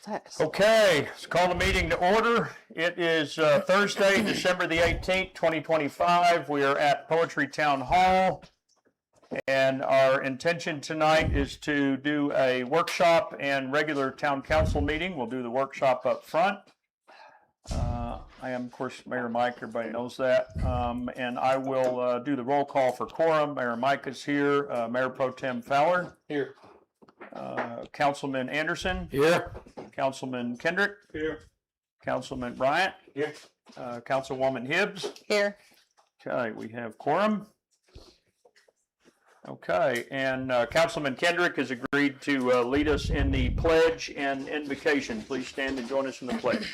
Okay, let's call the meeting to order. It is Thursday, December the 18th, 2025. We are at Poetry Town Hall, and our intention tonight is to do a workshop and regular town council meeting. We'll do the workshop up front. I am, of course, Mayor Mike. Everybody knows that. And I will do the roll call for quorum. Mayor Mike is here. Mayor Pro Tem Fowler. Here. Councilman Anderson. Here. Councilman Kendrick. Here. Councilman Bryant. Here. Councilwoman Hibbs. Here. Okay, we have quorum. Okay, and Councilman Kendrick has agreed to lead us in the pledge and invocation. Please stand and join us in the pledge.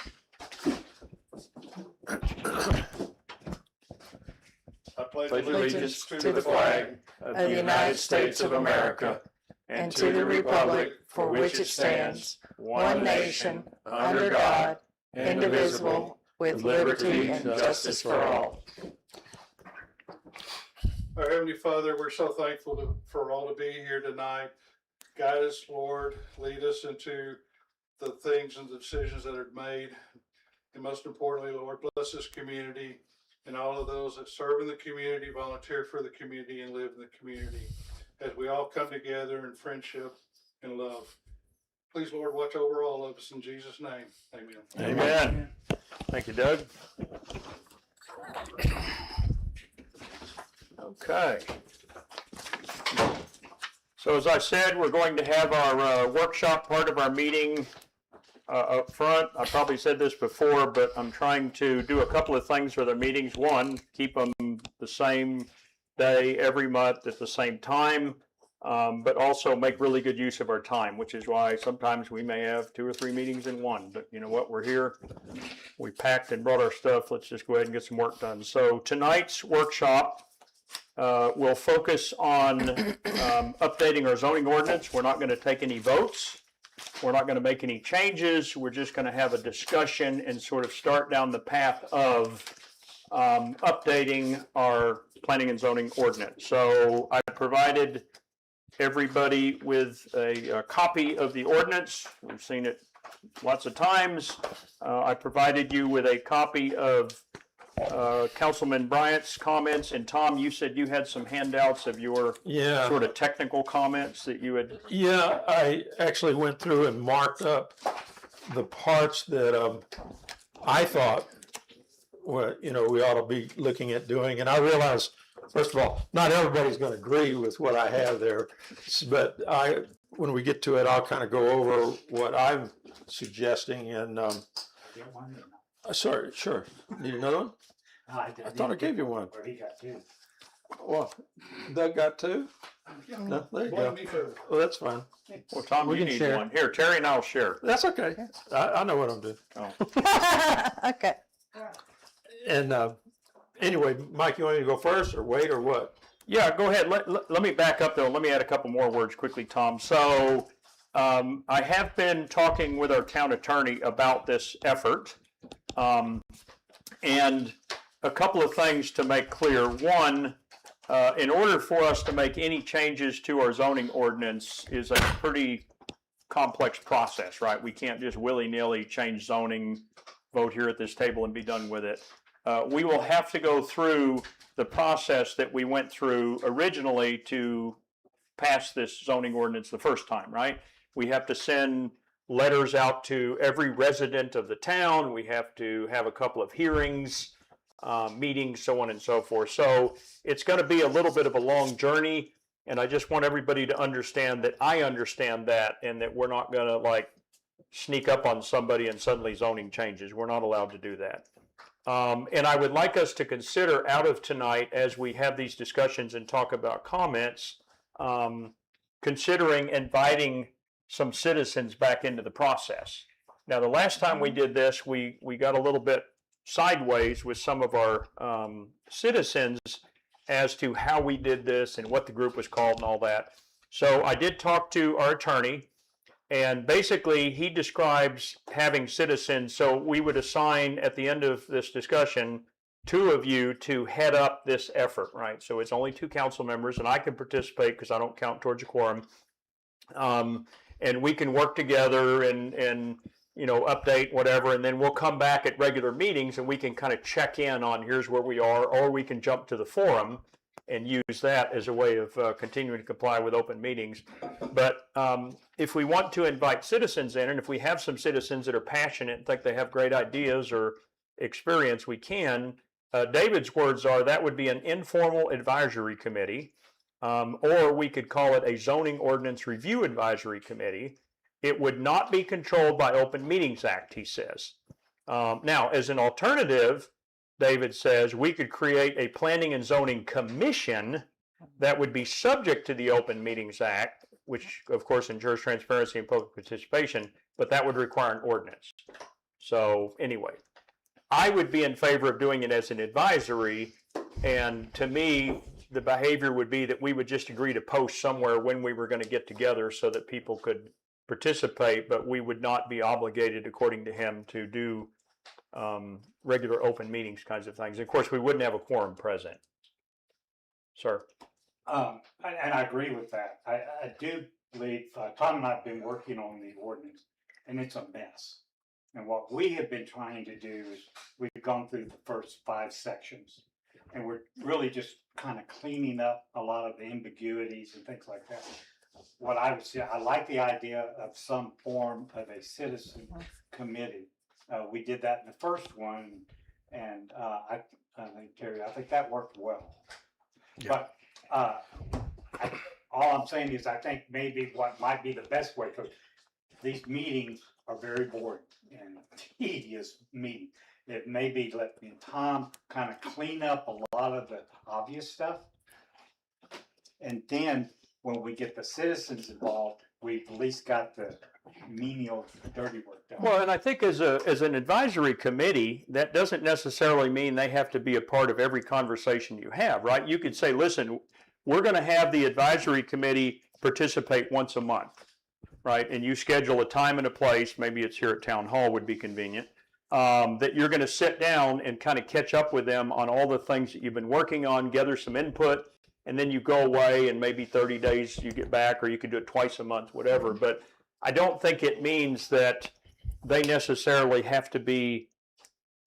I pledge allegiance to the flag of the United States of America and to the republic for which it stands, one nation, under God, indivisible, with liberty and justice for all. Our Heavenly Father, we're so thankful for all to be here tonight. Guide us, Lord. Lead us into the things and the decisions that are made. And most importantly, Lord, bless this community and all of those that serve in the community, volunteer for the community, and live in the community as we all come together in friendship and love. Please, Lord, watch over all of us in Jesus' name. Amen. Amen. Thank you, Doug. Okay. So as I said, we're going to have our workshop part of our meeting up front. I probably said this before, but I'm trying to do a couple of things for the meetings. One, keep them the same day every month at the same time, but also make really good use of our time, which is why sometimes we may have 2 or 3 meetings in one. But you know what? We're here. We packed and brought our stuff. Let's just go ahead and get some work done. So tonight's workshop will focus on updating our zoning ordinance. We're not going to take any votes. We're not going to make any changes. We're just going to have a discussion and sort of start down the path of updating our planning and zoning ordinance. So I provided everybody with a copy of the ordinance. We've seen it lots of times. I provided you with a copy of Councilman Bryant's comments, and Tom, you said you had some handouts of your sort of technical comments that you had. Yeah, I actually went through and marked up the parts that I thought we ought to be looking at doing. And I realize, first of all, not everybody's going to agree with what I have there, but when we get to it, I'll kind of go over what I'm suggesting. And sorry, sure. Need another one? I thought I gave you one. Or he got 2. Well, Doug got 2? No, there you go. Well, that's fine. Well, Tom, We you can need share. one. Here, Terry and I'll share. That's okay. I know what I'm doing. Oh. Okay. And anyway, Mike, you want me to go first or wait or what? Yeah, go ahead. Let me back up though. Let me add a couple more words quickly, Tom. So I have been talking with our town attorney about this effort. And a couple of things to make clear. One, in order for us to make any changes to our zoning ordinance is a pretty complex process, right? We can't just willy-nilly change zoning, vote here at this table and be done with it. We will have to go through the process that we went through originally to pass this zoning ordinance the first time, right? We have to send letters out to every resident of the town. We have to have a couple of hearings, meetings, so on and so forth. So it's going to be a little bit of a long journey, and I just want everybody to understand that I understand that, and that we're not going to like sneak up on somebody and suddenly zoning changes. We're not allowed to do that. And I would like us to consider out of tonight, as we have these discussions and talk about comments, considering inviting some citizens back into the process. Now, the last time we did this, we got a little bit sideways with some of our citizens as to how we did this and what the group was called and all that. So I did talk to our attorney, and basically he describes having citizens. So we would assign at the end of this discussion 2 of you to head up this effort, right? So it's only 2 council members, and I can participate because I don't count towards a quorum. And we can work together and update, whatever, and then we'll come back at regular meetings and we can kind of check in on here's where we are, or we can jump to the forum and use that as a way of continuing to comply with open meetings. But if we want to invite citizens in, and if we have some citizens that are passionate and think they have great ideas or experience, we can. David's words are that would be an informal advisory committee, or we could call it a zoning ordinance review advisory committee. It would not be controlled by Open Meetings Act, he says. Now, as an alternative, David says we could create a planning and zoning commission that would be subject to the Open Meetings Act, which of course ensures transparency and public participation, but that would require an ordinance. So anyway, I would be in favor of doing it as an advisory, and to me, the behavior would be that we would just agree to post somewhere when we were going to get together so that people could participate, but we would not be obligated, according to him, to do regular open meetings kinds of things. Of course, we wouldn't have a quorum present. Sir? And I agree with that. I do believe, Tom and I have been working on the ordinance, and it's a mess. And what we have been trying to do is we've gone through the first 5 sections, and we're really just kind of cleaning up a lot of the ambiguities and things like that. What I would say, I like the idea of some form of a citizen committee. We did that in the first one, and I think, Terry, I think that worked well. Yeah. But all I'm saying is I think maybe what might be the best way, because these meetings are very boring and tedious meetings. It may be letting Tom kind of clean up a lot of the obvious stuff. And then when we get the citizens involved, we've at least got the menial dirty work done. Well, and I think as an advisory committee, that doesn't necessarily mean they have to be a part of every conversation you have, right? You could say, listen, we're going to have the advisory committee participate once a month, right? And you schedule a time and a place, maybe it's here at Town Hall would be convenient, that you're going to sit down and kind of catch up with them on all the things that you've been working on, gather some input, and then you go away and maybe 30 days you get back, or you could do it twice a month, whatever. But I don't think it means that they necessarily have to be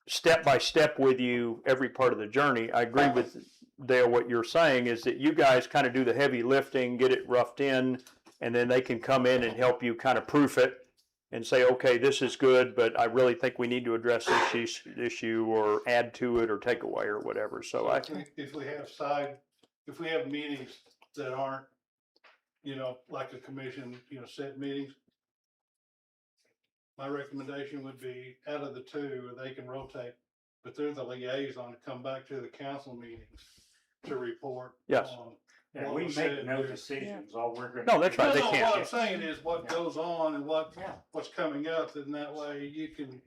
step by step with you every part of the journey. I agree with Dale, what you're saying is that you guys kind of do the heavy lifting, get it roughed in, and then they can come in and help you kind of proof it and say, okay, this is good, but I really think we need to address this issue or add to it or take away or whatever. So I If we have meetings that aren't, like a commission, set meetings, my recommendation would be out of the 2, they can rotate, but they're the liaison to come back to the council meetings to report. Yes. on Yeah, what we was make said no there. decisions, all we're gonna. No, that's right, they No, can't. what I'm saying is what goes on and Yeah. what's coming up, and that way you can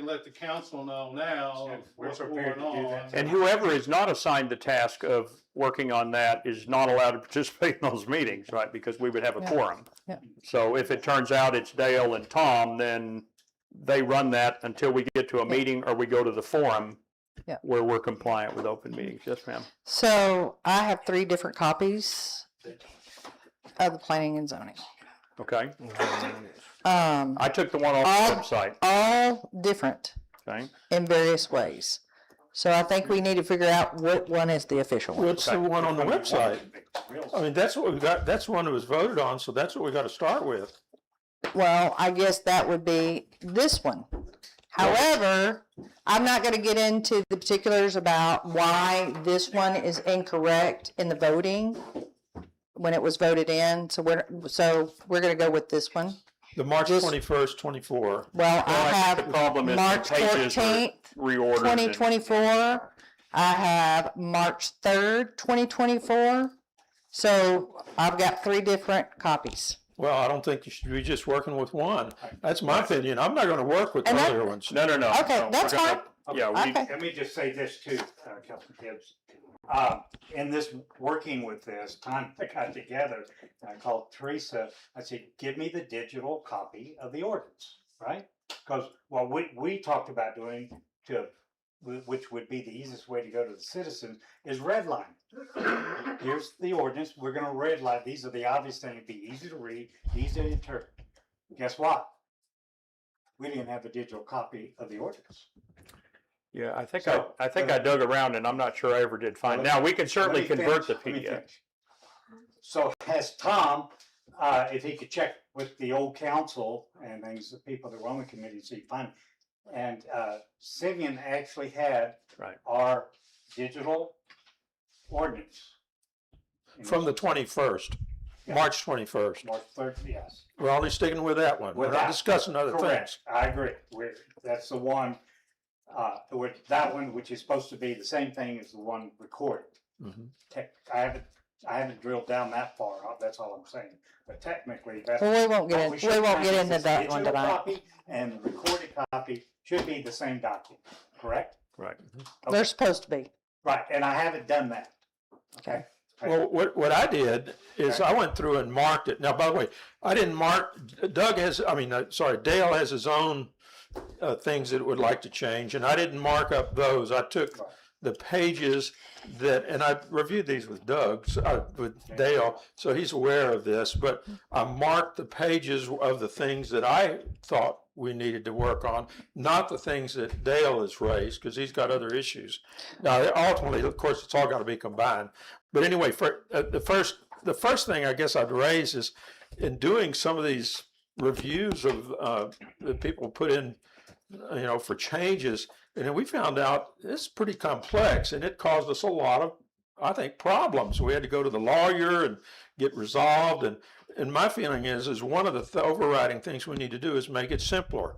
let the council know now Yeah, of we're what's prepared going to do on. that. And whoever is not assigned the task of working on that is not allowed to participate in those meetings, right? Because we would have a Yeah. quorum. Yeah. So if it turns out it's Dale and Tom, then they run that until we get to a meeting or we go to the forum Yeah. where we're compliant with open meetings. Yes, ma'am. So I have 3 different copies of the planning and zoning. Okay. Um, I took the one off the website. all different Okay. in various ways. So I think we need to figure out what one is the official one. What's the one on the website? I mean, that's what we got, that's the one that was voted on, so that's what we got to start with. Well, I guess that would be this one. However, I'm not going to get into the particulars about why this one is incorrect in the voting when it was voted in. So we're going to go with this one. The March Just- 21st, 24. Well, I I have think the problem is March the pages are 14th, reordered. and- 2024. I have March 3rd, 2024. So I've got 3 different copies. Well, I don't think you should be just working with one. That's my opinion. I'm not going to work with And that- other ones. No. Okay, no, that's we're gonna- fine. Yeah, we, Okay. Let me just say this too, Councilman Gibbs. In this, working with this, time I got together, I called Teresa, I said, give me the digital copy of the ordinance, right? Because what we talked about doing which would be the easiest way to go to the citizens, is redline. Here's the ordinance, we're gonna redline, these are the obvious things, it'd be easy to read, easy to interpret. Guess what? we didn't have a digital copy of the ordinance. Yeah, I think So- I think I dug around and I'm not sure I ever did find. Now, we can certainly Let me convert the finish, let me PDF. finish. So has Tom, if he could check with the old council and things, the people that were on the committee, see, fine. And, Simeon actually had Right. our digital ordinance. From the 21st, Yeah. March 21st. March 3rd, yes. We're only sticking with that one. We're With not that. discussing other Correct, things. I agree. That's the one, with that one, which is supposed to be the same thing as the one recorded. Mhm. I haven't drilled down that far, that's all I'm saying. But technically, that's. Well, we won't what get should we won't have get is into this that one digital tonight. copy And the recorded copy should be the same document, correct? Right. Okay. They're supposed to be. Right, and I haven't done that. Okay. Well, what I did is I went through and marked it. Now, by the way, I didn't mark, Dale has his own things that would like to change, and I didn't mark up those. I took Right. the pages that, and I reviewed these with with Dale, so he's aware of this, but I marked the pages of the things that I thought we needed to work on, not the things that Dale has raised, because he's got other issues. Now, ultimately, of course, it's all got to be combined. But anyway, the first thing I guess I'd raise is in doing some of these reviews of that people put in, for changes, and then we found out it's pretty complex, and it caused us a lot of, I think, problems. We had to go to the lawyer and get resolved, and my feeling is one of the overriding things we need to do is make it simpler.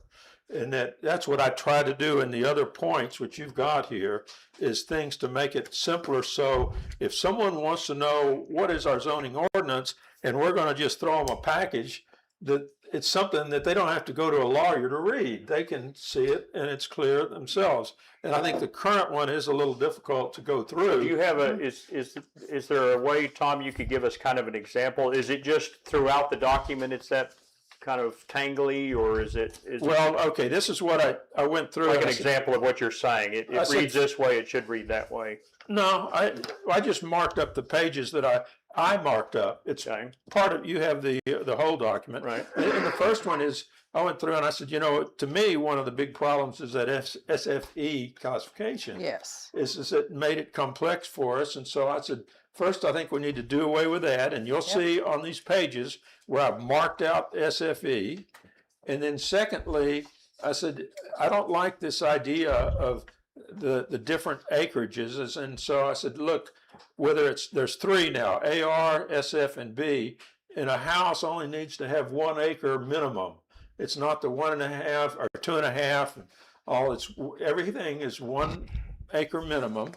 And that's what I try to do in the other points, which you've got here, is things to make it simpler. So if someone wants to know what is our zoning ordinance, and we're going to just throw them a package, that it's something that they don't have to go to a lawyer to read. They can see it and it's clear themselves. And I think the current one is a little difficult to go Do through. you have is there a way, Tom, you could give us kind of an example? Is it just throughout the document it's that kind of tangly, or is it Well, okay, this is what I went through. like and an I said, example of what you're saying? It I said- reads this way, it should read that way. No, I just marked up the pages that I marked up. It's Okay, part of, you have the whole document. right. And the first one is, I went through and I said, to me, one of the big problems is that SFE classification. Yes. Is it made it complex for us. And so I said, first, I think we need to do away with that. And you'll see on these pages where I've marked out SFE. And then secondly, I said, I don't like this idea of the different acreages. And so I said, look, there's three now, AR, SF, and B, and a house only needs to have 1 acre minimum. It's not the 1.5 or 2.5. Everything is 1 acre minimum.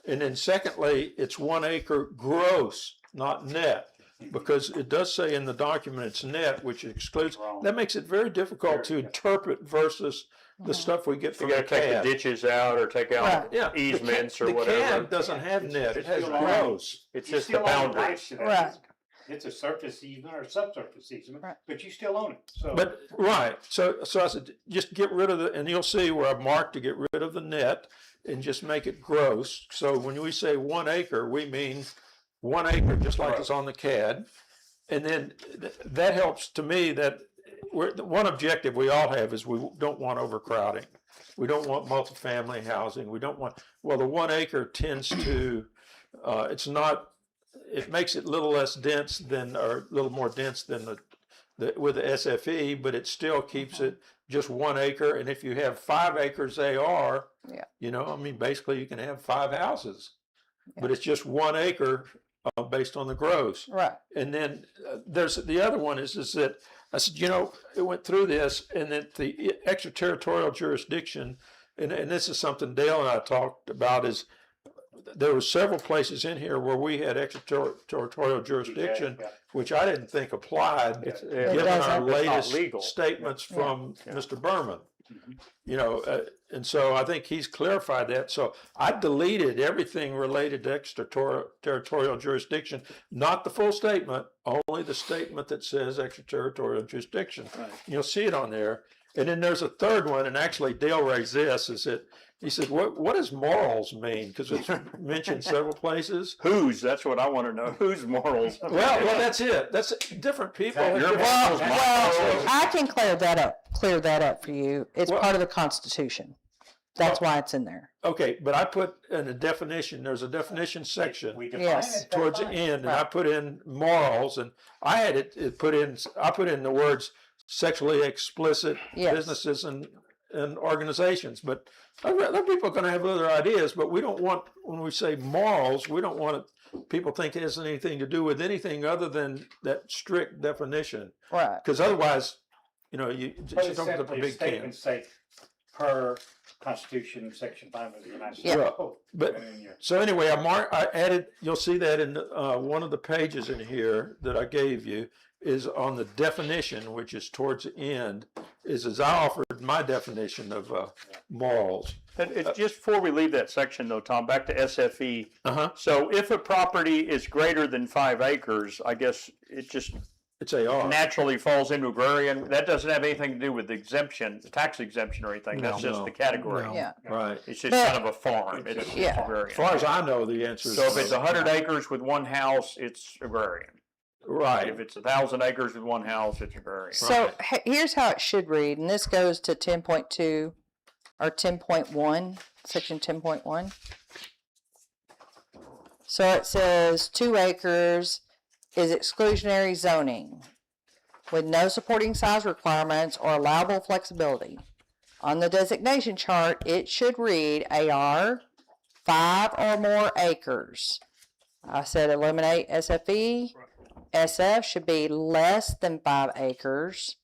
And then secondly, it's 1 acre gross, not net, because it does say in the document it's net, which excludes. Wrong. That makes it very difficult to interpret versus the stuff we get You from gotta the take the CAD. ditches out or take out Right. Yeah, easements or the whatever. CAD doesn't have net, it has It's still gross. It's You just the still own boundaries. rights to that Right. easement. It's a surface easement or a subsurface easement, Right. but you still own it, so. But, right, so I said, just get rid of and you'll see where I've marked to get rid of the net and just make it gross. So when we say 1 acre, we mean 1 acre, just like it's on the CAD. And then that helps to me that the one objective we all have is we don't want overcrowding. We don't want multifamily housing. We don't want, the 1 acre tends to, it makes it a little less dense than, or a little more dense than with the SFE, but it still keeps it just 1 acre. And if you have 5 acres AR, Yeah. basically you can have 5 houses, but it's just 1 acre based on the gross. Right. And then there's the other one is that I said, it went through this, and that the extraterritorial jurisdiction, and this is something Dale and I talked about, is there were several places in here where we had extraterritorial jurisdiction, Yeah. which I didn't think applied, It's given doesn't. our It's not latest legal. statements from Yeah. Mr. Berman. Mhm. And so I think he's clarified that. So I deleted everything related to extraterritorial jurisdiction, not the full statement, only the statement that says extraterritorial jurisdiction. Right. You'll see it on there. And then there's a third one, and actually Dale raised this, is that he said, what does morals mean? Because it's mentioned several places. Whose? That's what I want to know. Whose morals? Well, that's it. That's different people. have Your different- morals, Well, I can clear that up cleared that up for you. It's Well- part of the Constitution. That's why it's in there. Okay, but I put in a definition, there's a definition section We define Yes. it, that's towards the fine. end, and I put in morals, and I had it put in, I put in the words sexually explicit Yes. businesses and organizations, but other people are gonna have other ideas, but we don't want, when we say morals, we don't want people think it has anything to do with anything other than that strict definition, Right. because otherwise, you know, you But just it's open up a simply a big can. statement say per Constitution, Section 5 of the United States. Yeah. Code. But- And then you- So anyway, I added, you'll see that in one of the pages in here that I gave you is on the definition, which is towards the end, is as I offered my definition of morals. And it's just before we leave that section though, Tom, back to SFE. Uh-huh. So if a property is greater than 5 acres, I guess it just It's AR. naturally falls into agrarian. That doesn't have anything to do with exemption, the tax exemption or anything. That's No, just no, the category. no. Yeah. Right. It's just But- kind of a farm. It's Yeah. agrarian. As far as I know, the answer is. So if it's 100 acres with one house, it's agrarian. Right. If it's 1,000 acres with one house, it's agrarian. So here's how it should read, and this goes to 10.2 or 10.1, section 10.1. So it says 2 acres is exclusionary zoning with no supporting size requirements or allowable flexibility. On the designation chart, it should read AR 5 or more acres. I said eliminate SFE. SF should be less than 5 acres.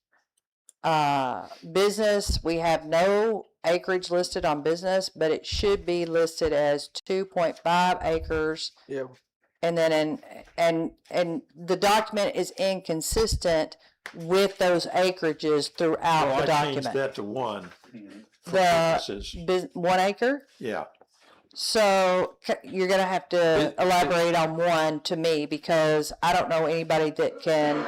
Business, we have no acreage listed on business, but it should be listed as 2.5 acres. Yeah. And then and the document is inconsistent with those acreages throughout Well, the I changed document. that to 1. The Businesses. 1 acre. Yeah. So you're gonna have to elaborate on 1 to me because I don't know anybody that can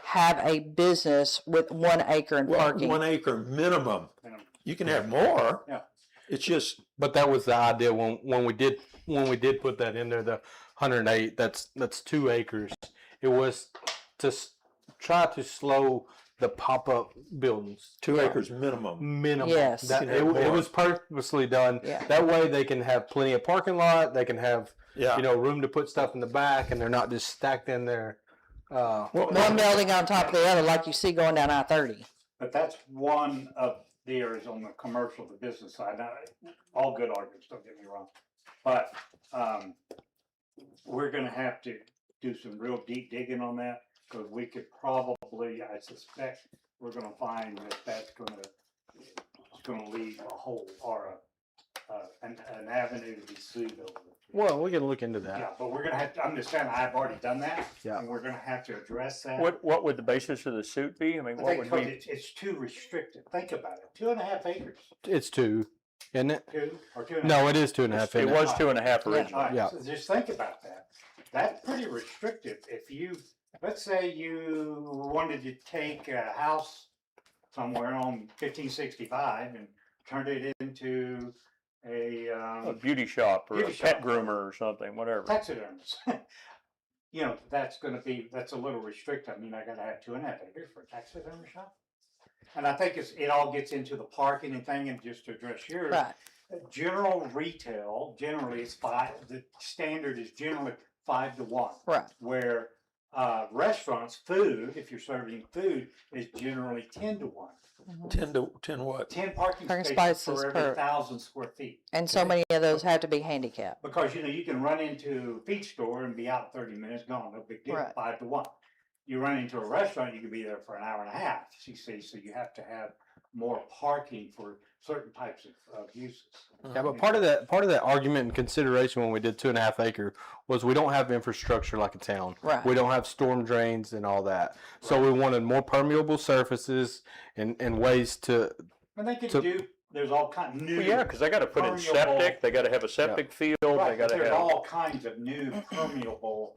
have a business with 1 acre in Well, parking. 1 acre minimum. Minimum. You can have more. Yeah. It's just, But that was the idea when we did put that in there. The 108. That's 2 acres. It was to try to slow the pop-up buildings. 2 acres minimum. Minimum. Yes. That, You can have it more. was purposely done. Yeah. That way they can have plenty of parking lot. They can have Yeah. room to put stuff in the back, and they're not just stacked in there. Well, One building on top of the other, like you see going down I-30. But that's one of the areas on the commercial, the business side. Now, all good arguments, don't get me wrong. But we're gonna have to do some real deep digging on that, because we could probably, I suspect, we're gonna find that that's gonna leave a hole or an avenue to be sued over. Well, we can look into that. Yeah, but we're gonna have to, I'm just saying, I've already done that. Yeah. And we're gonna have to address that. What would the basis of the suit be? I mean, I what think would because be? it's too restrictive. Think about it. 2.5 acres. It's 2, isn't it? 2 or 2.5. No, it is 2.5. It isn't was 2.5 All originally. right, Yeah. so just think about that. That's pretty restrictive. If you, let's say you wanted to take a house somewhere on 1565 and turned it into a A beauty shop or a Beauty pet shop. groomer or something, whatever. taxidermist. That's a little restrictive. I mean, I gotta have 2.5 acres for a taxidermy shop. And I think it all gets into the parking and thing, and just to address yours. Right. General retail, generally it's 5, the standard is generally 5 to 1. Right. Where restaurants, food, if you're serving food, is generally 10 to 1. 10 what? 10 parking Parking spaces spaces for per- every 1,000 square feet. And so many of those have to be handicapped. Because, you can run into a feed store and be out 30 minutes, gone, no big deal, Right. 5 to 1. You run into a restaurant, you could be there for an hour and a half, you see, so you have to have more parking for certain types of uses. Yeah, but part of that argument and consideration when we did 2.5 acre was we don't have infrastructure like a town. Right. We don't have storm drains and all that. So we wanted more permeable surfaces and ways to. And they could So- do, there's all kind of new. Well, yeah, because they got to put in permeable- septic. They got to have a septic field. They Right, got but to there's have. all kinds of new permeable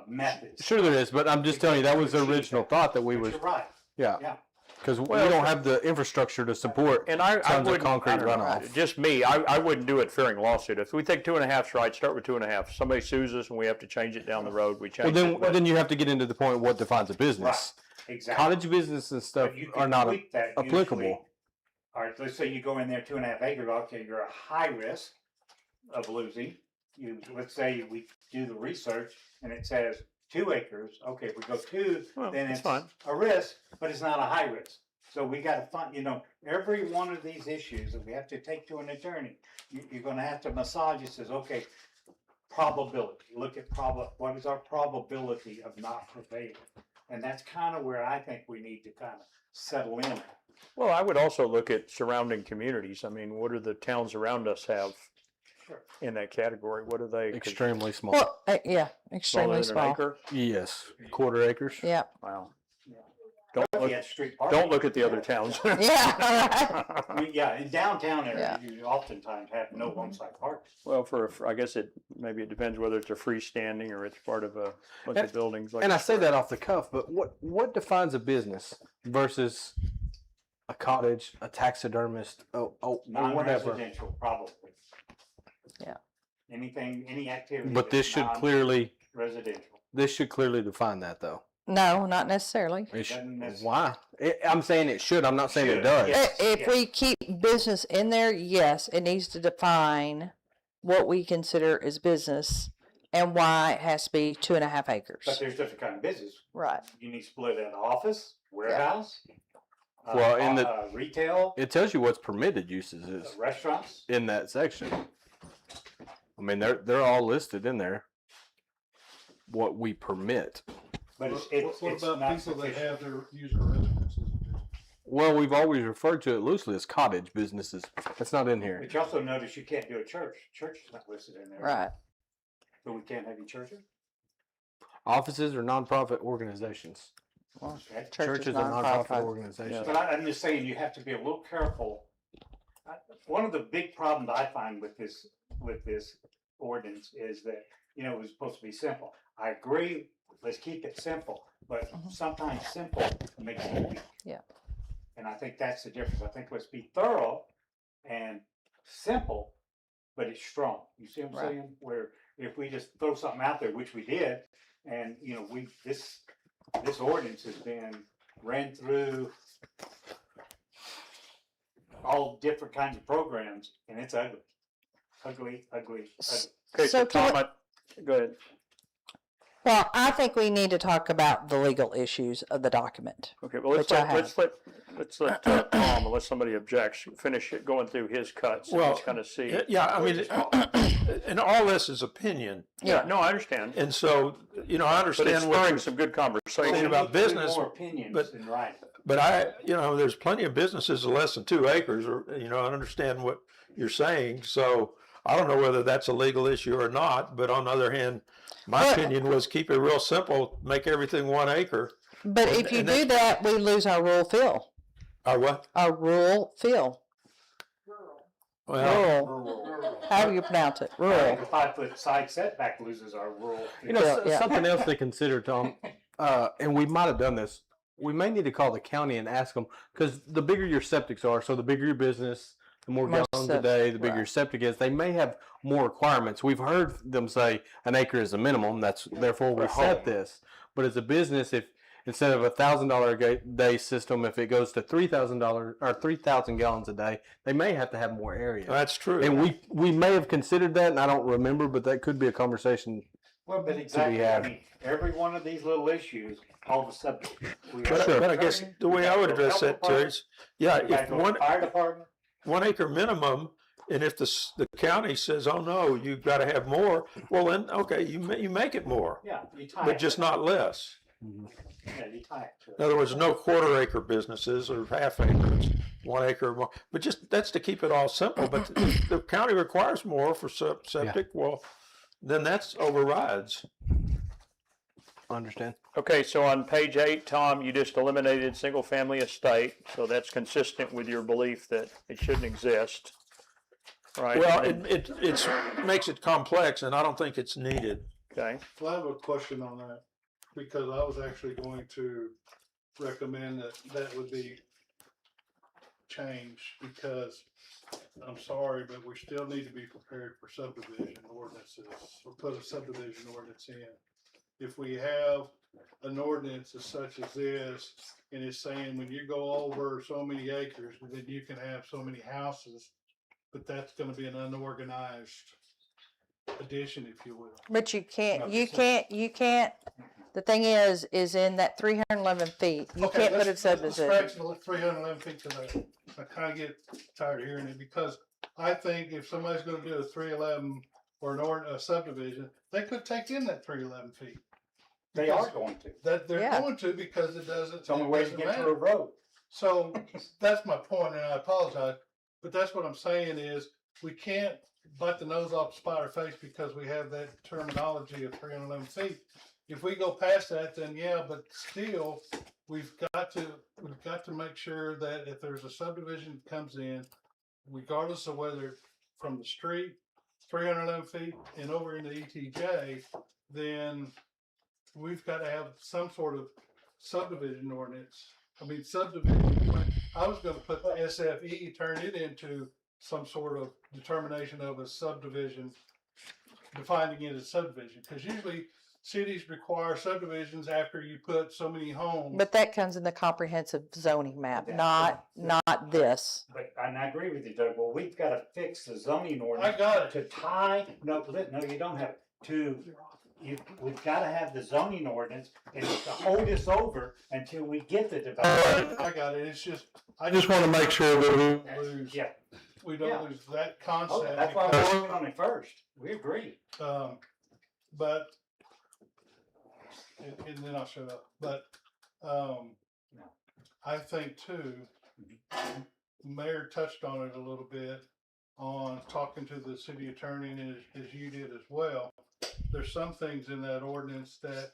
methods. Sure, there is, but I'm just telling you that was the original thought that we But was. you're right, Yeah, yeah. because we Well, don't have the infrastructure to support And I tons of wouldn't, concrete I don't know, runoff. just me, I wouldn't do it fearing lawsuit. If we think 2.5's right, start with 2.5. Somebody sues us and we have to change it down the road, we Well, change it. But then you have to get into the point of what defines a business. Exactly. Cottage business and stuff But you are can not tweak that applicable. usually. All right, let's say you go in there 2.5 acres, okay, you're a high risk of losing. Let's say we do the research and it says 2 acres, okay, if we go 2, Well, then that's it's fine. a risk, but it's not a high risk. So we gotta find, every one of these issues that we have to take to an attorney, you're gonna have to massage it, says, okay, probability, look at what is our probability of not prevailing? And that's kind of where I think we need to kind of settle in. Well, I would also look at surrounding communities. I mean, what do the towns around us have Sure. in that category? What are they? Extremely small. Well, yeah, Smaller extremely than an small. acre? Yes, quarter acres. Yeah, Wow. Yeah. Don't look, Yeah, street parking. don't look at the other towns. yeah. Yeah, in downtown area, Yeah. you oftentimes have no on-site parking. Well, I guess maybe it depends whether it's a freestanding or it's part of a bunch of buildings. Like And I a say square. that off the cuff, but what defines a business versus a cottage, a taxidermist, or whatever? Non-residential, probably. Yeah. Any activity. But this should clearly Residential. define that though. No, not necessarily. It should, Doesn't necessarily- why? I'm saying it should. I'm not saying it Should, does. yes. If we keep business in there, yes, it needs to define what we consider as business and why it has to be 2.5 But acres. there's different kind of business. Right. You need to split it office, warehouse. Well, in the- retail, It tells you what's permitted uses is restaurants. in that section. I mean, they're all listed in there. What we permit. But What it's about not people that sufficient. have their user residences? Well, we've always referred to it loosely as cottage businesses. That's not in here. But you also notice you can't do a church. Church is not listed in there. Right. So we can't have any churches? Offices or nonprofit organizations. Well, Okay. churches, are nonprofit nonprofit. organizations. But I'm just saying, you have to be a little careful. One of the big problems I find with this ordinance is that, it was supposed to be simple. I agree, let's keep it simple, but sometimes simple makes it weak. Yeah. And I think that's the difference. I think let's be thorough and simple, but it's strong. You see what I'm Right. saying? Where if we just throw something out there, which we did, and, this ordinance has been ran through all different kinds of programs, and it's ugly. Ugly. Okay, So so can Tom, go ahead. Well, I think we need to talk about the legal issues of the document. Okay, well, let's Which I let Tom, unless somebody objects, finish it going through his cuts. And Well, let's kind of see. Yeah, I mean, and all this is opinion. Yeah, no, I understand. And so, I But it's understand what spurring you're some good saying conversation. about business, More opinions but- than right. but there's plenty of businesses of less than 2 acres, or, I understand what you're saying. So I don't know whether that's a legal issue or not, but on the other hand, my Well- opinion was keep it real simple, make everything 1 acre. But if you and do that, we lose our rural feel. Or what? Our rural feel. Well, Rural. How do you pronounce it? I Rural. think a 5-foot side setback loses our rural. Yeah. Something else to consider, Tom, and we might have done this. We may need to call the county and ask them, because the bigger your septics are, so the bigger your business, the more More gallons a sep- day, the bigger right. your septic is. They may have more requirements. We've heard them say an acre is a minimum. That's therefore we For set home. this. But as a business, if instead of $1,000 a day system, if it goes to $3,000 or 3,000 gallons a day, they may have to have more area. that's true. And we may have considered that, and I don't remember, but that could be a conversation. Well, but exactly, had. I mean, every one of these little issues, all the subjects. But I guess the way I would address that, Terry, is, yeah, if Fire department, 1 acre minimum, and if the county says, oh no, you've got to have more, well then, okay, you make it more, yeah, you tie it. but just not less. Yeah, you tie it to it. In other words, no quarter acre businesses or half acres, 1 acre or more, but just, that's to keep it all simple, but if the county requires more for septic, well, then that's overrides. Understand? Okay, so on page 8, Tom, you just eliminated single-family estate, so that's consistent with your belief that it shouldn't exist, right? Well, it makes it complex, and I don't think it's needed. Okay, Well, I have a question on that, because I was actually going to recommend that would be changed, because I'm sorry, but we still need to be prepared for subdivision ordinances, or put a subdivision ordinance in. If we have an ordinance as such as this, and it's saying when you go over so many acres, then you can have so many houses, but that's gonna be an unorganized addition, if you will. But you can't, No, you can't, the thing is in that 311 feet, you Okay, can't put a let's subdivision. scratch the 311 feet to that. I kind of get tired of hearing it because I think if somebody's going to do a 311 or a subdivision, they could take in that 311 feet. They are going to. That they're Yeah. going to because it doesn't. It's the only way to doesn't get to matter. a road. So that's my point, and I apologize, but that's what I'm saying is we can't bite the nose off the spider face because we have that terminology of 311 feet. If we go past that, then yeah, but still, we've got to make sure that if there's a subdivision that comes in, regardless of whether from the street, 311 feet and over into ETJ, then we've got to have some sort of subdivision ordinance. I mean, subdivision, I was gonna put the SFE, turn it into some sort of determination of a subdivision, defining it as subdivision, because usually cities require subdivisions after you put so many homes. But that comes in the comprehensive zoning map, not this. But, and I agree with you, Doug, well, we've got to fix the zoning I ordinance got it. to tie, no, you don't have to, we've got to have the zoning ordinance and to hold us over until we get the development. I got it. It's just, I just want to make sure that we don't lose, Yeah, we don't lose that oh, concept. that's why because, we're working on it first. We agree. But, and then I'll shut up, but, I think too, Mayor touched on it a little bit on talking to the city attorney and as you did as well. There's some things in that ordinance that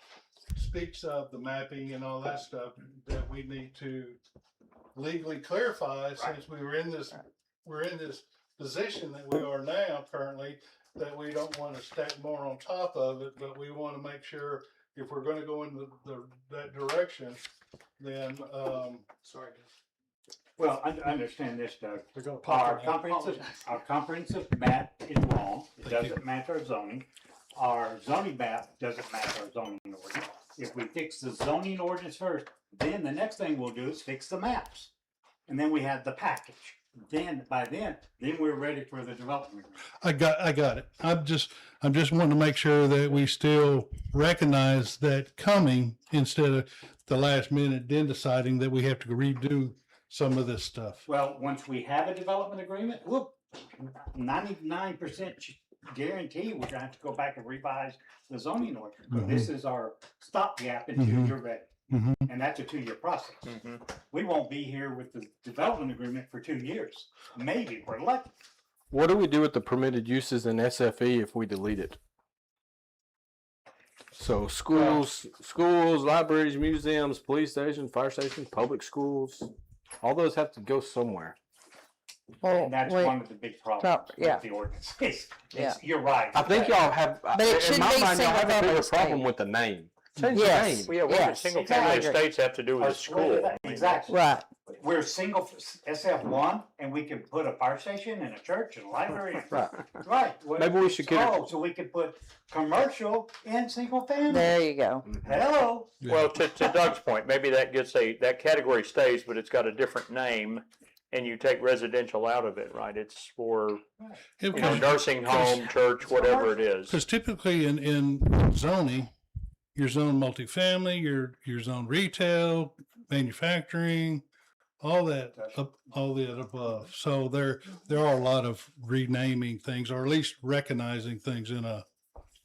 speaks of the mapping and all that stuff that we need to legally clarify since we're in this position that we are now currently, that we don't want to stack more on top of it, but we want to make sure if we're going to go in that direction, then, sorry. Well, I understand this, Doug. Our comprehensive map is wrong. It doesn't match our zoning. Our zoning map doesn't match our zoning ordinance. If we fix the zoning ordinance first, then the next thing we'll do is fix the maps. And then we have the package. Then, by then we're ready for the development. I got it. I'm just wanting to make sure that we still recognize that coming instead of the last minute then deciding that we have to redo some of this stuff. Well, once we have a development agreement, we'll 99% guarantee we're gonna have to go back and revise the zoning order. This is our stopgap until you're ready. Mhm. And that's a 2-year process. Mhm. We won't be here with the development agreement for 2 years. Maybe if we're lucky. What do we do with the permitted uses in SFE if we delete it? So schools, libraries, museums, police stations, fire stations, public schools, all those have to go somewhere. Well, And that's wait, one of the big problems Top- yeah. with the ordinance. It's- Yeah. You're right. I think y'all have, But it in should my be mind, y'all have a bigger single-family problem estate. with the name. Change Yes. the name. Well, yeah, what Yes, do single family exactly. estates have to do with Or a split it school? up. Exactly. right. We're single SF1 and we can put a fire station and a church and a library. Right. Right. Well, Maybe we should get it- Oh, so we could put commercial and single family. There you go. Hello. Well, to Doug's point, maybe that that category stays, but it's got a different name and you take residential out of it, right? It's for, nursing home, church, whatever it is. Because typically in zoning, you're zoned multifamily, you're zoned retail, manufacturing, all that, all that above. So there are a lot of renaming things, or at least recognizing things in a.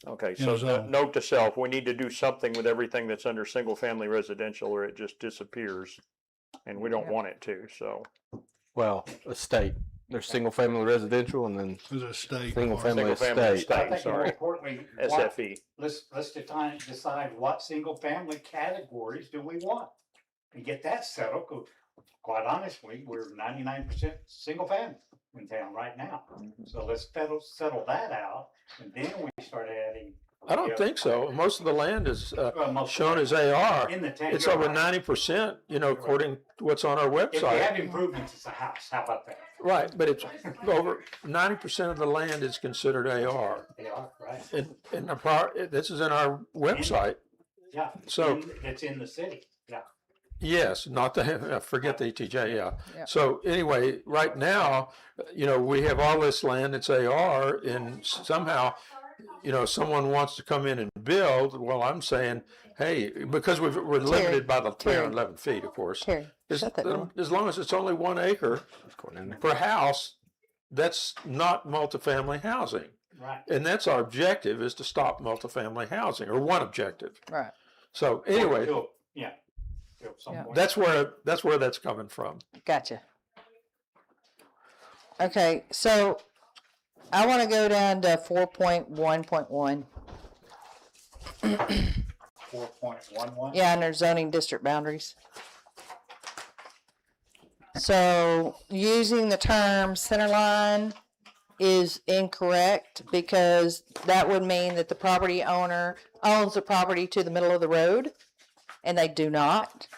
Okay, in so a zone. note to self, we need to do something with everything that's under single family residential or it just disappears. And we don't want it to, so. Well, estate. There's single family residential and then As a state. single family Single family estate. estate. I think more sorry. importantly, SFE. let's decide what single family categories do we want and get that settled. 'Cause quite honestly, we're 99% single family in town right now. So let's settle that out and then we start adding. I don't think so. Most of the land is Well, most shown of as AR. in the town. It's you're over right. 90%, according to what's on our If we have website. improvements, it's a house. How about that? Right, but it's over 90% of the land is considered AR. They are, right? And this is in our website. Yeah. So- It's in the city, yeah. Yes, not the, forget the ETJ, yeah. Yeah. So anyway, right now, we have all this land that's AR and somehow, someone wants to come in and build. Well, I'm saying, hey, because we're limited by the Terry. 311 feet, of course. Terry, As shut that door. as long as it's only 1 acre Going in there. per house, that's not multifamily housing. Right. And that's our objective, is to stop multifamily housing, or one objective. Right. So anyway, Yeah. Till some Yeah. point. that's where that's coming from. Gotcha. Okay, so I want to go down to 4.1.1. 4.11. Yeah, under zoning district boundaries. So using the term center line is incorrect because that would mean that the property owner owns the property to the middle of the road, and they do not.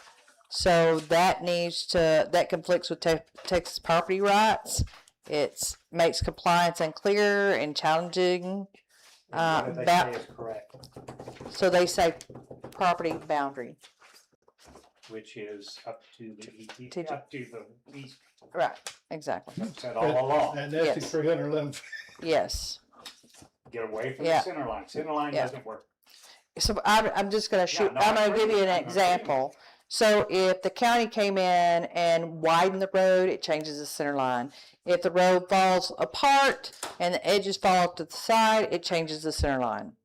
So that that conflicts with Texas property rights. It makes compliance unclear and challenging. What did they That- say is correct, So they say property boundary. which is up to the ET, To- up to the east, Right, exactly. said all along. And that's the Yes. 311. Yes. Get away from Yeah. the center line. Center line Yeah. doesn't work. So I'm just gonna shoot, no, I'm I gonna give agree. you an I agree. example. So if the county came in and widened the road, it changes the center line. If the road falls apart and the edges fall off to the side, it changes the center line.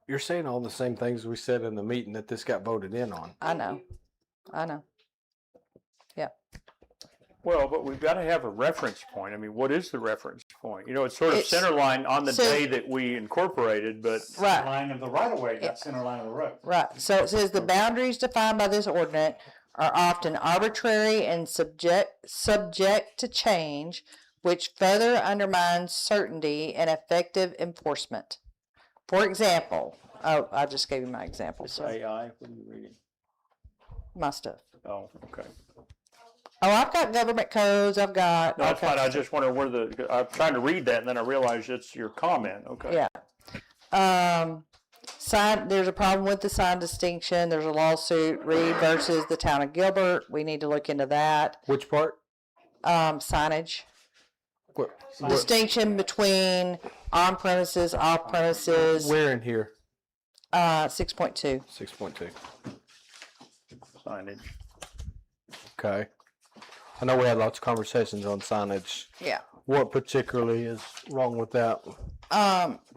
You're saying all the same things we said in the meeting that this got voted in on. I know. Well, but we've got to have a reference point. I mean, what is the reference point? It's sort of It's- center line on the so- day that we incorporated, but Center Right, line of the right of way, not center line of the road. right. So it says the boundaries defined by this ordinance are often arbitrary and subject to change, which further undermines certainty and effective enforcement. For example, I just gave you my example, so AI, what are you reading? my stuff. Oh, okay. Oh, I've got government codes. I've got. No, all that's fine. kinds I of just wonder I'm trying to read that and then I realized it's your comment. Okay. Yeah. Sign. There's a problem with the sign distinction. There's a lawsuit. Reed versus the town of Gilbert. We need to look into that. Which part? Signage. What, Distinction between on premises, off premises. where in here? 6.2. 6.2. Signage. Okay. I know we had lots of conversations on signage. Yeah. What particularly is wrong with that?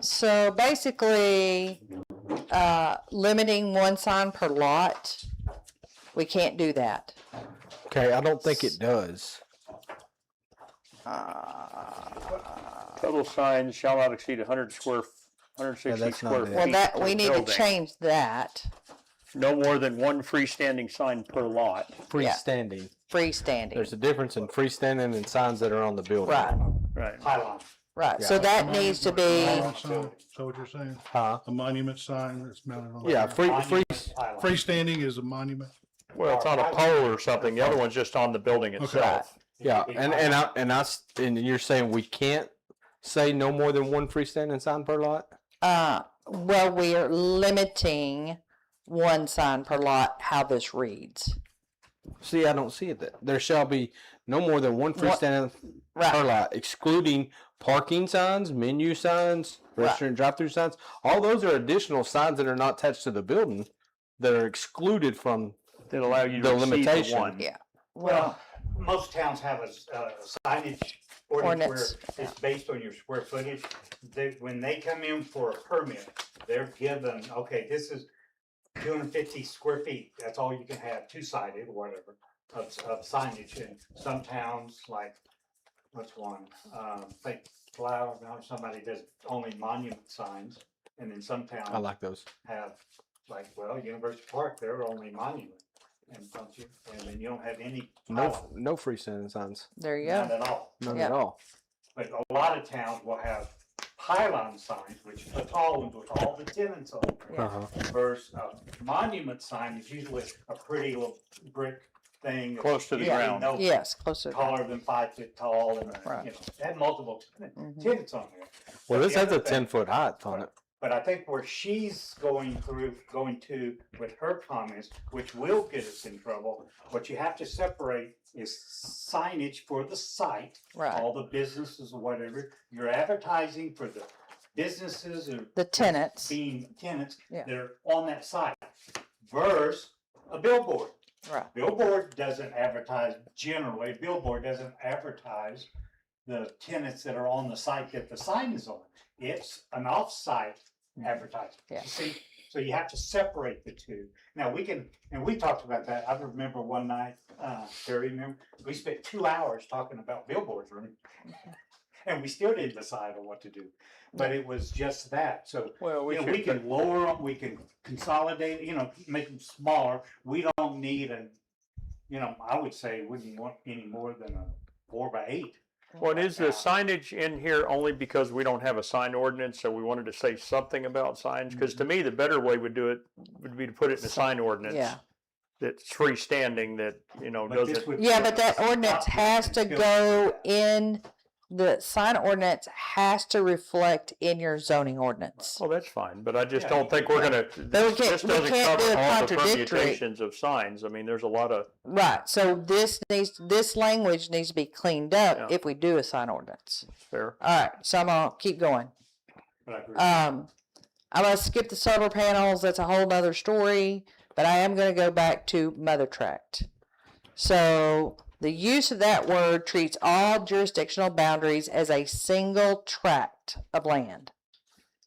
So basically, limiting one sign per lot. We can't do that. Okay, I don't think it does. Total signs shall not exceed 160 Yeah, that's not square it. feet. Well, that per we need to building. change that. No more than one freestanding sign per lot. Freestanding. Freestanding. There's a difference in freestanding and signs that are on the building. Right. Right. Pylon. Right. So that needs to be. Monument sign, so what you're saying? Huh? A monument sign that's mounted on. Yeah, the free. Monument pylon. Freestanding is a monument. Well, it's on a pole or something. The other one's just on the building itself. Yeah, Big and pylon. and you're saying we can't say no more than one freestanding sign per lot? Well, we are limiting one sign per lot. How this reads. See, I don't see it. That there shall be no more than one freestanding per Right. lot, excluding parking signs, menu signs, restaurant drive-through signs. All those are additional signs that are not attached to the building that are excluded from. That allow you The to exceed the limitation. one. Yeah. Well, most towns have a signage ordinance Ordinance, where it's based on your square footage. When they come in for a permit, they're given, okay, this is 250 square feet. That's all you can have, two-sided or whatever, of signage. And some towns, like, what's one? Think Flower, somebody does only monument signs. And then some I towns like those. have, like, well, University Park, they're only monument. And don't you, and then you don't have any pylon, No freestanding signs. There you none go. at all. None Yeah. at all. But a lot of towns will have pylon signs, which are tall ones with all the tenants on them. Yeah. Uh-huh. Versus a monument sign is usually a pretty little brick thing. Close to the Yeah. ground. No Yes, closer. taller than 5 feet tall and, Right. had multiple Mhm. tenants on there. Well, But this the has a other thing- 10-foot height on it. But I think where she's going to with her comments, which will get us in trouble, what you have to separate is signage for the site, Right. all the businesses or whatever. You're advertising for the businesses or The tenants. being tenants Yeah. that are on that site versus a billboard. Right. Billboard doesn't advertise generally. Billboard doesn't advertise the tenants that are on the site that the sign is on. It's an off-site advertising. Yeah. See, so you have to separate the two. Now we can, and we talked about that. I remember one night, Terry, remember, we spent 2 hours talking about billboards, right? And we still didn't decide on what to do. But it was just that. So Well, we you know, we should, can lower them, we can consolidate, make them smaller. We don't need I would say wouldn't want any more than a 4x8. well, is the signage in here only because we don't have a sign ordinance, so we wanted to say something about signs? Because to me, the better way would do it would be to put it in a sign ordinance. Yeah. That's freestanding, that, But this doesn't, would Yeah, but that ordinance stop has to until- go in, the sign ordinance has to reflect in your zoning ordinance. well, that's fine, but I just Yeah, don't think we're gonna, we this can't- this we doesn't can't do cover a all the contradictory. permutations of signs. I mean, there's a lot of, Right, so this language needs to be cleaned up Yeah. if we do a sign ordinance. fair. All right, so I'm gonna keep going. But I agree. I'm gonna skip the solar panels, that's a whole nother story, but I am gonna go back to Mother Tract. So, the use of that word treats all jurisdictional boundaries as a single tract of land.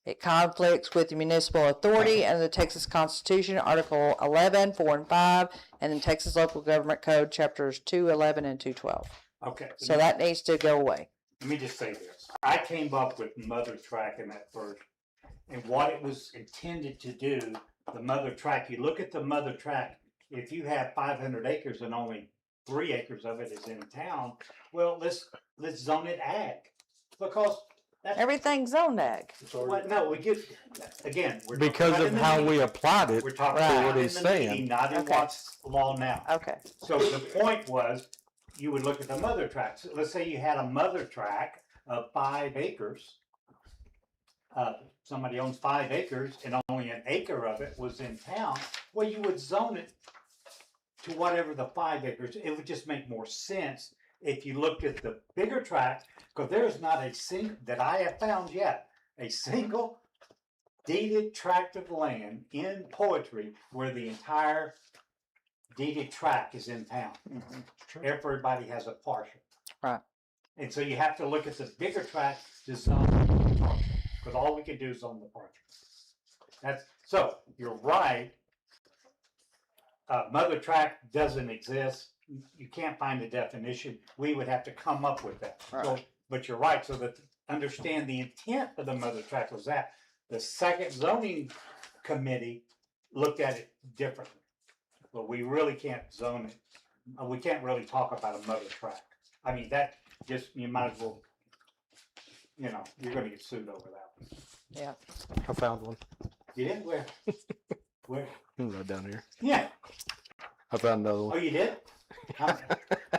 It conflicts with the municipal authority and the Texas Constitution, Article 11, 4 and 5, and the Texas Local Government Code, Chapters 211 and 212. Okay. So that needs to go away. Let me just say this. I came up with Mother Track in that version. And what it was intended to do, the Mother Track, you look at the Mother Track, if you have 500 acres and only 3 acres of it is in town, well, let's zone it ag. Because that's Everything's zoned ag. what, no, we get, again, we're. Because talking of about how in the we meeting. applied it. We're talking Right. about what in he's the saying. meeting, not in Okay. what's law now. Okay. So the point was, you would look at the mother tract. So let's say you had a mother tract of 5 acres. Somebody owns 5 acres and only an acre of it was in town. Well, you would zone it to whatever the 5 acres. It would just make more sense if you looked at the bigger tract, because there is not a single, that I have found yet, a single deeded tract of land in poetry where the entire deeded tract is in town. Everybody has a partial. Right. And so you have to look at the bigger tract to zone, because all we can do is zone the partial. So you're right. Mother tract doesn't exist. You can't find a definition. We would have to come up with that. So, Right. but you're right. So that understand the intent of the mother tract was that the second zoning committee looked at it differently. But we really can't zone it. We can't really talk about a mother tract. I mean, that just, you might as well, you're gonna get sued over that one. I found one. You did? Where? Where? Right down here. Yeah. I found another Oh, one. you did?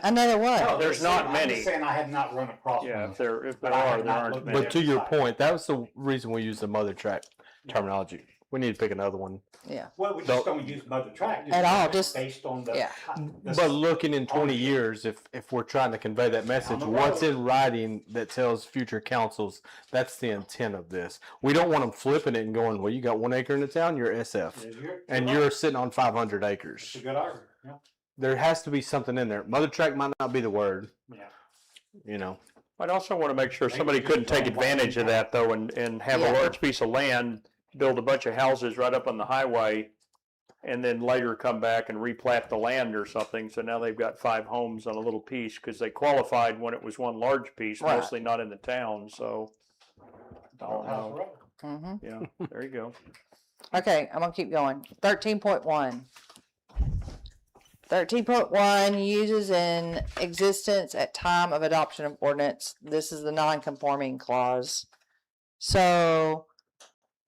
Another one. No, There's not I'm many. just saying I have not run across Yeah, one. if there But I have there not aren't looked many. But to your point, that was the reason we used the mother track terminology. We need to pick another one. Yeah. Well, we just don't use mother tract. At all, just- based on the. yeah. the- But looking in 20 Oh, yeah. years, if we're trying to convey that message, the what's road. in writing that tells future councils that's the intent of this? We don't want them flipping it and going, well, you got 1 acre in the town, you're SF, and you're sitting on 500 It's acres. a good argument. Yeah. There has to be something in there. Mother track might not be the word, Yeah. I'd also want to make sure Maybe somebody just couldn't take don't want advantage of them. that though and have Yeah. a large piece of land, build a bunch of houses right up on the highway, and then later come back and replat the land or something. So now they've got 5 homes on a little piece because they qualified when it was one large piece, Right. mostly not in the town. So, oh, House no. Road. hmm Yeah, there you go. Okay, I'm gonna keep going. 13.1. 13.1 uses in existence at time of adoption of ordinance. This is the non-conforming clause. So,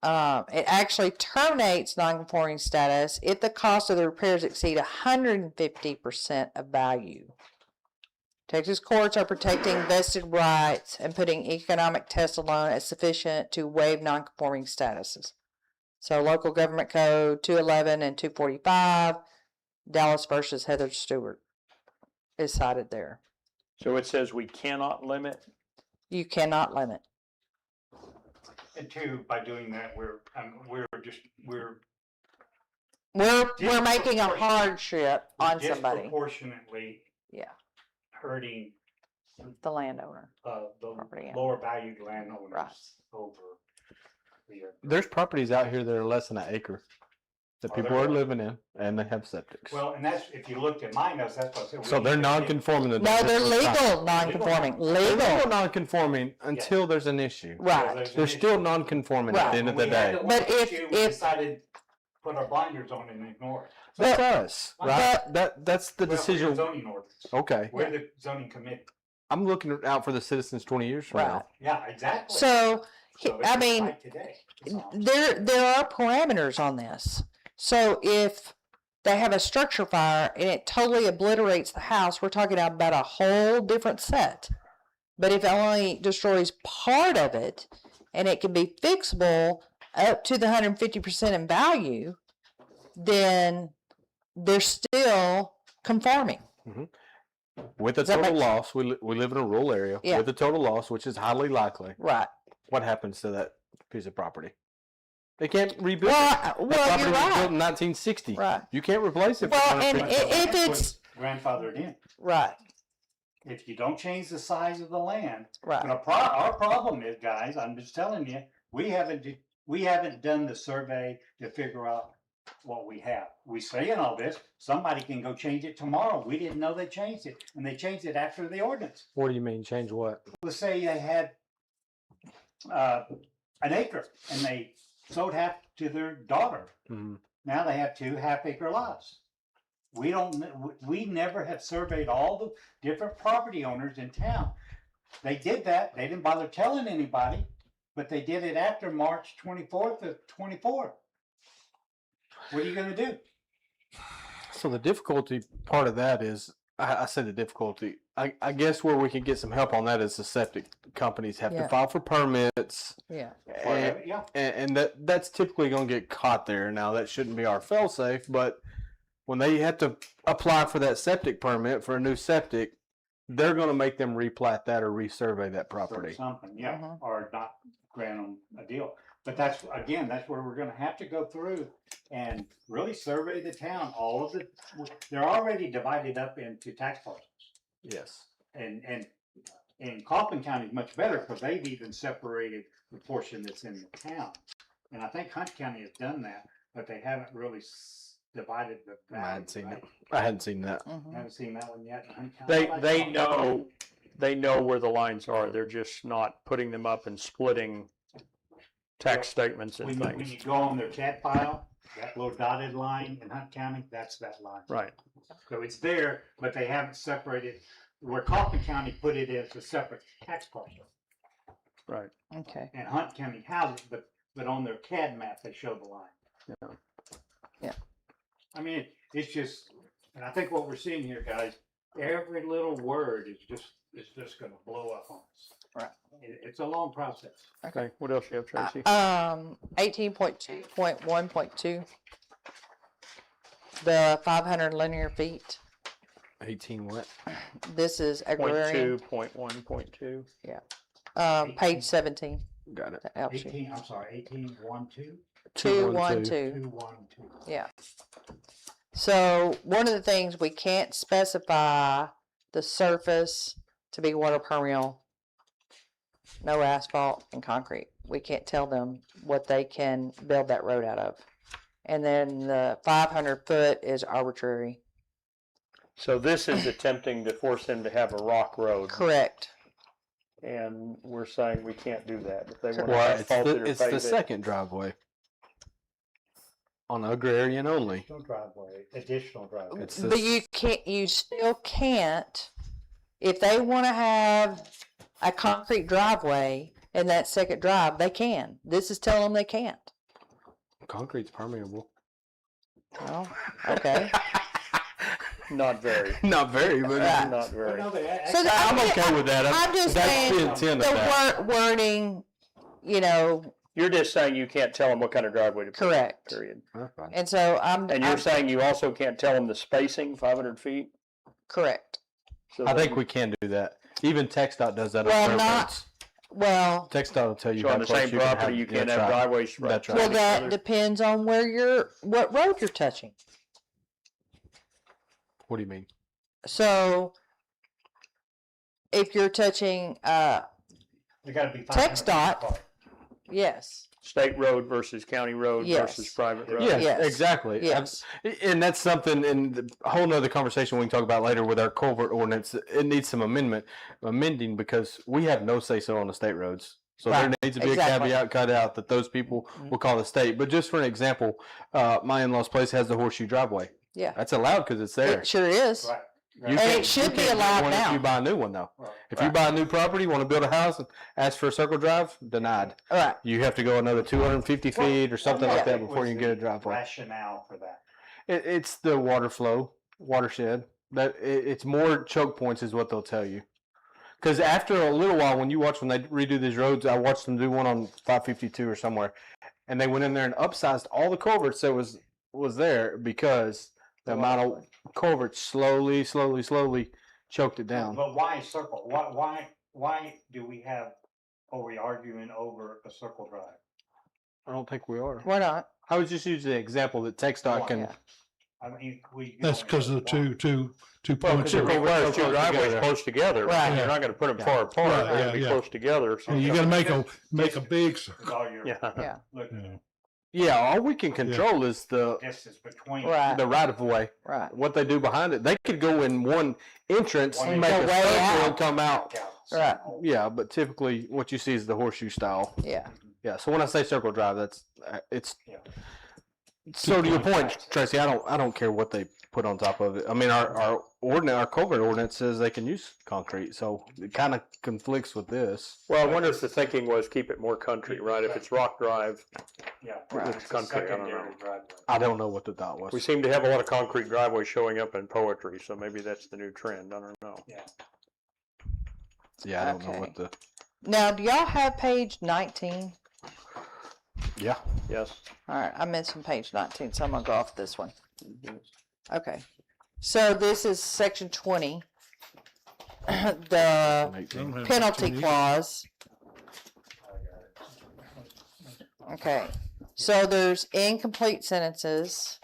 it actually terminates non-conforming status if the cost of the repairs exceed 150% of value. Texas courts are protecting vested rights and putting economic test alone as sufficient to waive nonconforming statuses. So local government code 211 and 245, Dallas versus Heather Stewart is cited there. So it says we cannot limit. You cannot limit. And two, by doing that, we're We're making a hardship on somebody. disproportionately Yeah, hurting the landowner. the Property owner. lower valued landowners Right. over the. There's properties out here that are less than an acre that Are people there? are living in, and they have septics. Well, and that's, if you looked at my notes, that's what I said. we So they're need to get- non-conforming. to No, they're this time. legal non-conforming. They're legal Legal. non-conforming until there's an issue. Right. there's an They're issue. still non-conforming at Right. the end of the When we had day. the But one if- issue, we if- decided to put our blinders on and ignore it. That's us, right? That's the Well, we're decision. Zoning ordinance. Okay, We're the zoning committee. I'm looking out for the citizens 20 years from Right. now. Yeah, exactly. So, So it's I a mean, fight today. That's all. there are parameters on this. So if they have a structure fire and it totally obliterates the house, we're talking about a whole different set. But if it only destroys part of it and it can be fixable up to the 150% in value, then they're still conforming. With a Does that total make- loss, we live in a rural area. Yeah. With a total loss, which is highly likely, Right. what happens to that piece of property? They can't rebuild it. Well, That you're property was built right. in 1960. Right. You can't replace it. For Well, and 150. if That's it's what's grandfathered in. right, If you don't change the size of the land, right. and our problem is, guys, I'm just telling you, we haven't done the survey to figure out what we have. We saying all this, somebody can go change it tomorrow. We didn't know they changed it, and they changed it after the ordinance. What do you mean change what? Let's say they had an acre and they sold half to their daughter. Mhm. Now they have 2 half-acre lots. We never have surveyed all the different property owners in town. They did that. They didn't bother telling anybody, but they did it after March 24th of 24. What are you gonna do? So the difficulty part of that is, I say the difficulty. I guess where we can get some help on that is the septic companies have Yeah. to file for permits, Yeah. and, Yeah, and that's typically going to get caught there. Now that shouldn't be our fail safe, but when they have to apply for that septic permit for a new septic, they're going to make them replat that or resurvey that or property. something, yeah, Mhm. or not grant them a deal. But that's, again, that's where we're gonna have to go through and really survey the town, all of the, they're already divided up into tax parcels. Yes. And Kaufman County is much better because they've even separated the portion that's in the town. And I think Hunt County has done that, but they haven't really divided the I hadn't value, seen right? that. I hadn't seen that. Mhm. Haven't seen that one yet in Hunt County. They know where the lines are. They're just not putting them up and splitting tax statements and When you things. go on their CAD file, that little dotted line in Hunt County, that's that line. Right. So it's there, but they haven't separated, where Kaufman County put it as a separate tax parcel. Right. Okay. And Hunt County has it, but on their CAD map, they show the line. Yeah. Yeah. I mean, it's just, and I think what we're seeing here, guys, every little word is just gonna blow up on us. Right. It's a long process. Okay. What else you have, Tracy? 18.2.1.2. The 500 linear feet. 18 what? This is Point agrarian. 2.1.2. Page 17. Got it. That helps you. 18.1.2. 212. 2.1.2. Yeah. So one of the things we can't specify the surface to be water permeable, no asphalt and concrete. We can't tell them what they can build that road out of. And then the 500 foot is arbitrary. So this is attempting to force them to have a rock road, Correct. and we're saying we can't do that. If they want to Well, asphalt it or it's the pave it, second driveway on agrarian only. Additional driveway, additional driveway. It's But this- you still can't, if they want to have a concrete driveway in that second drive, they can. This is telling them they can't. Concrete's permeable. Well, okay. Not very, Not very, but Right. not very. No, So the- I'm okay with that. I'm just That's saying the intent of that. the wording, you know, You're just saying you can't tell them what kind of driveway to put. correct. Period. And so And you're I'm saying you also can't tell them the spacing, 500 feet? correct. So I that think you- we can do that. Even TxDOT does that Well, on not- roads. Well, TxDOT will tell you So how on the close same you can property, have. you can't that's have right. driveways right That's right. well, next to that each other? depends on what road you're touching. What do you mean? So if you're touching, They gotta be. TxDOT. yes, State road versus county road Yes. versus private road. Yes, Yes. exactly. yes, And that's something, and a whole nother conversation we can talk about later with our culvert ordinance. It needs some amending because we have no say so on the state roads. So there Right, needs to be exactly. a caveat cut out that those people will call the state. But just for an example, my in-laws place has the horseshoe driveway. yeah. That's allowed because it's there. It sure is. Right. You And can't- it should you be can't do allowed one now. If you buy a new one though. Right. If you buy a new property, want to build a house and ask for a circle drive, denied. All right. You have to go another 250 feet or something like that What before was you can get a the driveway. Rationale for that. It's the water flow, watershed. It's more choke points is what they'll tell you. Because after a little while, when they redo these roads, I watched them do one on 552 or somewhere, and they went in there and upsized all the culverts that was there because the amount of culverts slowly choked it down. But why circle? Why do we have, are we arguing over a circle drive? I don't think we are. We're not. I was just using the example that TxDOT can. Yeah. I mean, we. That's because of the two Well, points. because it Close requires two together. driveways close together. Right. You're not gonna put them Yeah. far apart. Right, They're gonna be yeah. close together. So You gotta make a big circle. All your, Yeah. Yeah. look, Yeah, all we can control is the distance between. Right. right of way. Right. What they do behind it, they could go in one entrance, And make go a way circle, out. and come out. Right. Yeah, but typically what you see is the horseshoe style. Yeah. Yeah. So when I say circle drive, that's it's. Yeah. So to your point, Tracy, I don't care what they put on top of it. I mean, our culvert ordinance says they can use concrete, so it kind of conflicts with this. Well, I wonder if the thinking was keep it more country, right? If it's rock drive, Yeah. Right. it's country, I don't know. Secondary driveway. I don't know what the thought was. We seem to have a lot of concrete driveways showing up in poetry, so maybe that's the new trend. I don't know. Yeah, I don't know Okay. what the. Now, do y'all have page 19? Yeah. Yes. All right, I mentioned page 19, so I'm gonna go off this one. Okay, so this is section 20. The penalty clause. Okay, so there's incomplete sentences.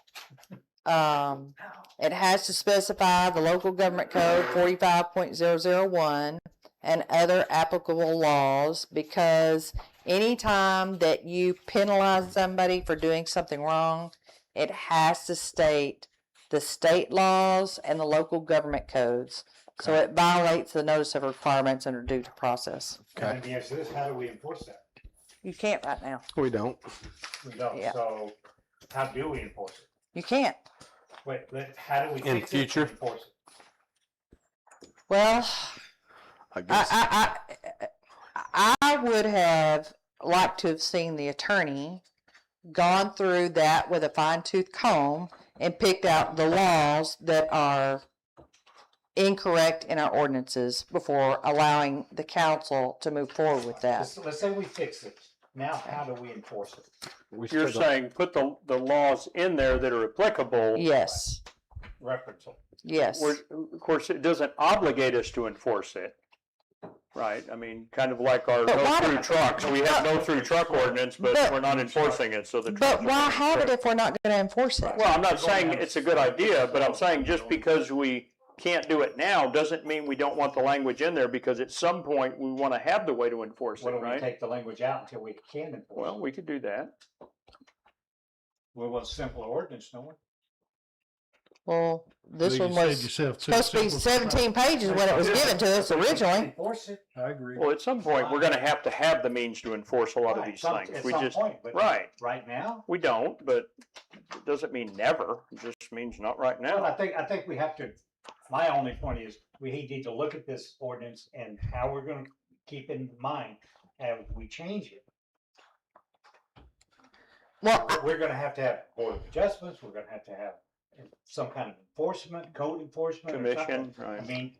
It has to specify the local government code 45.001 and other applicable laws, because anytime that you penalize somebody for doing something wrong, it has to state the state laws and the local government codes. So it violates the notice of requirements under due process. Okay. And the answer is, how do we enforce that? You can't right now. We don't. We don't, Yeah. so how do we enforce it? You can't. Wait, how do we In fix future? it to enforce it? Well, I guess. I would have liked to have seen the attorney gone through that with a fine-tooth comb and picked out the laws that are incorrect in our ordinances before allowing the council to move forward with that. Let's say we fix it. Now, how do we enforce it? We You're still don't- saying put the laws in there that are applicable. Yes, Reference them. yes. Of course, it doesn't obligate us to enforce it. Right, I mean, kind of like our But why no-through don't- trucks, we have no-through truck ordinance, but But- we're not enforcing it, so the. But trucks are why going have it straight. if we're not going to enforce it? Well, I'm not saying it's a good idea, but I'm saying just because we can't do it now doesn't mean we don't want the language in there, because at some point we want to have the way to enforce What it, do we right? take the language out until we can enforce Well, it? we could do that. We want simple ordinance, don't we? Well, this You one said was yourself, supposed to be 17 pages when it was given to us originally. Enforce it. I agree. Well, at some point, we're gonna have to have the means to enforce a lot of Right, these some- things. at We some just, point, but right, Right now? we don't, but it doesn't mean never. It just means not right Well, now. I think we have to, my only point is, we need to look at this ordinance and how we're gonna keep in mind as we change it. Well, We're gonna have board of adjustments, we're gonna have some kind of enforcement, code enforcement or something. Commission, I right. mean,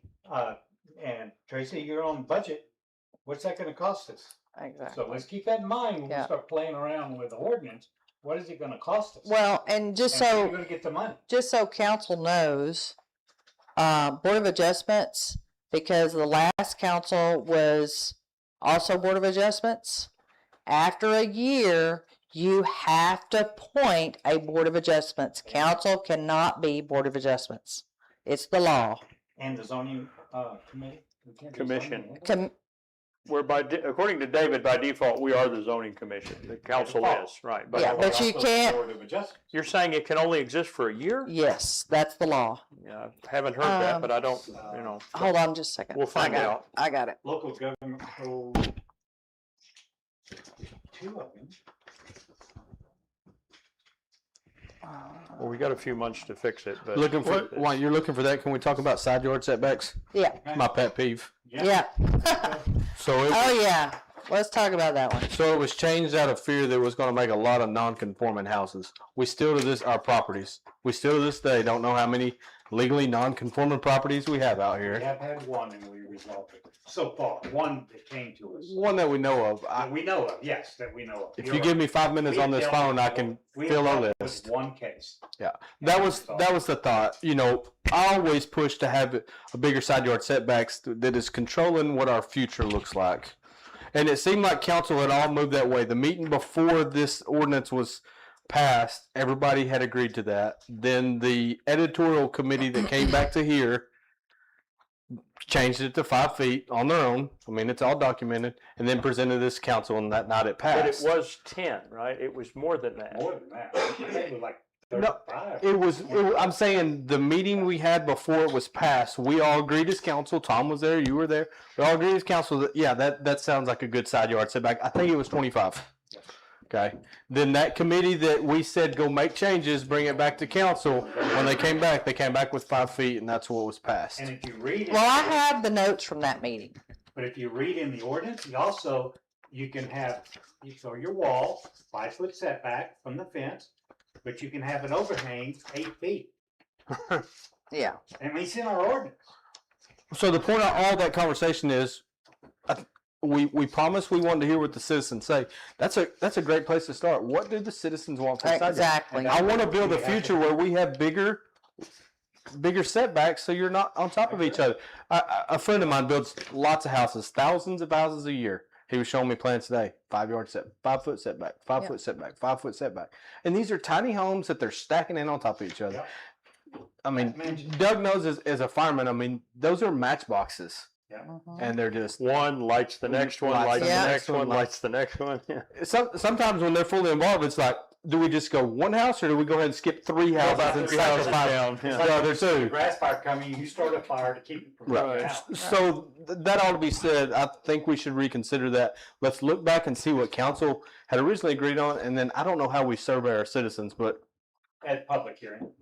and Tracy, you're on budget. What's that gonna cost us? Exactly. So let's keep that in mind when Yeah. we start playing around with the ordinance. What is it gonna cost us? Well, and just And where so. you gonna get the money? just so council knows, Board of Adjustments, because the last council was also Board of Adjustments, after a year, you have to appoint a Board of Adjustments. Council cannot be Board of Adjustments. It's the law. And the zoning, committee? We can't do Commission. zoning, Com- We're according to David, by default, we are the zoning commission. The council default. is, right. Yeah, We're but you also the can't- Board of Adjustments. You're saying it can only exist for a year? yes, that's the law. Yeah, I haven't heard that, but I don't, you know. Hold on just a second. We'll find I got out. It. I got it. Local government code. Two of them. Well, we got a few months to fix it, but. Looking for while you're looking for that, can we talk about side yard setbacks? Yeah. My pet peeve. Yeah. So it, Oh, yeah. Let's talk about that one. so it was changed out of fear that it was going to make a lot of non-conforming houses. We still to this our properties. We still to this day don't know how many legally non-conforming properties we have out We here. have had one and we resolved it. So far, one that came to us. One that we know of. That we know of, yes, that we know of. If You're you give right. me 5 minutes We on this dealt phone, with I one- can we fill a dealt with list. One case. That was the thought. You know, I always push to have a bigger side yard setbacks that is controlling what our future looks like. And it seemed like council had all moved that way. The meeting before this ordinance was passed, everybody had agreed to that. Then the editorial committee that came back to here changed it to 5 feet on their own. I mean, it's all documented, and then presented this council, and that night it But it passed. was 10, right? It was more than that. More than that. I think it was like No, 35. It was, I'm saying the meeting we had before it was passed, we all agreed as council, Tom was there, you were there, we all agreed as council that, yeah, that sounds like a good side yard setback. I think it was 25. Okay, then that committee that we said go make changes, bring it back to council, when they came back with 5 feet, and that's what was passed. And if you read it. Well, I have the notes from that meeting. But if you read in the ordinance, you can have, so your wall, 5 foot setback from the fence, but you can have an overhang 8 feet. Yeah. And it's in our ordinance. So the point of all that conversation is, we promised we wanted to hear what the citizens say. That's a great place to start. What do the citizens want from side yard? Exactly. I want to build a future where we have bigger setbacks, so you're not on top of each other. A friend of mine builds lots of houses, thousands of houses a year. He was showing me plans today. 5 yard set, 5 foot setback, 5 foot setback, 5 foot setback, and these are tiny homes that they're stacking in on top of each other. I mean, Doug knows as a fireman. I mean, those are matchboxes, Mhm. and they're just. One lights the next one, lights the Yeah. next one, lights the next one. Yeah. Sometimes when they're fully involved, it's like, do we just go one house or do we go ahead and skip 3 houses about and 3 cycle houses 5 down? Yeah. the other 2? Grass fire coming, you start a fire to keep it from burning Right. out. So that ought to be said. I think we should reconsider that. Let's look back and see what council had originally agreed on, and then I don't know how we survey our citizens, but At public hearing.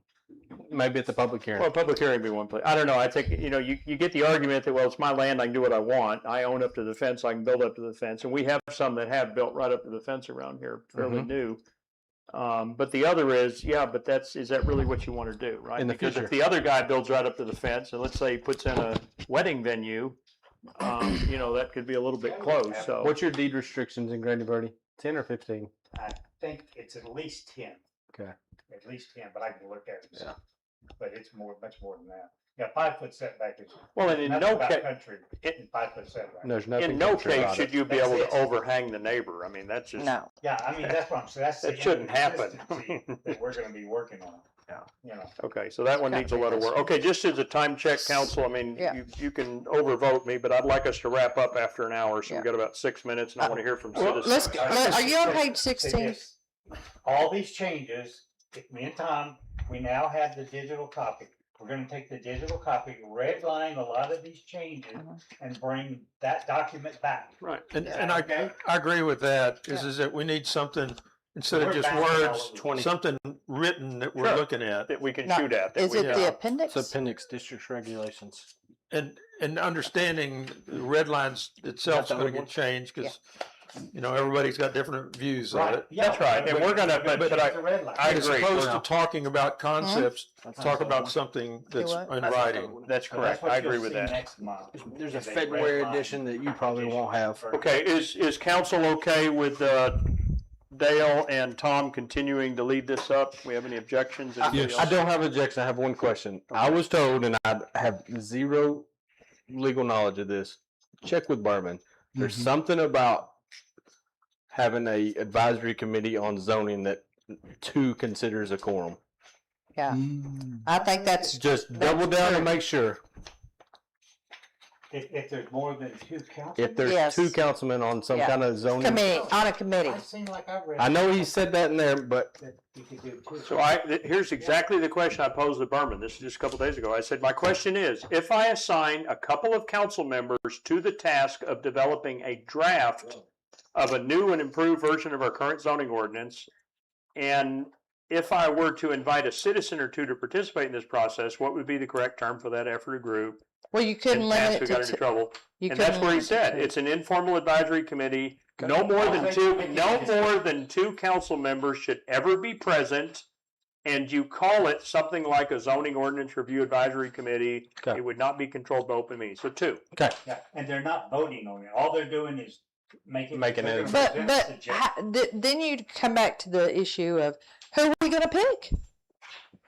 maybe at the public hearing. Well, public hearing would be one place. I don't know. I think, you know, you get the argument that, well, it's my land, I can do what I want. I own up to the fence, I can build up to the fence. And we have some that have built right up to the fence around here, fairly new. But the other is, yeah, but is that really what you want to do, right? In the Because future. if the other guy builds right up to the fence, and let's say he puts in a wedding venue, you know, that could be a little bit close, so. What's your deed restrictions in Grady Birdie? 10 or 15? I think it's at least 10. Okay. At least 10, but I can look at it. and see. Yeah. But it's much more than that. Yeah, 5 foot setback is. Well, and in nothing no about case, country in 5 foot setback. There's nothing. in no country case about should it. you be That's able it. to overhang the neighbor. I mean, that's just. No. Yeah, I mean, that's what I'm saying. That's the That shouldn't happen. inconsistency that we're gonna be working on. Yeah. You know. Okay, so that one needs a lot of work. Okay, just as a time check, council, I mean, Yeah. you can overvote me, but I'd like us to wrap up after an hour, so Yeah. we've got about 6 minutes, and I want to hear from Let's, citizens. are you on page Say 16? this, all these changes, if me and Tom, we now have the digital copy. We're gonna take the digital copy, redline a lot of these changes, Mhm. and bring that document back. Right. And Okay. I agree with that, is that we need something, instead of We're just bouncing all words, over. 20. something written that we're Sure. looking at. That we can No, shoot at. that Is we it can- the appendix? It's appendix district regulations. And understanding the red lines itself is that gonna one? get changed, because everybody's got different views on it. Yeah, That's right, and we're gonna- but it's I- a red line. I As agree. opposed to talking about concepts, That's talk what about I something that's what? in writing. That's So correct. what I you'll agree with see that. Next month. There's a is red February line edition that you probably won't have. for- Okay, is council okay with Dale and Tom continuing to lead this up? We have any objections? Anybody I else? don't have objection. I have one question. I was told, and I have zero legal knowledge of this. Check with Berman. There's something about having a advisory committee on zoning that 2 considers a quorum. Yeah, I think that's, Just That's double down true. and make sure. If there's more than 2 council. If there's Yes. 2 councilmen on some Yeah. kind of zoning, committee, on a committee. I seem like I read. I know he said that in there, but that you could do 2. So here's exactly the question I posed to Berman. This is just a couple days ago. I said, my question is, if I assign a couple of council members to the task of developing a draft of a new and improved version of our current zoning ordinance, and if I were to invite a citizen or 2 to participate in this process, what would be the correct term for that effort or group? Well, you couldn't And limit Pass it who got into to, trouble. you And that's couldn't where he limit it said, to- it's an informal advisory committee. No more than two council members should ever be present. And you call it something like a zoning ordinance review advisory committee. Okay. It would not be controlled by open meeting. So 2. okay. Yeah, and they're not voting on it. All they're doing is making. Making they're it- gonna But, present suggestions. then you come back to the issue of who are we gonna pick?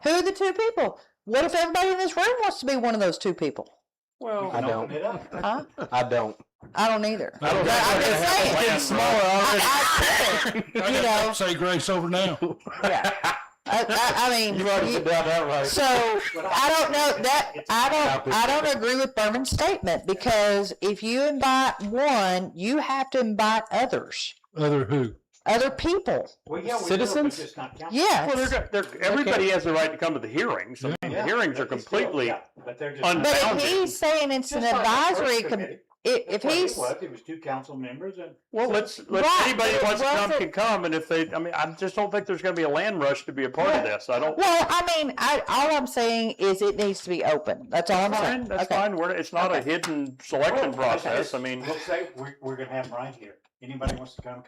Who are the 2 people? What if everybody in this room wants to be one of those 2 people? Well, You can I don't. open it up. Huh? I don't. I don't either. I don't But think I'm we're just gonna have saying. a Getting smaller already. You know, Say grace over now. yeah. I mean, You already said that right. so I don't know that I don't agree with Berman's statement because if you invite one, you have to invite others, Other who? other people. Well, yeah, we do, but Citizens? just not council. Yes. well, everybody has the right to come to the hearings. I mean, the Yeah, hearings are but it's still- completely, yeah, but they're just. unbounded. But if he's saying it's an Just like the first advisory committee. if he's It was 2 council members and. well, let's Right, anybody but who it wants to come wasn't- can come. And if they, I mean, I just don't think there's going to be a land rush to be a part of this. I don't. well, I mean, all I'm saying is it needs to be open. That's all I'm Fine, saying. that's Okay. fine. It's not a Okay. hidden selection Well, process. I mean, We'll say, we're gonna have them right here. Anybody wants to come.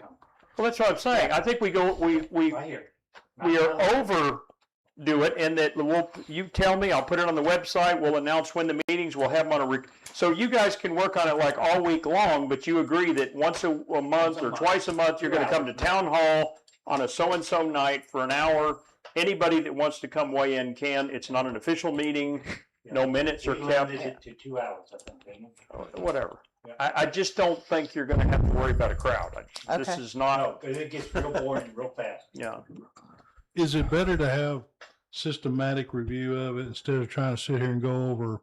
well, that's what I'm saying. I think we Right here. we are overdo it, and that you tell me, I'll put it on the website. We'll announce when the meetings. We'll have them on so you guys can work on it like all week long. But you agree that once a month or twice a month, you're going to come to town hall on a so and so night for an hour. Anybody that wants to come weigh in can. It's not an official meeting. No minutes are We kept. limited it to 2 hours, I think, didn't we? Whatever. Yeah. I just don't think you're going to have to worry about a crowd. This Okay. is not. No, 'cause it gets real boring real fast. Yeah. Is it better to have systematic review of it instead of trying to sit here and go over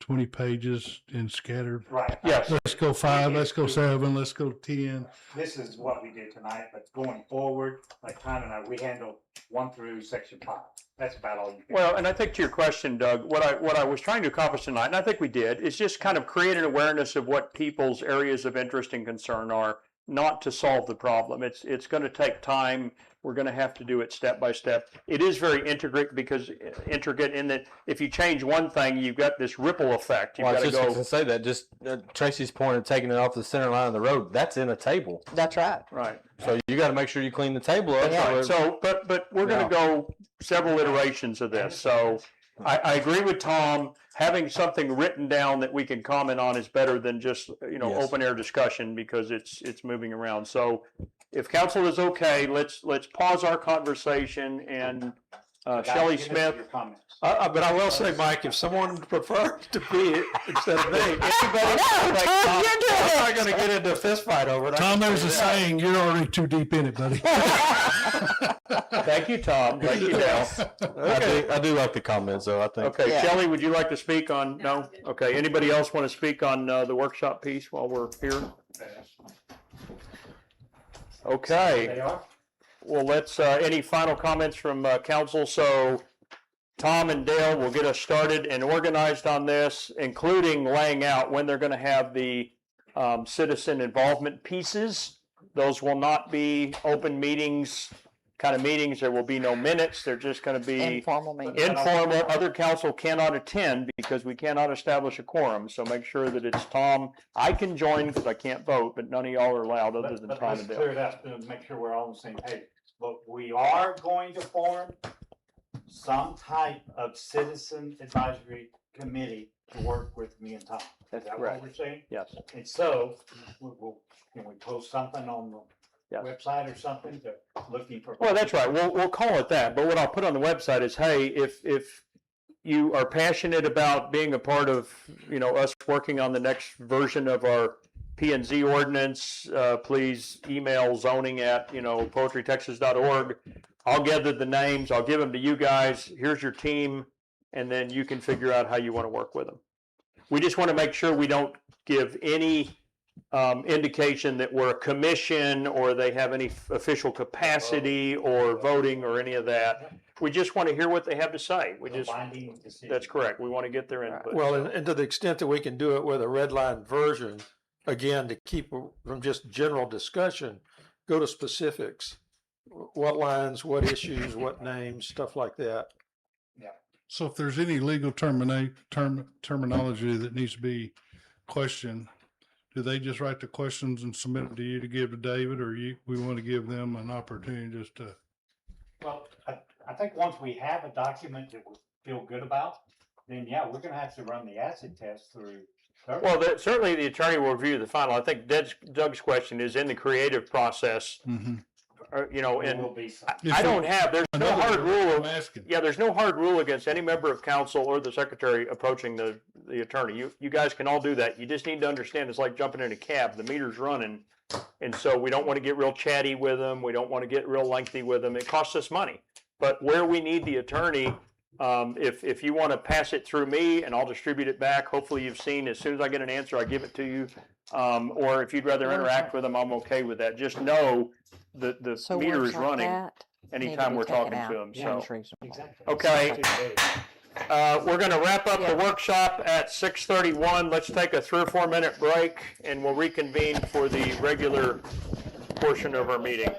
20 pages and scattered? Right. Yes. Let's go 5, let's go 7, let's go 10. This is what we did tonight, but going forward, like Tom and I, we handle 1 through section 5. That's about all you can. Well, and I think to your question, Doug, what I was trying to accomplish tonight, and I think we did, is just kind of create an awareness of what people's areas of interest and concern are, not to solve the problem. It's going to take time. We're going to have to do it step by step. It is very intricate in that if you change one thing, you've got this ripple effect. You've Well, I got was to just go going to say that. Just Tracy's point of taking it off the center line of the road. That's in a table, That's right. right. so you got to make sure you clean the table up. Yeah. Right. So, but we're going to go several iterations of this. So I agree with Tom. Having something written down that we can comment on is better than just, Yes. open air discussion because it's moving around. So if council is okay, let's pause our conversation and Guys, Shelley give us Smith. your comments. But I will say, Mike, if someone prefers to be it instead of me, No, Tom, you're doing I'm it. not going to get into a fist fight over it. I Tom, can there's tell a you that. saying, you're already too deep in it, buddy. Thank you, Tom. Thank you, Dale. I do like the comments, though. I think. Okay, Yeah. Shelley, would you like to speak on, no? Okay, anybody else want to speak on the workshop piece while we're here? Okay. They are? Well, let's, any final comments from council? So Tom and Dale will get us started and organized on this, including laying out when they're going to have the citizen involvement pieces. Those will not be open meetings kind of meetings. There will be no minutes. They're just going to be Informal meeting. informal. Other council cannot attend because we cannot establish a quorum. So make sure that it's Tom. I can join because I can't vote, but none of y'all are allowed other than But Tom let's and clear Dale. it up to make sure we're all on the same page. But we are going to form some type of citizen advisory committee to work with me and Tom. Is That's that correct. what we're saying? Yes. And so, can we post something on the Yes. website or something to looking for? Well, that's right. We'll call it that. But what I'll put on the website is, hey, if you are passionate about being a part of, us working on the next version of our P and Z ordinance, please email zoning@poetrytexas.org. I'll gather the names. I'll give them to you guys. Here's your team, and then you can figure out how you want to work with them. We just want to make sure we don't give any indication that we're a commission or they have any official capacity or voting or any of that. We just want to hear what they have to say. Binding decision. That's correct. We want to get their input. Well, and to the extent that we can do it with a red line version, again, to keep from just general discussion, go to specifics. What lines, what issues, what names, stuff like that. So if there's any legal terminology that needs to be questioned, do they just write the questions and submit them to you to give to David, or we want to give them an opportunity just to? Well, I think once we have a document that we feel good about, then yeah, we're gonna have to run the acid test through. Well, certainly the attorney will review the final. I think Doug's question is in the creative process, Mhm. There and will be some. I don't have, there's no hard rule. I'm asking. Yeah, there's no hard rule against any member of council or the secretary approaching the attorney. You guys can all do that. You just need to understand it's like jumping in a cab. The meter's running. And so we don't want to get real chatty with them. We don't want to get real lengthy with them. It costs us money. But where we need the attorney, if you want to pass it through me and I'll distribute it back, hopefully you've seen, as soon as I get an answer, I give it to you. Or if you'd rather interact with them, I'm okay with that. Just know that the So meter words is like running that need to anytime be we're taken talking out. to them. So. Sounds reasonable. Exactly. Okay. We're going to wrap up the workshop at 6:31. Let's take a 3 or 4 minute break and we'll reconvene for the regular portion of our meeting.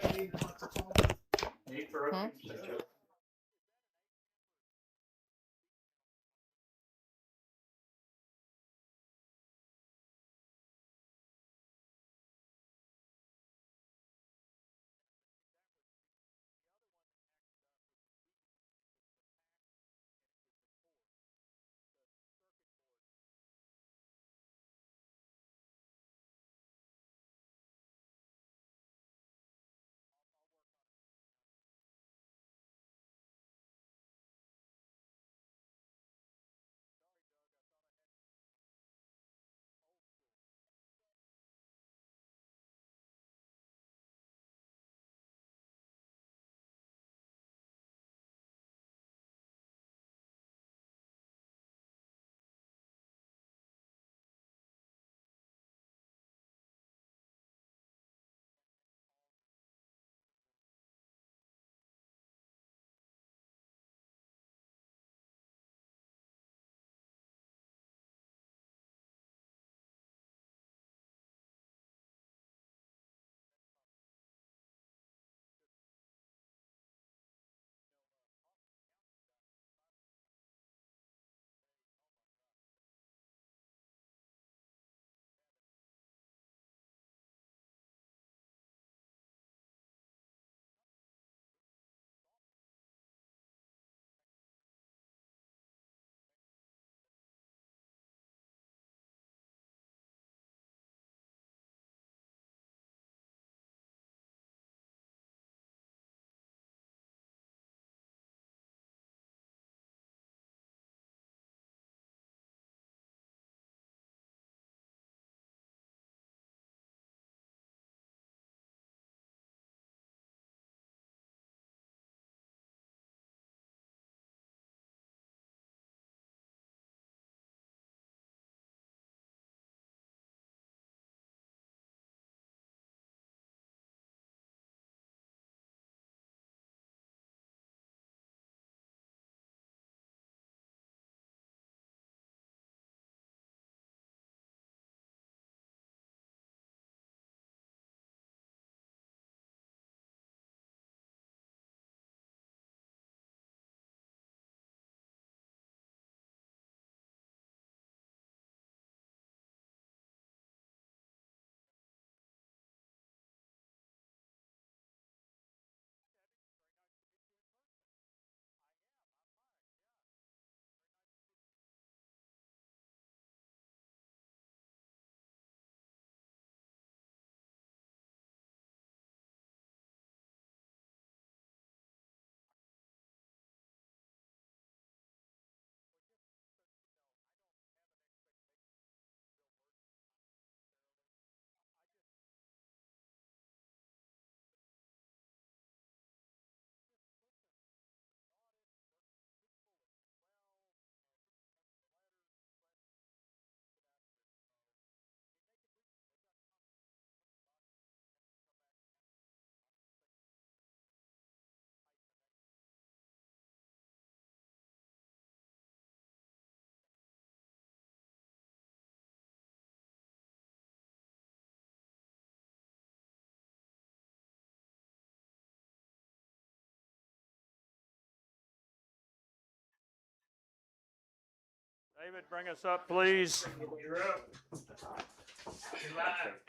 David, bring us up, please.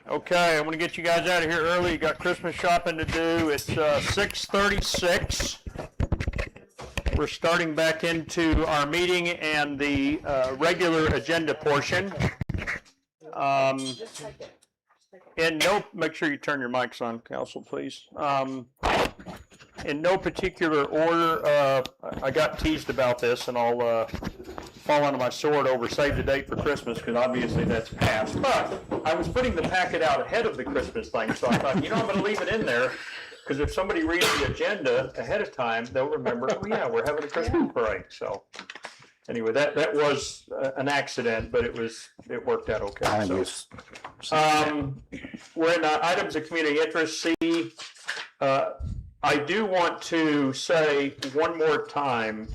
Okay, I'm gonna get you guys out of here early. You got Christmas shopping to do. It's 6:36. We're starting back into our meeting and the regular agenda portion. Make sure you turn your mics on, Council, please. In no particular order, I got teased about this, and I'll fall onto my sword over save the date for Christmas, because obviously that's past. But I was putting the packet out ahead of the Christmas thing, so I thought, I'm going to leave it in there, because if somebody reads the agenda ahead of time, they'll remember, oh yeah, we're having a Christmas parade. So anyway, that was an accident, but it worked out okay. So, we're in items of community interest, C. I do want to say one more time,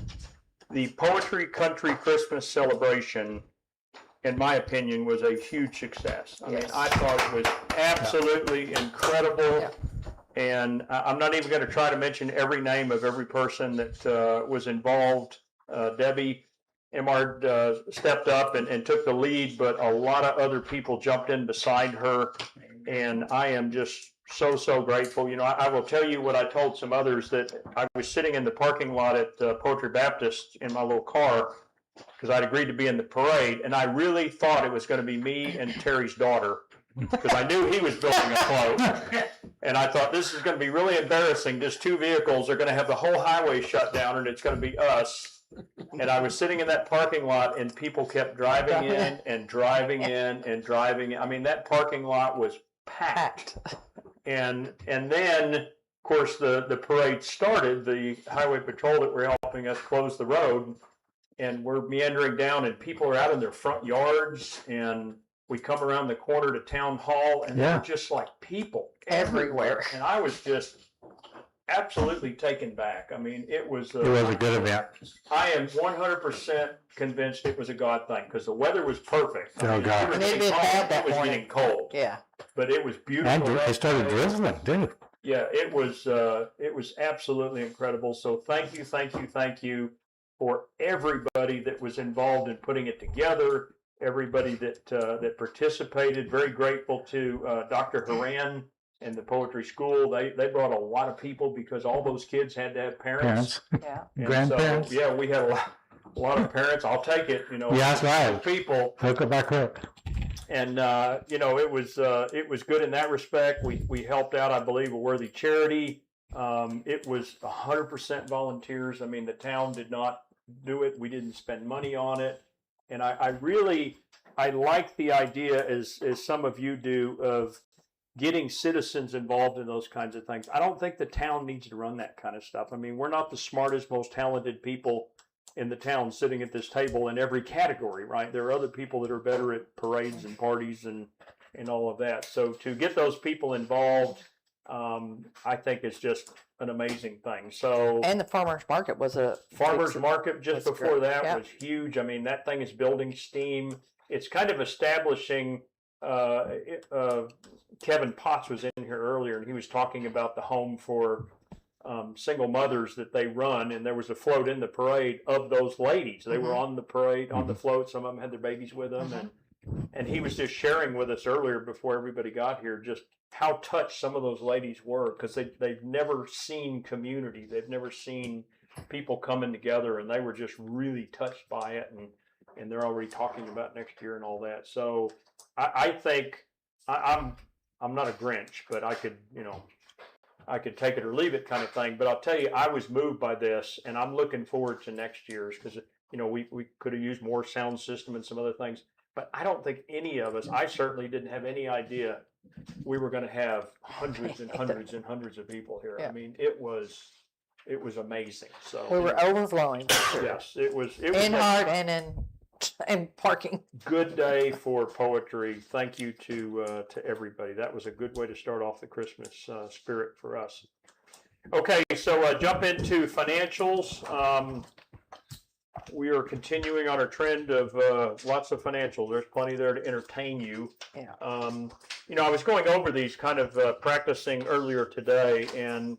the Poetry Country Christmas celebration, in my opinion, was a huge success. I mean, I thought it was absolutely incredible. Yeah. And I'm not even going to try to mention every name of every person that was involved. Debbie Emard stepped up and took the lead, but a lot of other people jumped in beside her. And I am just so grateful. You know, I will tell you what I told some others, that I was sitting in the parking lot at Poetry Baptist in my little car, because I'd agreed to be in the parade, and I really thought it was going to be me and Terry's daughter, because I knew he was building a float, and I thought this is going to be really embarrassing. Just two vehicles are going to have the whole highway shut down, and it's going to be us. And I was sitting in that parking lot, and people kept driving in and driving in and driving in. I mean, that parking lot was packed. And then, of course, the parade started. The highway patrol that were helping us close the road, and we're meandering down, and people are out in their front yards, and we come around the corner to Town Hall, and they're just like people Everywhere. And I was just absolutely taken back. I mean, it was a good event. I am 100% convinced it was a God thing, because the weather was perfect. Oh, God. And it had been bad that It was morning. getting cold, Yeah. but it was beautiful. And that it started day. drizzling, too. Yeah, it was absolutely incredible. So thank you for everybody that was involved in putting it together, everybody that participated. Very grateful to Dr. Haran and the poetry school. They brought a lot of people, because all those kids had to have parents. Yeah. And Grandparents. So, yeah, we had a lot of parents. I'll take it, you know. Yeah, that's right. People. Hook it back up. And, you know, it was good in that respect. We helped out, I believe, a worthy charity. It was 100% volunteers. I mean, the town did not do it. We didn't spend money on it. And I like the idea, as some of you do, of getting citizens involved in those kinds of things. I don't think the town needs to run that kind of stuff. I mean, we're not the smartest, most talented people in the town sitting at this table in every category, right? There are other people that are better at parades and parties and all of that. So to get those people involved, I think it's just an amazing thing. So And the farmer's market was a farmers market just That's before great. that Yeah. was huge. I mean, that thing is building steam. It's kind of establishing. Kevin Potts was in here earlier, and he was talking about the home for single mothers that they run, and there was a float in the parade of those ladies. They were on the parade, on the float. Some of them had their babies with them, and he was just sharing with us earlier, before everybody got here, just how touched some of those ladies were, because they've never seen community. They've never seen people coming together, and they were just really touched by it, and they're already talking about next year and all that. So I think I'm not a Grinch, but I could take it or leave it kind of thing. But I'll tell you, I was moved by this, and I'm looking forward to next year's, because, you know, we could have used more sound system and some other things, but I don't think any of us, I certainly didn't have any idea we were going to have hundreds and hundreds and hundreds of people here. Yeah. I mean, it was amazing. So We were overflowing. yes, it was In a heart and parking. good day for poetry. Thank you to everybody. That was a good way to start off the Christmas spirit for us. Okay, so jump into financials. We are continuing on our trend of lots of financials. There's plenty there to entertain you. Yeah. You know, I was going over these kind of practicing earlier today, and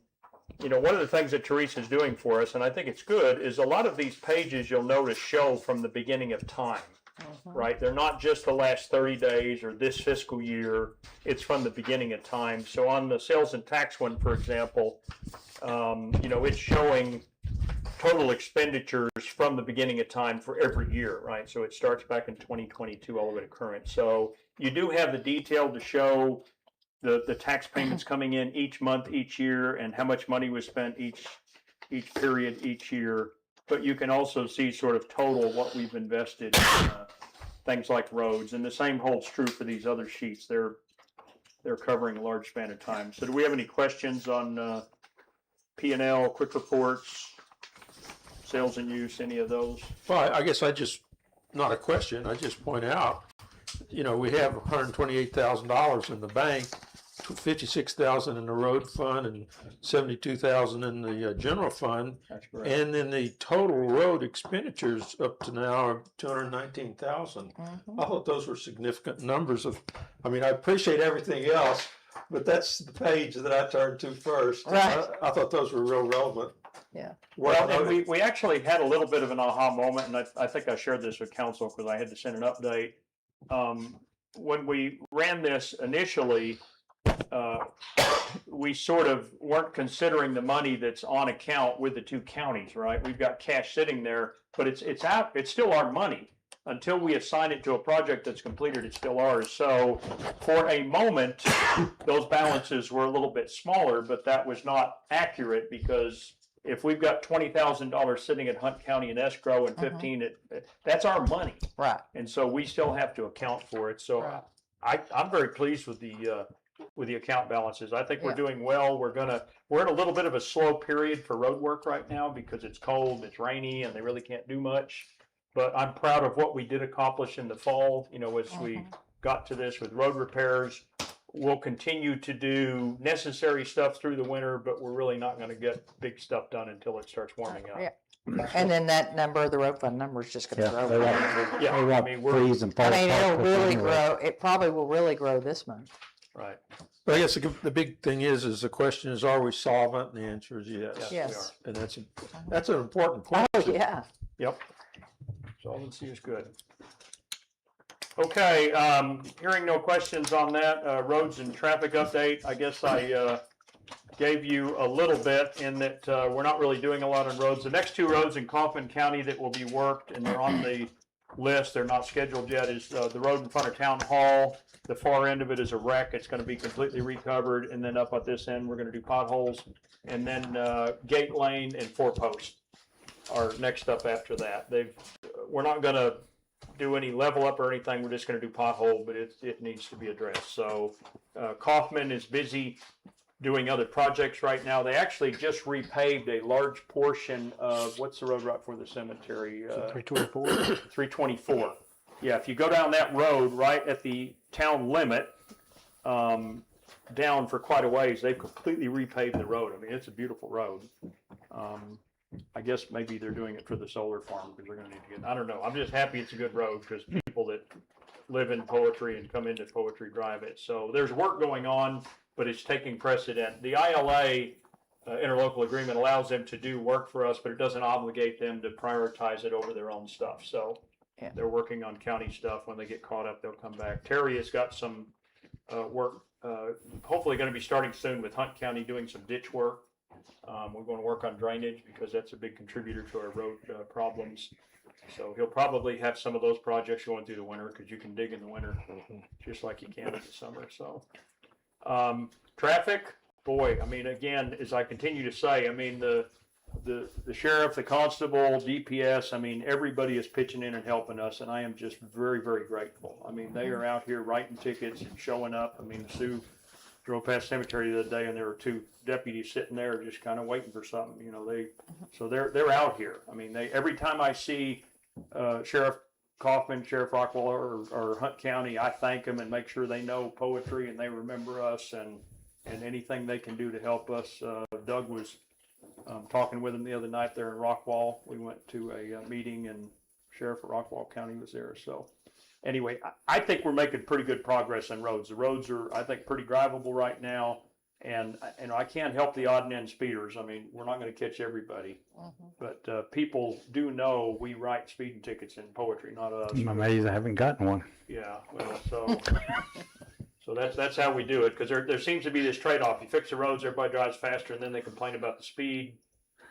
you know, one of the things that Teresa's doing for us, and I think it's good, is a lot of these pages you'll notice show from the beginning of time, right? They're not just the last 30 days or this fiscal year, it's from the beginning of time. So on the sales and tax one, for example, you know, it's showing total expenditures from the beginning of time for every year, right? So it starts back in 2022 all the way to current. So you do have the detail to show the tax payments coming in each month, each year, and how much money was spent each period, each year. But you can also see sort of total what we've invested in things like roads. And the same holds true for these other sheets. They're covering a large span of time. So do we have any questions on P&L, quick reports, sales and use, any of those? Well, I guess not a question, I just point out, you know, we have $128,000 in the bank, 56,000 in the road fund and 72,000 in the general fund. That's correct. And then the total road expenditures up to now are 219,000. I thought those were significant numbers I mean, I appreciate everything else, but that's the page that I turned to first. Right. I thought those were real relevant. Yeah. Well, and we actually had a little bit of an aha moment, and I think I shared this with council because I had to send an update. When we ran this initially, we sort of weren't considering the money that's on account with the two counties, right? We've got cash sitting there, but it's still our money. Until we assign it to a project that's completed, it's still ours. So for a moment, those balances were a little bit smaller, but that was not accurate because if we've got $20,000 sitting at Hunt County in escrow and 15, that's our money. Right. And so we still have to account for it. So I'm very pleased with the account balances. I think we're doing well. We're in a little bit of a slow period for road work right now because it's cold, it's rainy, and they really can't do much. But I'm proud of what we did accomplish in the fall, you know, as we got to this with road repairs. We'll continue to do necessary stuff through the winter, but we're really not going to get big stuff done until it starts warming up. Yeah. And then that number, the road fund number is just going to grow. Yeah, I mean, It'll really grow. It probably will really grow this month. right. But I guess the big thing is the question is, are we solvent? And the answer is yes. Yes. And that's an important point. Oh, yeah. Yep. Solvency is good. Okay, hearing no questions on that, roads and traffic update, I guess I gave you a little bit in that we're not really doing a lot on roads. The next two roads in Kaufman County that will be worked, and they're on the list, they're not scheduled yet, is the road in front of Town Hall. The far end of it is a wreck. It's going to be completely recovered, and then up at this end, we're going to do potholes. And then Gate Lane and Four Post are next up after that. We're not going to do any level up or anything. We're just going to do pothole, but it needs to be addressed. So Kaufman is busy doing other projects right now. They actually just repaved a large portion of, what's the road right for the cemetery? 324. 324. Yeah, if you go down that road right at the town limit, down for quite a ways, they've completely repaved the road. I mean, it's a beautiful road. I guess maybe they're doing it for the solar farm because they're going to need to get, I don't know. I'm just happy it's a good road because people that live in Poetry and come into Poetry drive it. So there's work going on, but it's taking precedent. The ILA interlocal agreement allows them to do work for us, but it doesn't obligate them to prioritize it over their own stuff. So they're working on county stuff. When they get caught up, they'll come back. Terry has got some work, hopefully going to be starting soon with Hunt County doing some ditch work. We're going to work on drainage because that's a big contributor to our road problems. So he'll probably have some of those projects going through the winter because you can dig in the winter just like you can in the summer. So traffic, boy, I mean, again, as I continue to say, I mean, the sheriff, the constable, DPS, I mean, everybody is pitching in and helping us, and I am just very, very grateful. I mean, they are out here writing tickets and showing up. I mean, Sue drove past cemetery the other day, and there were two deputies sitting there just kind of waiting for something, you know. So they're out here. I mean, every time I see Sheriff Kaufman, Sheriff Rockwell, or Hunt County, I thank them and make sure they know Poetry and they remember us and anything they can do to help us. Doug was talking with him the other night there in Rockwall. We went to a meeting and Sheriff of Rockwall County was there. So anyway, I think we're making pretty good progress on roads. The roads are, I think, pretty drivable right now. And, I can't help the odd and end speeders. I mean, we're not gonna catch everybody. But, people do know we write speeding tickets in poetry, not us. I'm amazed I haven't gotten one. Yeah, well, so that's how we do it, because there seems to be this trade-off. You fix the roads, everybody drives faster, and then they complain about the speed,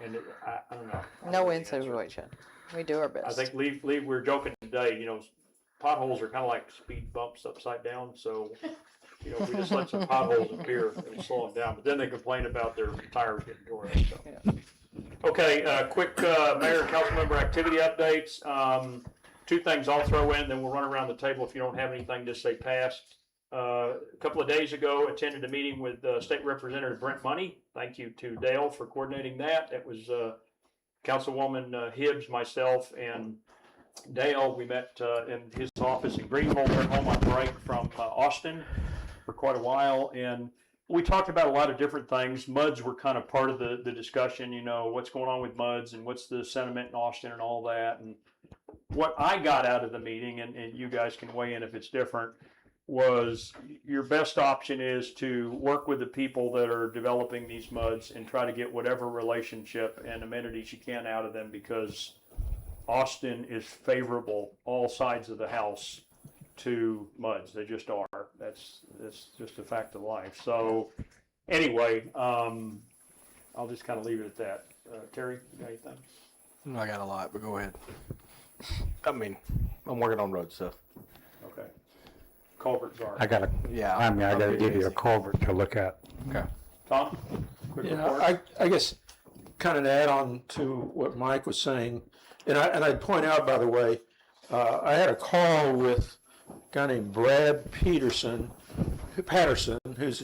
and I don't know. No win situation. We do our I best. think we were joking today, potholes are kind of like speed bumps upside down, so, we just let some potholes appear and slow them down, but then they complain about their tires getting torn up, so. Yeah. Okay, quick, mayor and council member activity updates. Two things I'll throw in, then we'll run around the table. If you don't have anything, just say passed. A couple of days ago, attended a meeting with State Representative Brent Money. Thank you to Dale for coordinating that. It was Councilwoman Hibbs, myself, and Dale. We met in his office in Greenville. We're home on break from Austin for quite a while, and we talked about a lot of different things. MUDs were kind of part of the discussion, what's going on with MUDs and what's the sentiment in Austin and all that. And what I got out of the meeting, and you guys can weigh in if it's different, was your best option is to work with the people that are developing these MUDs and try to get whatever relationship and amenities you can out of them, because Austin is favorable, all sides of the house, to MUDs. They just are. That's just a fact of life. So anyway, I'll just kind of leave it at that. Terry, you got anything? I got a lot, but go ahead. I mean, I'm working on road stuff. Okay. Culverts are. I gotta give you a culvert to look at. Okay. Tom? Quick report. Yeah, I guess kind of to add on to what Mike was saying, and I'd point out, by the way, I had a call with a guy named Brad Patterson, who's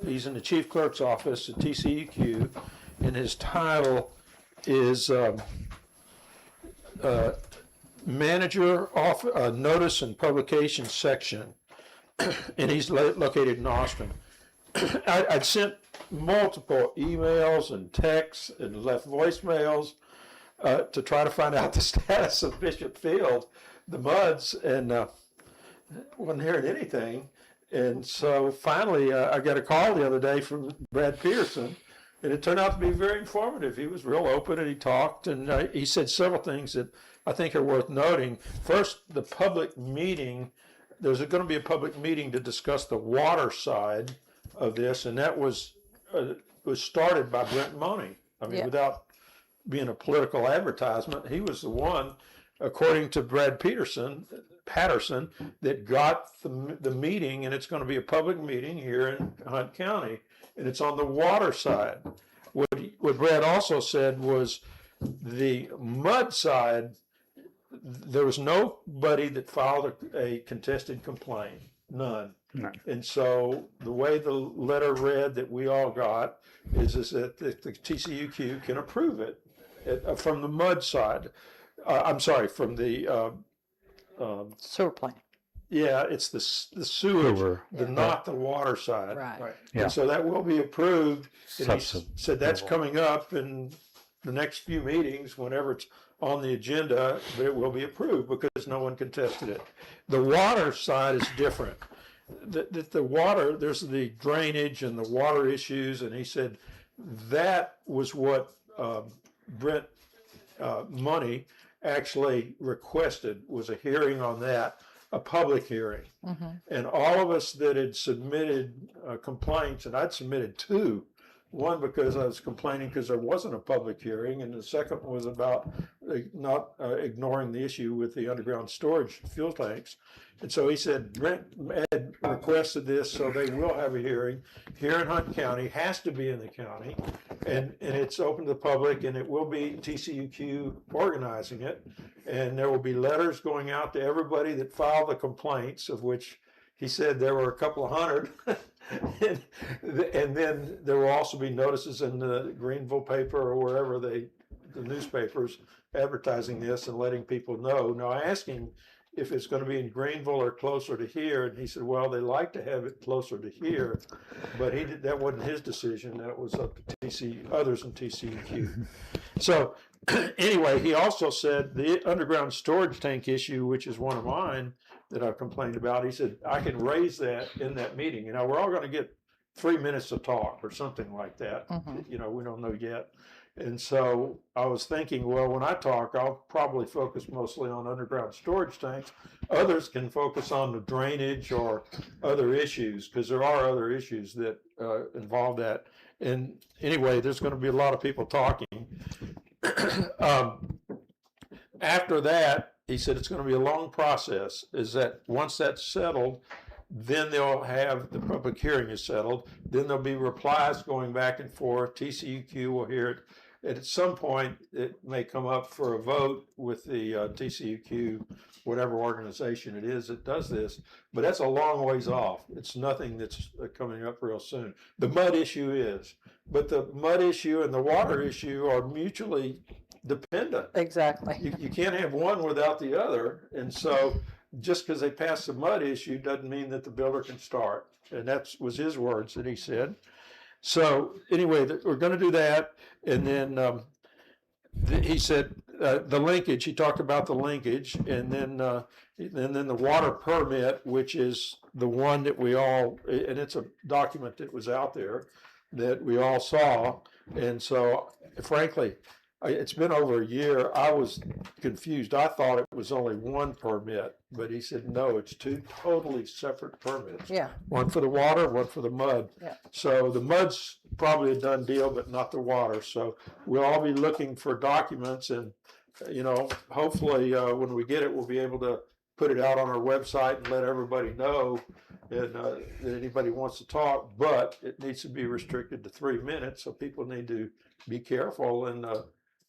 he's in the chief clerk's office at TCEQ, and his title is manager of notice and publication section, and he's located in Austin. I'd sent multiple emails and texts and left voicemails to try to find out the status of Bishop Field, the MUDs, and wasn't hearing anything. And so finally, I got a call the other day from Brad Pearson, and it turned out to be very informative. He was real open, and he talked, and he said several things that I think are worth noting. First, the public meeting. There's going to be a public meeting to discuss the water side of this, and that was started by Brent Money. I mean, Yeah. without being a political advertisement, he was the one, according to Brad Patterson, that got the meeting, and it's going to be a public meeting here in Hunt County, and it's on the water side. What Brad also said was the MUD side, there was nobody that filed a contested complaint, none. None. And so the way the letter read that we all got is that the TCUQ can approve it from the MUD side. I'm sorry, from the Sewer plant. yeah, it's the sewage, Sewer. not the water side. Right. Yeah. And so that will be approved. And he Substantive. said that's coming up in the next few meetings, whenever it's on the agenda, but it will be approved because no one contested it. The water side is different. The water, there's the drainage and the water issues, and he said that was what Brent Money actually requested, was a hearing on that, a public hearing. And all of us that had submitted complaints, and I'd submitted two, one because I was complaining because there wasn't a public hearing, and the second was about not ignoring the issue with the underground storage fuel tanks. And so he said, Brent had requested this, so they will have a hearing here in Hunt County, has to be in the county, and it's open to the public, and it will be TCUQ organizing it. And there will be letters going out to everybody that filed the complaints, of which he said there were a couple of hundred. And then there will also be notices in the Greenville paper or wherever the newspapers advertising this and letting people know. Now, I asked him if it's going to be in Greenville or closer to here, and he said, well, they like to have it closer to here, but that wasn't his decision. That was up to others in TCEQ. So anyway, he also said the underground storage tank issue, which is one of mine that I've complained about, he said, I can raise that in that meeting. You know, we're all going to get 3 minutes to talk or something like that. Mhm. You know, we don't know yet. And so I was thinking, well, when I talk, I'll probably focus mostly on underground storage tanks. Others can focus on the drainage or other issues, because there are other issues that involve that. And anyway, there's going to be a lot of people talking. After that, he said it's going to be a long process, is that once that's settled, then they'll have the public hearing is settled. Then there'll be replies going back and forth. TCEQ will hear it. And at some point, it may come up for a vote with the TCEQ, whatever organization it is that does this. But that's a long ways off. It's nothing that's coming up real soon. The mud issue is. But the mud issue and the water issue are mutually dependent. Exactly. You can't have one without the other. And so just because they passed the mud issue doesn't mean that the builder can start. And that was his words that he said. So anyway, we're going to do that. And then he said the linkage, he talked about the linkage, and then the water permit, which is the one that we all, and it's a document that was out there that we all saw. And so frankly, it's been over a year. I was confused. I thought it was only one permit, but he said, no, it's two totally separate permits. Yeah. One for the water, one for the mud. Yeah. So the mud's probably a done deal, but not the water. So we'll all be looking for documents, and, you know, hopefully when we get it, we'll be able to put it out on our website and let everybody know and that anybody wants to talk, but it needs to be restricted to 3 minutes. So people need to be careful and,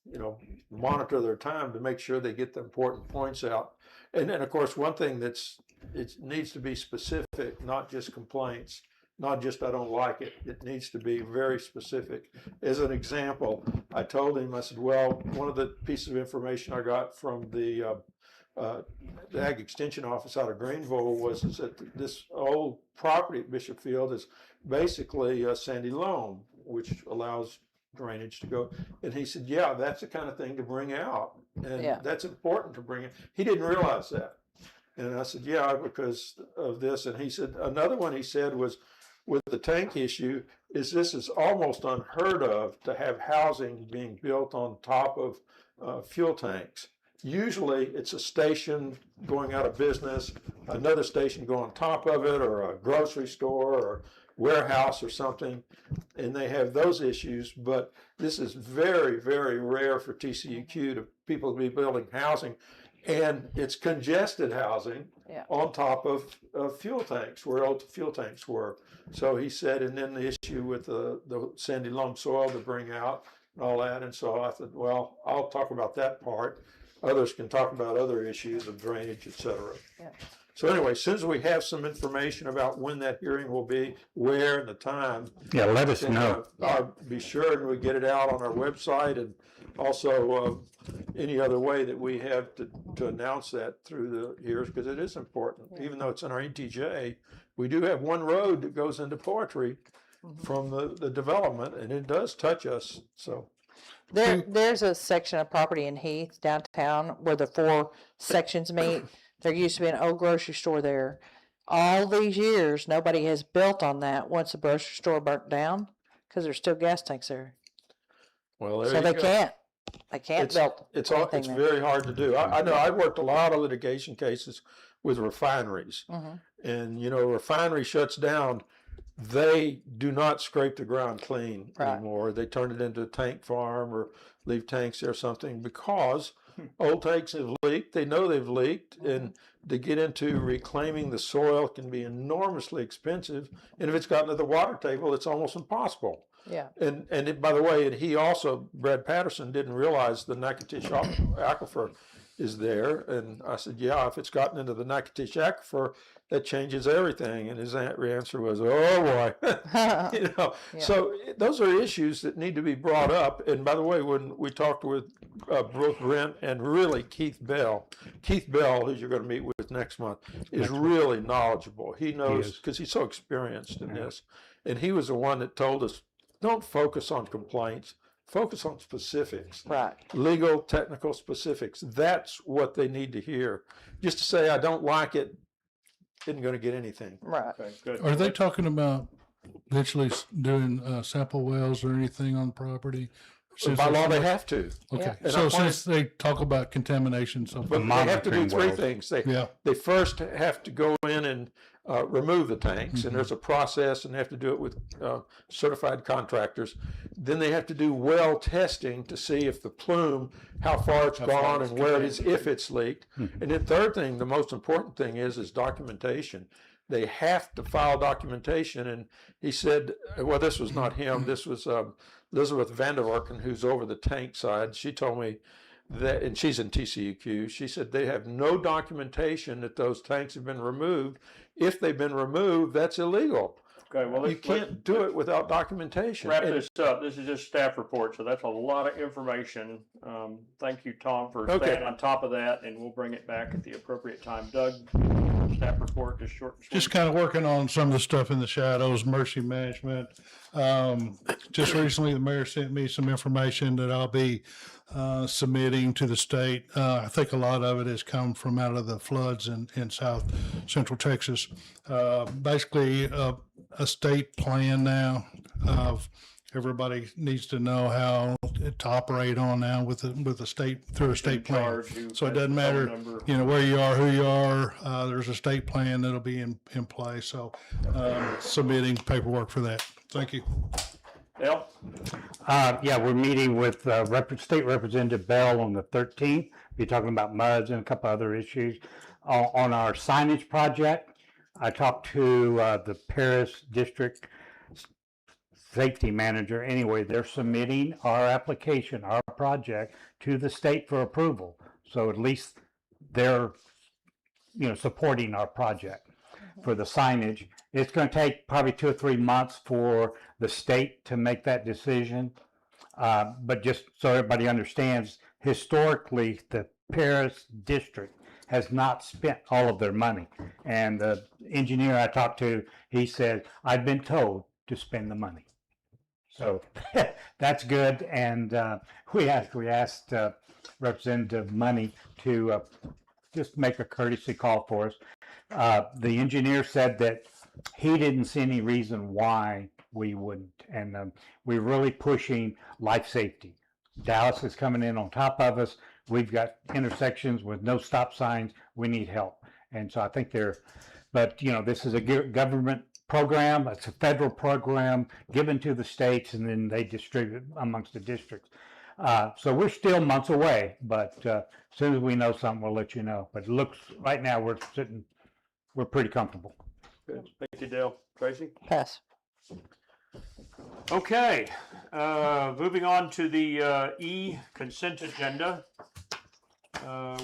you know, monitor their time to make sure they get the important points out. And then, of course, one thing it needs to be specific, not just complaints, not just I don't like it. It needs to be very specific. As an example, I told him, I said, well, one of the pieces of information I got from the Ag Extension Office out of Greenville was that this old property at Bishop Field is basically a sandy loam, which allows drainage to go. And he said, yeah, that's the kind of thing to bring out. And Yeah. that's important to bring it. He didn't realize that. And I said, yeah, because of this. And he said, another one he said was with the tank issue is this is almost unheard of to have housing being built on top of fuel tanks. Usually it's a station going out of business, another station going on top of it, or a grocery store or warehouse or something, and they have those issues. But this is very, very rare for TCEQ to people to be building housing, and it's congested housing Yeah. on top of fuel tanks, where old fuel tanks were. So he said, and then the issue with the sandy loam soil to bring out and all that. And so I thought, well, I'll talk about that part. Others can talk about other issues of drainage, et cetera. Yeah. So anyway, as soon as we have some information about when that hearing will be, where and the time, Yeah, let us then, know. I'll be sure and we get it out on our website, and also any other way that we have to announce that through the years, because it is important. Yeah. Even though it's in our ETJ, we do have one road that goes into Poetry from the development, and it does touch us. So There's a section of property in Heath downtown where the 4 sections meet. There used to be an old grocery store there. All these years, nobody has built on that once the grocery store burnt down, because there's still gas tanks there. well, there So you they go. can't build It's anything there. very hard to do. I know I've worked a lot of litigation cases with refineries, Mhm. and you know, a refinery shuts down, they do not scrape the ground clean Right. anymore. They turn it into a tank farm or leave tanks there or something, because old tanks have leaked. They know they've leaked, and to get into reclaiming the soil can be enormously expensive. And if it's gotten to the water table, it's almost impossible. Yeah. And by the way, and he also, Brad Patterson, didn't realize the Natchitoches Aquifer is there. And I said, yeah, if it's gotten into the Natchitoches Aquifer, that changes everything. And his answer was, oh boy. You know, Yeah. so those are issues that need to be brought up. And by the way, when we talked with both Brent and really Keith Bell, who you're going to meet with next month, is really knowledgeable. He knows, is. because he's so experienced in this. And he was the one that told us, don't focus on complaints, focus on specifics. Right. Legal, technical specifics. That's what they need to hear. Just to say, I don't like it, isn't going to get anything. Right. Okay, good. Are they talking about eventually doing sample wells or anything on property? So by law, they have to. Okay, And so I wanted- since they talk about contamination, so But they have to do monitoring three wells. things. yeah, They first have to go in and remove the tanks, and there's a process, and they have to do it with certified contractors. Then they have to do well testing to see if the plume, how far it's gone and where it is, if it's leaked. And then third thing, the most important thing is documentation. They have to file documentation. And he said, well, this was not him. This was Elizabeth Vanderwerken, who's over the tank side. She told me that, and she's in TCEQ, she said they have no documentation that those tanks have been removed. If they've been removed, that's illegal. Okay, well, You can't do it without documentation. wrap And- this up. This is just staff report, so that's a lot of information. Thank you, Tom, for Okay. staying on top of that, and we'll bring it back at the appropriate time. Doug, staff report, just short and sweet. just kind of working on some of the stuff in the shadows, emergency management. Just recently, the mayor sent me some information that I'll be submitting to the state. I think a lot of it has come from out of the floods in south central Texas. Basically, a state plan now of everybody needs to know how to operate on now with the state, through a state plan. Charge, who So it has doesn't the matter, phone number. you know, where you are, who you are, there's a state plan that'll be in place. So, submitting paperwork for that. Thank you. Dale? Yeah, we're meeting with State Representative Bell on the 13th. Be talking about MUDs and a couple other issues. On our signage project, I talked to the Paris District Safety Manager. Anyway, they're submitting our application, our project, to the state for approval. So at least they're, supporting our project for the signage. It's going to take probably 2 or 3 months for the state to make that decision. But just so everybody understands, historically, the Paris district has not spent all of their money. And the engineer I talked to, he said, I've been told to spend the money. So that's good. And we asked Representative Money to just make a courtesy call for us. The engineer said that he didn't see any reason why we wouldn't. And we're really pushing life safety. Dallas is coming in on top of us. We've got intersections with no stop signs. We need help. And so I think this is a government program. It's a federal program given to the states, and then they distribute amongst the districts. So we're still months away, but as soon as we know something, we'll let you know. But it looks, right now, we're pretty comfortable. Good. Thank you, Dale. Tracy? Pass. Okay, moving on to the E consent agenda.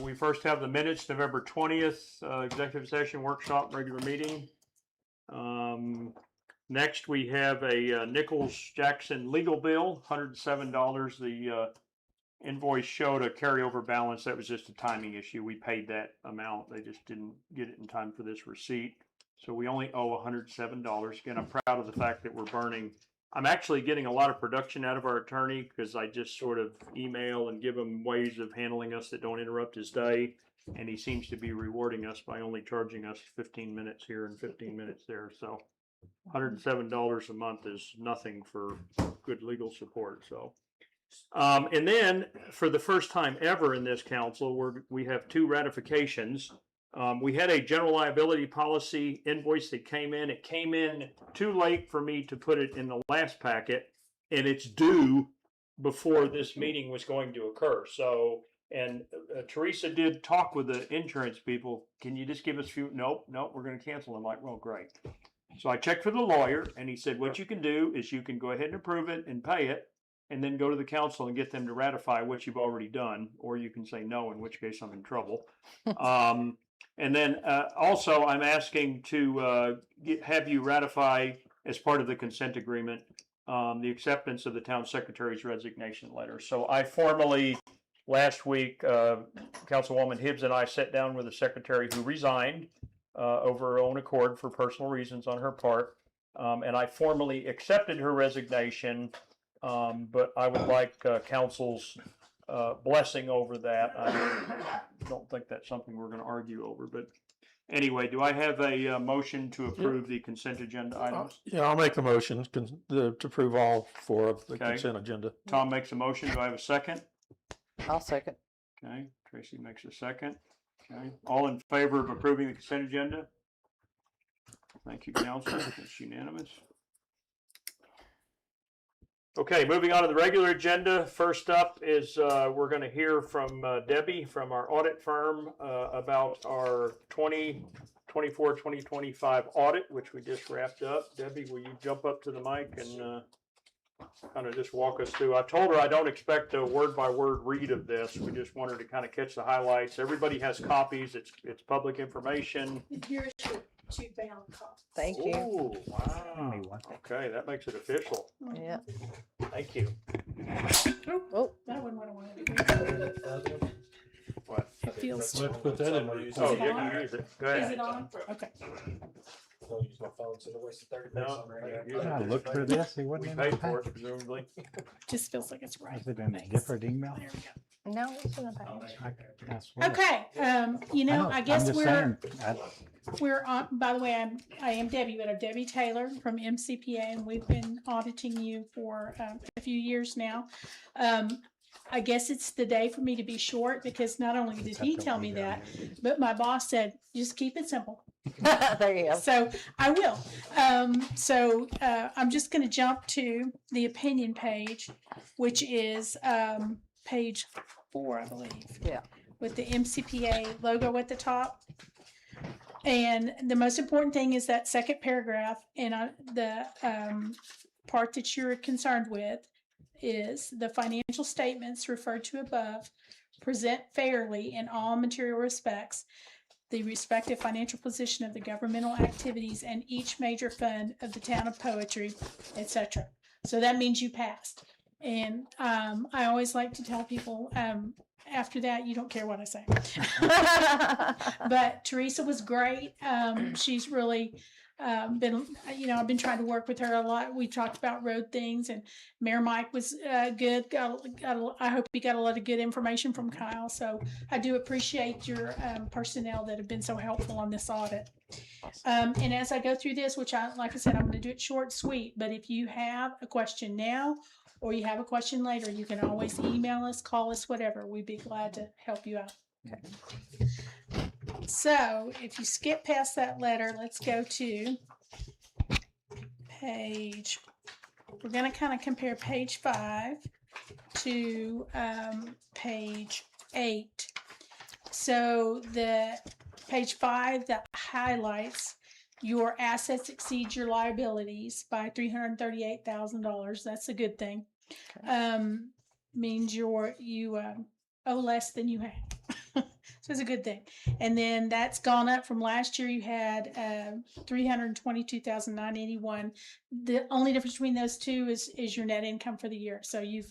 We first have the minutes, November 20th, executive session, workshop, regular meeting. Next, we have a Nichols-Jackson legal bill, $107. The invoice showed a carryover balance. That was just a timing issue. We paid that amount. They just didn't get it in time for this receipt. So we only owe $107. Again, I'm proud of the fact that we're burning. I'm actually getting a lot of production out of our attorney because I just sort of email and give him ways of handling us that don't interrupt his day. And he seems to be rewarding us by only charging us 15 minutes here and 15 minutes there. So $107 a month is nothing for good legal support. So, and then for the first time ever in this council, we have 2 ratifications. We had a general liability policy invoice that came in. It came in too late for me to put it in the last packet, and it's due before this meeting was going to occur. So, and Teresa did talk with the insurance people. Can you just give us a few? Nope, we're going to cancel. I'm like, well, great. So I checked for the lawyer, and he said, what you can do is you can go ahead and approve it and pay it, and then go to the council and get them to ratify what you've already done, or you can say no, in which case I'm in trouble. And then also I'm asking to have you ratify as part of the consent agreement the acceptance of the town secretary's resignation letter. So I formally, last week, Councilwoman Hibbs and I sat down with the secretary who resigned over her own accord for personal reasons on her part. And I formally accepted her resignation, but I would like council's blessing over that. I don't think that's something we're going to argue over, but Anyway, do I have a motion to approve the consent agenda items? Yeah, I'll make the motion to approve all four of the Okay. consent agenda. Tom makes a motion. Do I have a second? I'll second. Okay, Tracy makes a second. Okay, all in favor of approving the consent agenda? Thank you, council. It's unanimous. Okay, moving on to the regular agenda. First up is we're going to hear from Debbie from our audit firm about our 2024-2025 audit, which we just wrapped up. Debbie, will you jump up to the mic and kind of just walk us through? I told her I don't expect a word-by-word read of this. We just want her to kind of catch the highlights. Everybody has copies. It's public information. Here's your 2 pound cost. Thank you. Oh, wow. Okay, that makes it official. Yeah. Thank you. Oh, That one went away. What? It feels. Let's put that in. Oh, Is you it can on? use it. Go Is ahead. it on? Okay. No, I looked for this, it we wasn't in paid the for package. it presumably. Just feels like it's right. Is it in a Thanks. different email? There we go. no, it's in the package. I swear. Okay, I guess I'm just we're saying, on, by the way, I am Debbie, but I'm Debbie Taylor from MCPA, and we've been auditing you for a few years now. I guess it's the day for me to be short, because not only did he tell me that, but my boss said, just keep it simple. There you go. So I will. I'm just going to jump to the opinion page, which is page 4, I believe. Yeah. With the MCPA logo at the top. And the most important thing is that second paragraph, and the part that you're concerned with is the financial statements referred to above present fairly in all material respects the respective financial position of the governmental activities and each major fund of the town of Poetry, etc. So that means you passed. And I always like to tell people, after that, you don't care what I say. But Teresa was great. She's really been, I've been trying to work with her a lot. We talked about road things, and Mayor Mike was good. I hope he got a lot of good information from Kyle. So I do appreciate your personnel that have been so helpful on this audit. And as I go through this, which like I said, I'm going to do it short, sweet. But if you have a question now, or you have a question later, you can always email us, call us, whatever. We'd be glad to help you out. Okay. So if you skip past that letter, let's go to page, we're going to kind of compare page 5 to page 8. So the page 5 that highlights your assets exceed your liabilities by $338,000. That's a good thing. Means you owe less than you have. So it's a good thing. And then that's gone up from last year. You had $322,981. The only difference between those two is your net income for the year. So your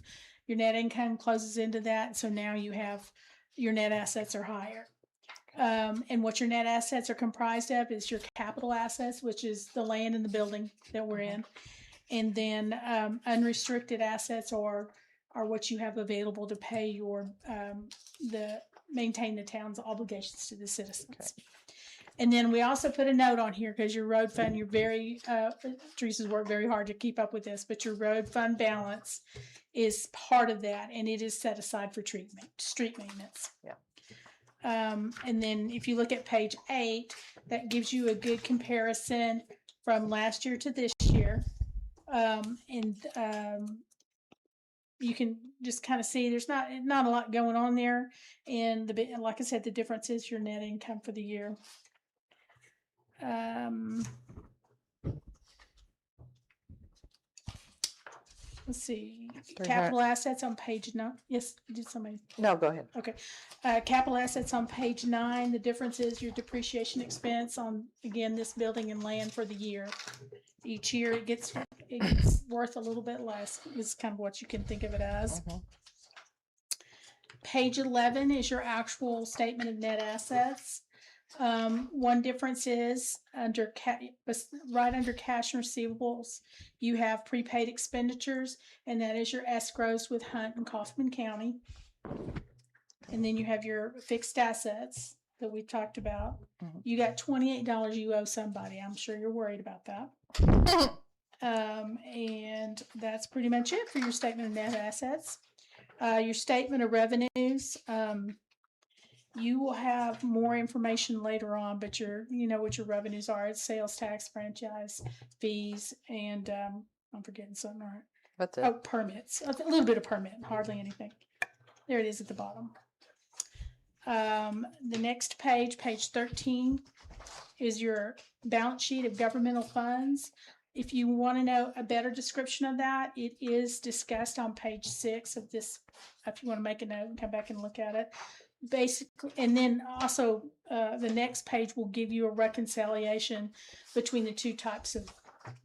net income closes into that. So now you have your net assets are higher. And what your net assets are comprised of is your capital assets, which is the land and the building that we're in. And then unrestricted assets are what you have available to pay your maintain the town's obligations to the citizens. Okay. And then we also put a note on here because your road fund, Teresa's worked very hard to keep up with this, but your road fund balance is part of that, and it is set aside for street maintenance. Yeah. And then if you look at page 8, that gives you a good comparison from last year to this year. You can just kind of see there's not a lot going on there. And like I said, the difference is your net income for the year. Let's see. Capital assets on page 9. Yes, did somebody? No, go ahead. Okay. Capital assets on page 9. The difference is your depreciation expense on, again, this building and land for the year. Each year it gets worth a little bit less. Is kind of what you can think of it as. Mhm. Page 11 is your actual statement of net assets. One difference is right under cash and receivables, you have prepaid expenditures, and that is your escrows with Hunt and Kaufman County. And then you have your fixed assets, that we talked about. Mhm. You got $28 you owe somebody. I'm sure you're worried about that. And that's pretty much it for your statement of net assets. Your statement of revenues, you will have more information later on, but you know what your revenues are. It's sales tax, franchise fees, and I'm forgetting something. Right? That's Oh, it. permits. A little bit of permit, hardly anything. There it is at the bottom. The next page, page 13, is your balance sheet of governmental funds. If you want to know a better description of that, it is discussed on page 6 of this. If you want to make a note and come back and look at it. Basically, and then also the next page will give you a reconciliation between the two types of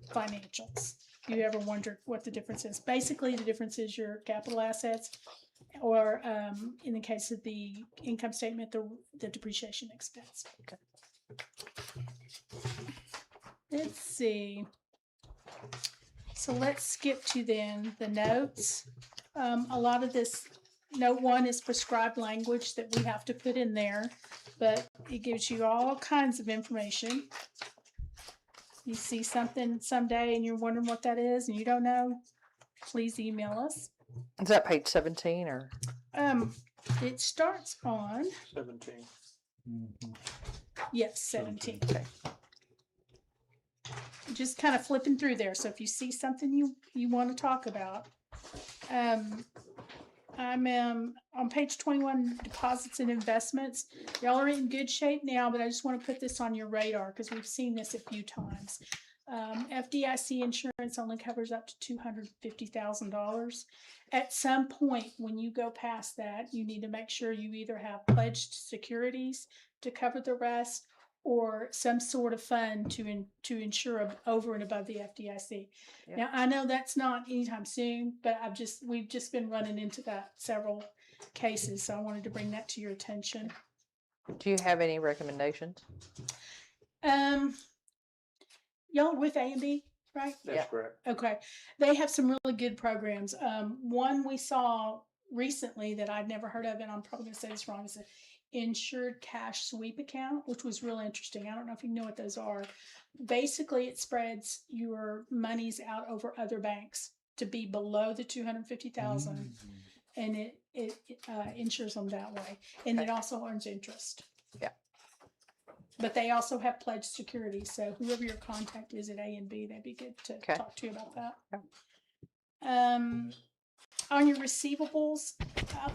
financials. If you ever wondered what the difference is, basically the difference is your capital assets, or in the case of the income statement, the depreciation expense. Okay. Let's see. So let's skip to then the notes. A lot of this, note 1 is prescribed language that we have to put in there, but it gives you all kinds of information. You see something someday and you're wondering what that is and you don't know, please email us. Is that page 17 or? It starts on, 17. yes, 17. Okay. Just kind of flipping through there. So if you see something you want to talk about, I'm on page 21, deposits and investments. Y'all are in good shape now, but I just want to put this on your radar because we've seen this a few times. FDIC insurance only covers up to $250,000. At some point, when you go past that, you need to make sure you either have pledged securities to cover the rest, or some sort of fund to insure over and above the FDIC. Yeah. Now, I know that's not anytime soon, but we've just been running into that several cases, so I wanted to bring that to your attention. Do you have any recommendations? Y'all are with A&B, right? That's Yeah. correct. Okay. They have some really good programs. One we saw recently that I'd never heard of, and I'm probably going to say this wrong, is an insured cash sweep account, which was really interesting. I don't know if you know what those are. Basically, it spreads your monies out over other banks to be below the 250,000, and it insures them that way, and it also earns interest. Yeah. But they also have pledged security, so whoever your contact is at A&B, they'd be good to Okay. talk to you about that. Yeah. On your receivables,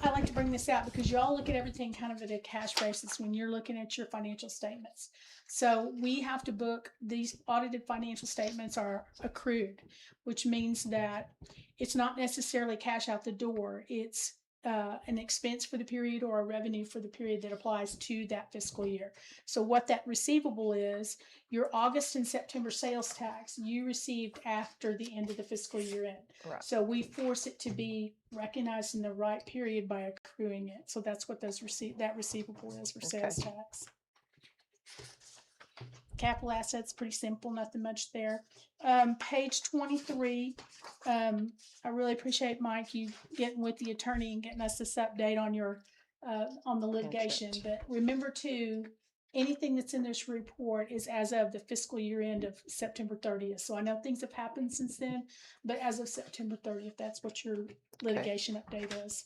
I like to bring this out because y'all look at everything kind of at a cash basis when you're looking at your financial statements. So we have to book, these audited financial statements are accrued, which means that it's not necessarily cash out the door. It's an expense for the period or a revenue for the period that applies to that fiscal year. So what that receivable is, your August and September sales tax you received after the end of the fiscal year end. Right. So we force it to be recognized in the right period by accruing it. So that's what that receivable is for sales tax. Capital assets, pretty simple, nothing much there. Page 23, I really appreciate, Mike, you getting with the attorney and getting us this update on your on the litigation. But remember too, anything that's in this report is as of the fiscal year end of September 30th. So I know things have happened since then, but as of September 30th, that's what your litigation update is.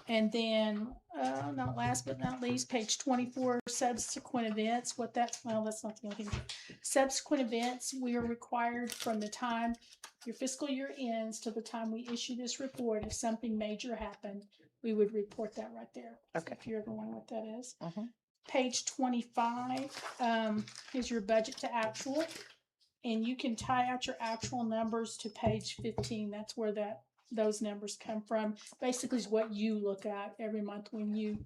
And then, not last but not least, page 24, subsequent events. That's not the only thing. Subsequent events, we are required from the time your fiscal year ends to the time we issue this report. If something major happened, we would report that right there. Okay. If you're ever wondering what that is. Mhm. Page 25 is your budget to actual. And you can tie out your actual numbers to page 15. That's where those numbers come from. Basically is what you look at every month when you,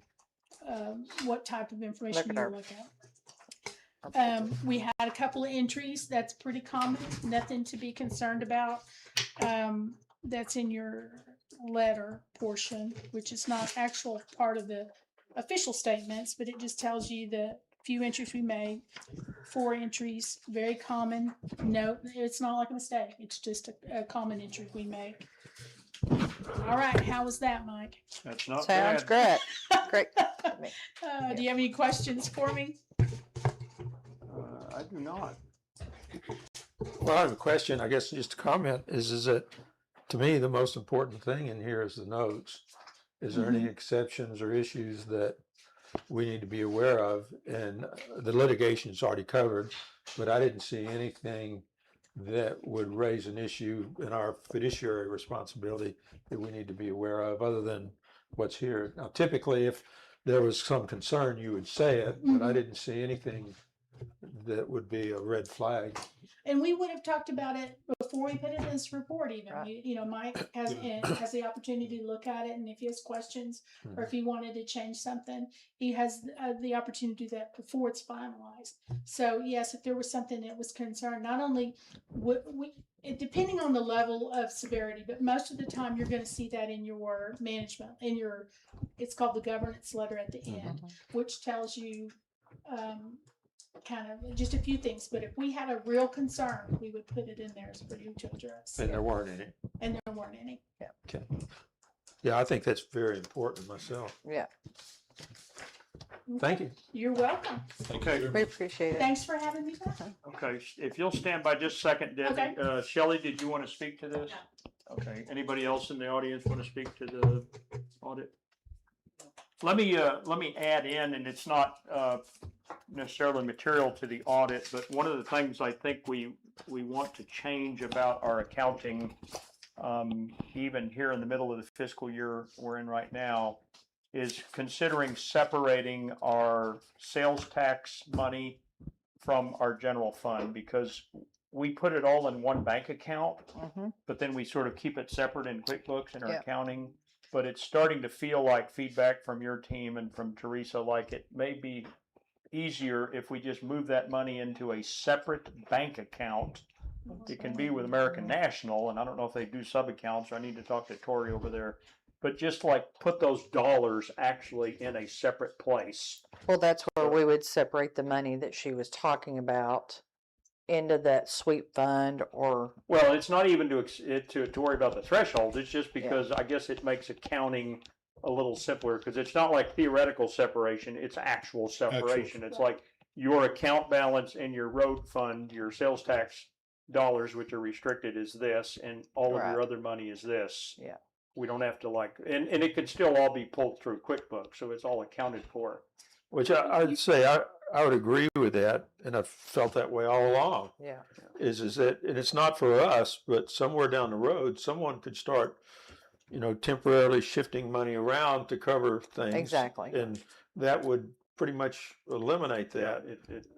what type of information Look at you our- look at. We had a couple of entries. That's pretty common. Nothing to be concerned about. That's in your letter portion, which is not actual part of the official statements, but it just tells you the few entries we made. 4 entries, very common. No, it's not like a mistake. It's just a common entry we make. All right, how was that, Mike? That's not Sounds bad. great. Great. Do you have any questions for me? I do not. Well, I have a question, I guess just a comment, is that, to me, the most important thing in here is the notes. Is there any exceptions or issues that we need to be aware of? And the litigation is already covered, but I didn't see anything that would raise an issue in our fiduciary responsibility that we need to be aware of, other than what's here. Now, typically, if there was some concern, you would say it, but I didn't see anything that would be a red flag. And we would have talked about it before we put it in this report even. Right. You know, Mike has the opportunity to look at it, and if he has questions or if he wanted to change something, he has the opportunity to do that before it's finalized. So yes, if there was something that was concerned, not only depending on the level of severity, but most of the time you're going to see that in your management, it's called the governance letter at the end, which tells you kind of just a few things. But if we had a real concern, we would put it in there for you to address. And there weren't any. And there weren't any. Okay. Yeah, I think that's very important myself. Yeah, Thank you. You're welcome. Okay, we appreciate it. Thanks for having me back. okay. If you'll stand by just a second, Debbie. Okay. Shelley, did you want to speak to this? Okay. Anybody else in the audience want to speak to the audit? Let me add in, and it's not necessarily material to the audit, but one of the things I think we want to change about our accounting, even here in the middle of the fiscal year we're in right now, is considering separating our sales tax money from our general fund, because we put it all in one bank account, but then we sort of keep it separate in QuickBooks and our Yeah. accounting. But it's starting to feel like feedback from your team and from Teresa, like it may be easier if we just move that money into a separate bank account. It can be with American National, and I don't know if they do sub accounts, or I need to talk to Tori over there. But just like put those dollars actually in a separate place. Well, that's where we would separate the money that she was talking about into that sweep fund or, Well, it's not even to worry about the threshold. It's just because I guess it makes accounting a little simpler, because it's not like theoretical separation, it's actual separation. It's like your account balance in your road fund, your sales tax dollars, which are restricted, is this, and all of your Right. other money is this. Yeah. We don't have to and it could still all be pulled through QuickBooks, so it's all accounted for. Which I'd say I would agree with that, and I've felt that way all along. yeah. Is that, and it's not for us, but somewhere down the road, someone could start, temporarily shifting money around to cover things. Exactly. And that would pretty much eliminate that.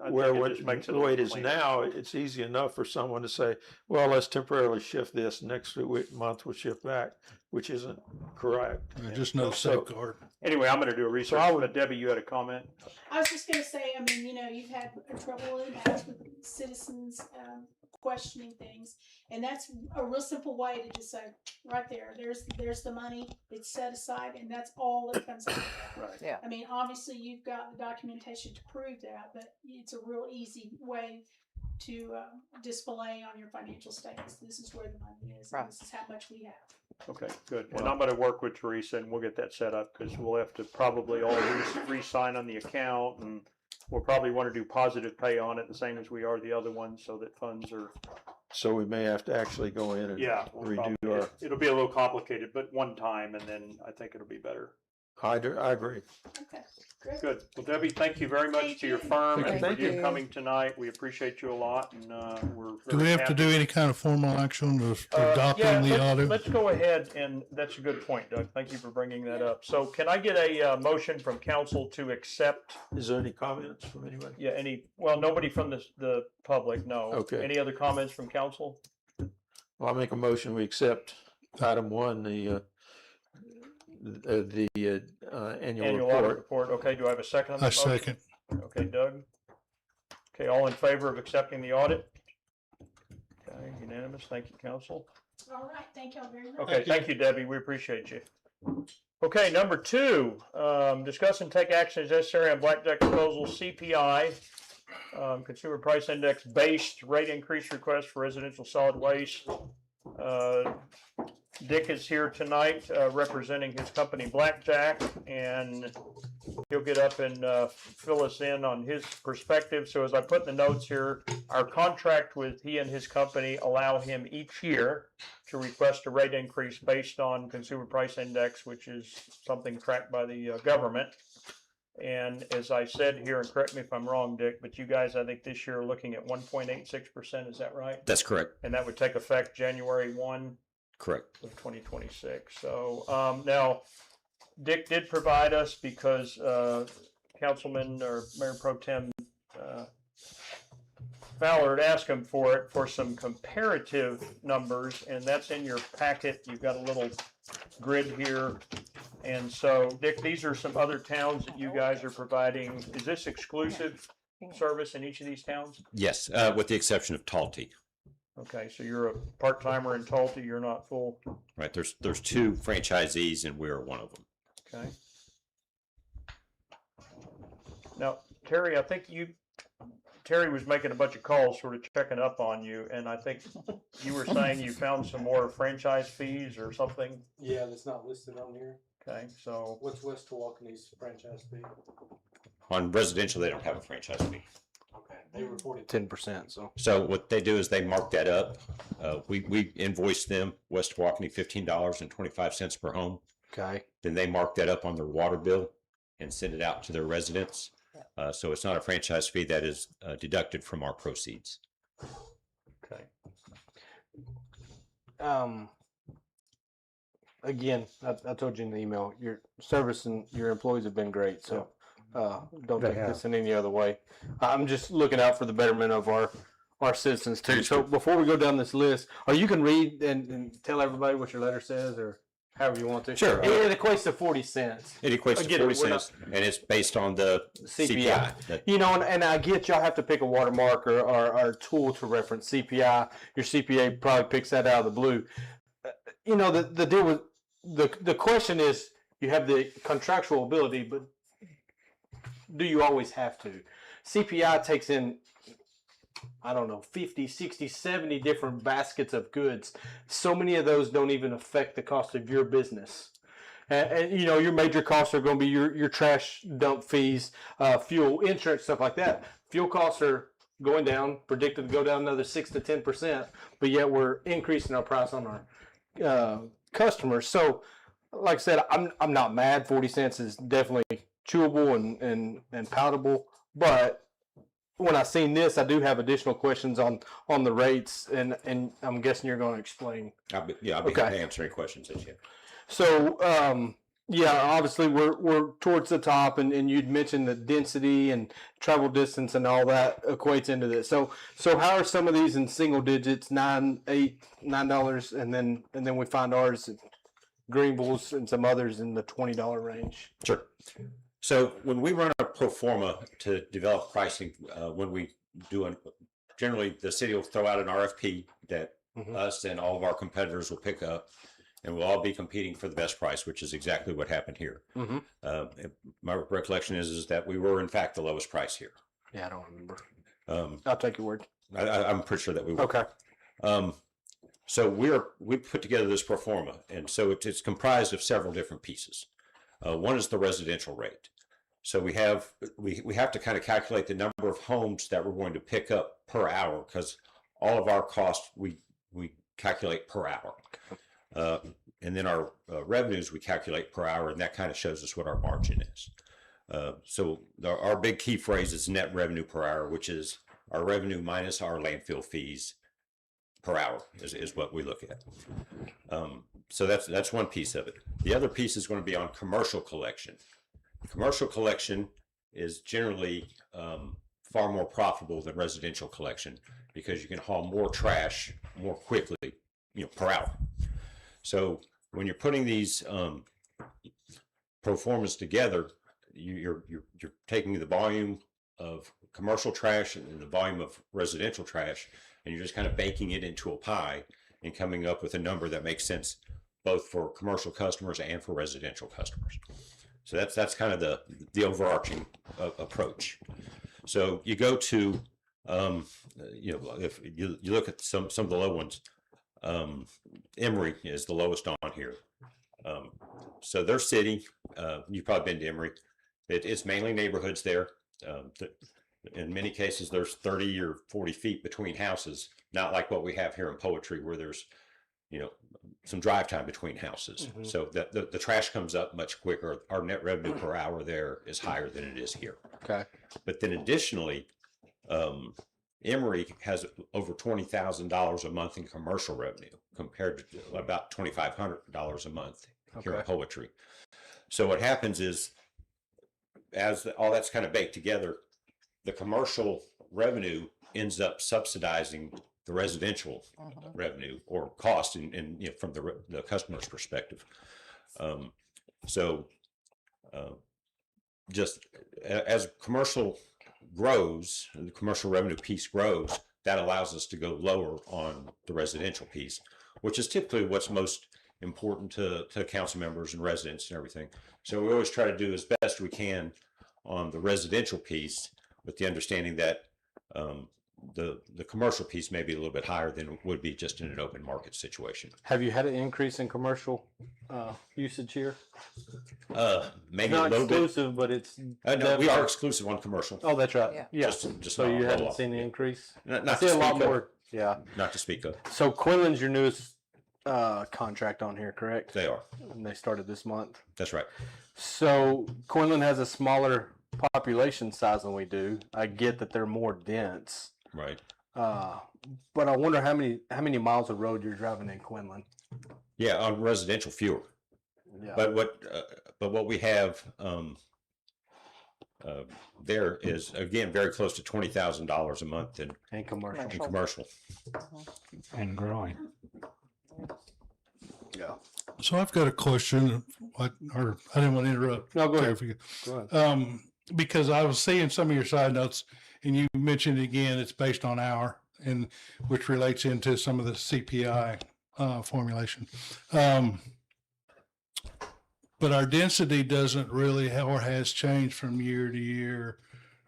I Where think it just makes it a the way it little is cleaner. now, it's easy enough for someone to say, well, let's temporarily shift this, next month we'll shift back, which isn't correct. Just no So- safeguard. Anyway, I'm gonna do a research, I would- but Debbie, you had a comment? I was just gonna say, I mean, you've had trouble in the past with citizens questioning things, and that's a real simple way to just say, right there's the money, it's set aside, and that's all that comes out of that. Right. Yeah. I mean, obviously, you've got the documentation to prove that, but it's a real easy way to display on your financial statements. This is where the money is, Right. and this is how much we have. Okay, good. And I'm gonna work with Teresa and we'll get that set up, because we'll have to probably all re-sign on the account, and we'll probably want to do positive pay on it, the same as we are the other ones, so that funds are, So we may have to actually go in and we'll redo probably- our, it'll be a little complicated, but one time, and then I think it'll be better. I agree. Okay, great. Good. Well, Debbie, thank you very much Thank to your you. firm and for Thank you you. coming tonight. We appreciate you a lot, and we're Do we very have to happy. do any kind of formal action of Yeah, adopting the audit? let's go ahead, and that's a good point, Doug. Thank you for bringing that up. So can I get a motion from council to accept, Is there any comments from anybody? nobody from the public, no. Okay. Any other comments from council? Well, I'll make a motion, we accept item 1, the annual Annual audit report. report. Okay, do I have a second on I that motion? second. Okay, Doug? Okay, all in favor of accepting the audit? Okay, unanimous. Thank you, council. All right, thank y'all very much. Okay, thank you, Debbie. We appreciate you. Okay, number 2, discuss and take action as necessary on Blackjack proposal CPI, Consumer Price Index based rate increase request for residential solid waste. Dick is here tonight, representing his company Blackjack, and he'll get up and fill us in on his perspective. So as I put in the notes here, our contract with he and his company allow him each year to request a rate increase based on Consumer Price Index, which is something tracked by the government. And as I said here, and correct me if I'm wrong, Dick, but you guys, I think this year are looking at 1.86%, is that right? That's correct. And that would take effect January 1 Correct. of 2026. So now, Dick did provide us, because Councilman or Mayor Pro Tem Fowler had asked him for it, for some comparative numbers, and that's in your packet. You've got a little grid here. And so, Dick, these are some other towns that you guys are providing. Is this exclusive service in each of these towns? Yes, with the exception of Talty. Okay, so you're a part-timer in Tulsa, you're not full, Right. There's two franchisees, and we're one of them. okay? Now, Terry, I think Terry was making a bunch of calls, sort of checking up on you, and I think you were saying you found some more franchise fees or something? Yeah, that's not listed on here. Okay, so, What's West Tawakoni's franchise fee? On residential, they don't have a franchise fee. Okay, they reported 10%. So So what they do is they mark that up. We invoice them, West Walkeny, $15.25 per home. okay, Then they mark that up on their water bill and send it out to their residents. So it's not a franchise fee that is deducted from our proceeds. okay. Again, I told you in the email, your service and your employees have been great. So don't take this in any other way. I'm just looking out for the betterment of our citizens too. So before we go down this list, or you can read and tell everybody what your letter says, or however you want to. Sure. It equates to 40 cents. It equates I to get it, 40 we're cents, and it's based on the CPI. That- You know, and I get y'all have to pick a watermark or a tool to reference CPI. Your CPA probably picks that out of the blue. You know, the deal with the question is, you have the contractual ability, but do you always have to? CPI takes in, I don't know, 50, 60, 70 different baskets of goods. So many of those don't even affect the cost of your business. And you know, your major costs are going to be your trash dump fees, fuel, insurance, stuff like that. Fuel costs are going down, predicted to go down another 6 to 10%, but yet we're increasing our price on our customers. So, like I said, I'm not mad. 40 cents is definitely chewable and palatable, but when I seen this, I do have additional questions on the rates, and I'm guessing you're going to explain. I'll be Okay. happy to answer any questions that you have. So, yeah, obviously we're towards the top, and you'd mentioned the density and travel distance and all that equates into this. So how are some of these in single digits, $9, $8, $9, and then we find ours at Greenville's and some others in the $20 range? Sure. So when we run a pro forma to develop pricing, when we do generally the city will throw out an RFP that us and all of our competitors will pick up, and we'll all be competing for the best price, which is exactly what happened here. My recollection is that we were in fact the lowest price here. Yeah, I don't remember. I'll take your word. I'm pretty sure that we were. Okay. So we put together this pro forma, and so it's comprised of several different pieces. One is the residential rate. So we have to kind of calculate the number of homes that we're going to pick up per hour, because all of our costs we calculate per hour, and then our revenues we calculate per hour, and that kind of shows us what our margin is. So our big key phrase is net revenue per hour, which is our revenue minus our landfill fees per hour is what we look at. So that's one piece of it. The other piece is going to be on commercial collection. Commercial collection is generally far more profitable than residential collection, because you can haul more trash more quickly, per hour. So when you're putting these pro formas together, you're taking the volume of commercial trash and the volume of residential trash, and you're just kind of baking it into a pie and coming up with a number that makes sense both for commercial customers and for residential customers. So that's kind of the overarching approach. So you go to, if you look at some of the low ones, Emory is the lowest on here. So their city, you've probably been to Emory. It's mainly neighborhoods there. In many cases, there's 30 or 40 feet between houses, not like what we have here in Poetry, where there's, some drive time between houses. So the trash comes up much quicker. Our net revenue per hour there is higher than it is here. Okay. But then additionally, Emory has over $20,000 a month in commercial revenue compared to about $2,500 a month here in Okay. Poetry. So what happens is, as all that's kind of baked together, the commercial revenue ends up subsidizing the residential revenue or cost from the customer's perspective. Just as commercial grows, and the commercial revenue piece grows, that allows us to go lower on the residential piece, which is typically what's most important to council members and residents and everything. So we always try to do as best we can on the residential piece, with the understanding that the commercial piece may be a little bit higher than it would be just in an open market situation. Have you had an increase in commercial usage here? Maybe Not a little bit. exclusive, but it's. No, we are exclusive on commercial. Oh, that's right. Yeah. Yeah. Just So not you a haven't roll-off. seen the increase? Not I to see a lot speak of. more. Yeah. Not to speak of. So Quinlan's your newest contract on here, correct? They are. And they started this month. That's right. So Quinlan has a smaller population size than we do. I get that they're more dense. Right. But I wonder how many miles of road you're driving in Quinlan. Yeah, on residential fewer. Yeah. But what we have there is, again, very close to $20,000 a month in And commercial. commercial. And growing. Yeah. So I've got a question, or I didn't want to interrupt. No, go ahead. Clarification. Go ahead. Because I was seeing some of your side notes, and you mentioned again, it's based on hour, and which relates into some of the CPI formulation. But our density doesn't really, or has changed from year to year.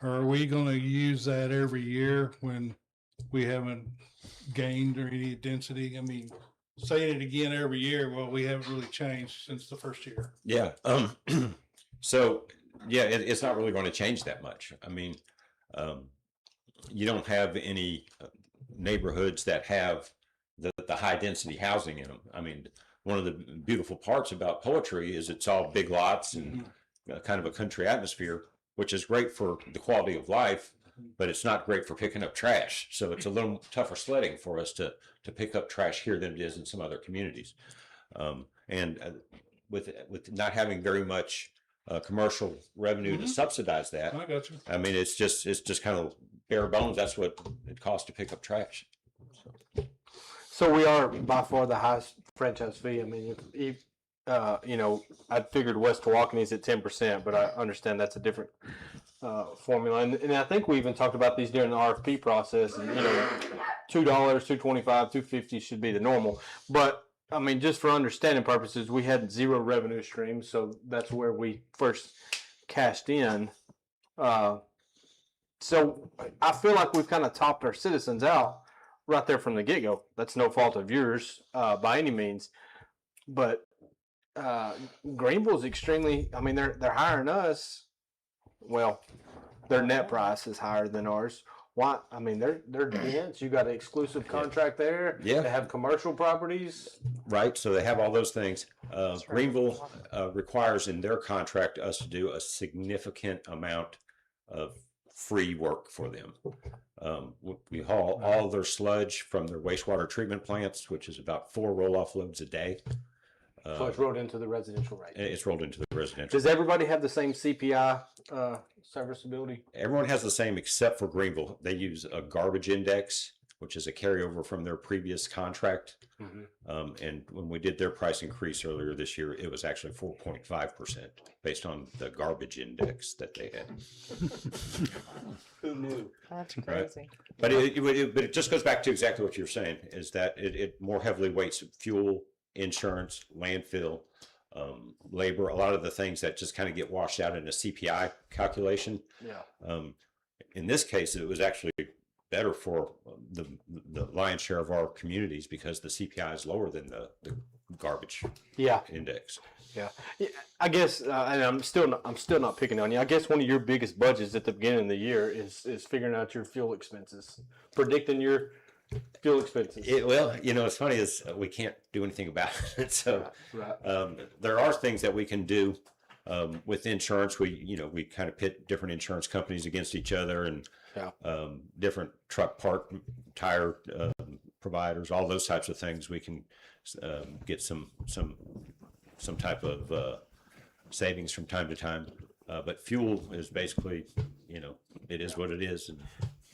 Are we going to use that every year when we haven't gained or any density? I mean, saying it again every year, well, we haven't really changed since the first year. Yeah. So yeah, it's not really going to change that much. I mean, you don't have any neighborhoods that have the high density housing in them. I mean, one of the beautiful parts about Poetry is it's all big lots and kind of a country atmosphere, which is great for the quality of life, but it's not great for picking up trash. So it's a little tougher sledding for us to pick up trash here than it is in some other communities. With not having very much commercial revenue to subsidize that, I got you. I mean, it's just kind of bare bones. That's what it costs to pick up trash. So we are by far the highest franchise fee. I mean, if I figured West Tawakoni's at 10%, but I understand that's a different formula. And I think we even talked about these during the RFP process. And, $2, $2.25, $2.50 should be the normal. But I mean, just for understanding purposes, we had 0 revenue streams, so that's where we first cashed in. So I feel like we've kind of topped our citizens out right there from the get-go. That's no fault of yours by any means, but Greenville's extremely. I mean, they're hiring us. Well, their net price is higher than ours. Why? I mean, they're dense. You got an exclusive contract there. Yeah. They have commercial properties. Right, so they have all those things. Greenville requires in their contract us to do a significant amount of free work for them. We haul all their sludge from their wastewater treatment plants, which is about 4 roll-off loads a day. So it's rolled into the residential rate. It's rolled into the residential. Does everybody have the same CPI serviceability? Everyone has the same except for Greenville. They use a garbage index, which is a carryover from their previous contract. And when we did their price increase earlier this year, it was actually 4.5% based on the garbage index that they had. Who knew? That's Right. crazy. But it just goes back to exactly what you're saying, is that it more heavily weights fuel, insurance, landfill, labor, a lot of the things that just kind of get washed out in a CPI calculation. Yeah. In this case, it was actually better for the lion's share of our communities because the CPI is lower than the garbage Yeah. index. Yeah, I guess, and I'm still not picking on you. I guess one of your biggest budgets at the beginning of the year is figuring out your fuel expenses, predicting your fuel expenses. Well, it's funny is we can't do anything about it. So Right. there are things that we can do with insurance. We kind of pit different insurance companies against each other and different truck part tire providers, all those types of things. We can get some type of savings from time to time. But fuel is basically, it is what it is. And,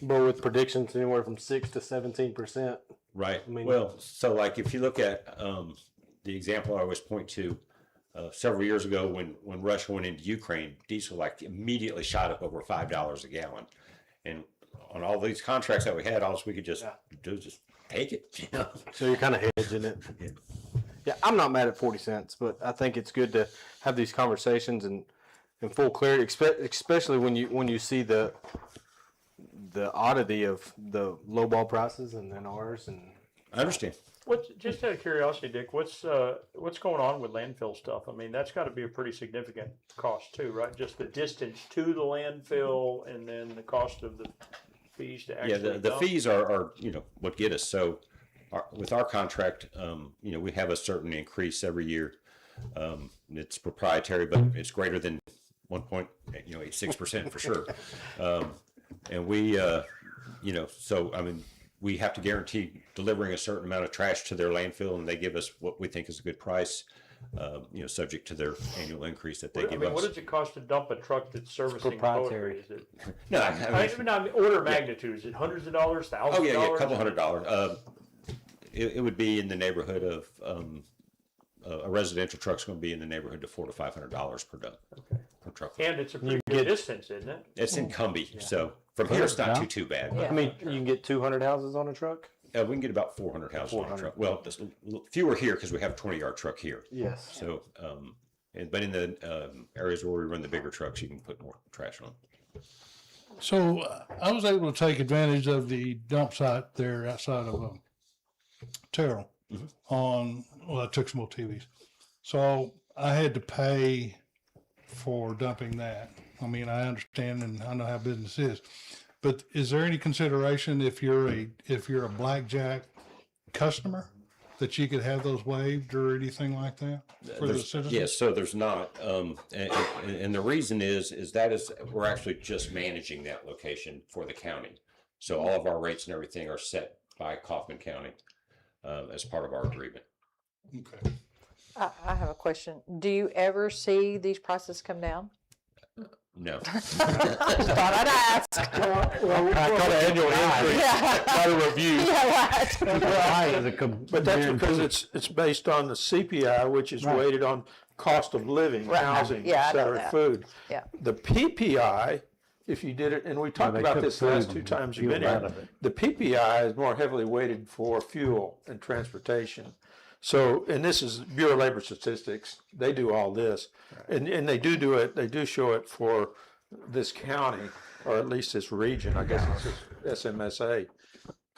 But with predictions anywhere from 6 to 17%. right. I mean- Well, so like if you look at the example I always point to, several years ago when Russia went into Ukraine, diesel like immediately shot up over $5 a gallon. And on all these contracts that we had, all we could just do is just take it. So you're kind of hedging it. Yeah. Yeah, I'm not mad at 40 cents, but I think it's good to have these conversations and in full clarity, especially when you see the oddity of the lowball prices and then ours. And I understand. Just out of curiosity, Dick, what's going on with landfill stuff? I mean, that's got to be a pretty significant cost too, right? Just the distance to the landfill and then the cost of the fees to actually The dump? fees are what get us. So with our contract, we have a certain increase every year. It's proprietary, but it's greater than 1.86% for sure. And we, so I mean, we have to guarantee delivering a certain amount of trash to their landfill, and they give us what we think is a good price, subject to their annual increase that they give us. What does it cost to dump a truck that's servicing proprietary. poetry? Is it? No, I mean, order of magnitude. Is it hundreds of dollars, thousands oh yeah, of dollars? a couple $100. It would be in the neighborhood of a residential truck's going to be in the neighborhood of $400 to $500 per dump per truck. And it's a pretty good distance, isn't it? It's in Cumbie, so from here it's not too bad. I mean, you can get 200 houses on a truck. We can get about 400 houses on a truck. Well, there's fewer here because we have a 20-yard truck here. Yes. So, but in the areas where we run the bigger trucks, you can put more trash on. So I was able to take advantage of the dump site there outside of Terrell I took some more TVs. So I had to pay for dumping that. I mean, I understand and I know how business is, but is there any consideration if you're a Blackjack customer that you could have those waived or anything like that for the citizens? Yes, so there's not, and the reason is we're actually just managing that location for the county. So all of our rates and everything are set by Kaufman County as part of our agreement. Okay. I have a question. Do you ever see these prices come down? No. Thought I'd ask. Well, I got an annual increase, Yeah. not a review. Yeah, right. But that's because it's based on the CPI, which is weighted on cost of living, Right. housing, Yeah, I et know cetera, that. food. Yeah. The PPI, if you did it, and we talked they about took this the last food two and times you've fuel been out here. of it. The PPI is more heavily weighted for fuel and transportation. So, and this is Bureau of Labor Statistics. They do all this, and they do it. They do show it for this county, or at least this region. I guess it's SMSA.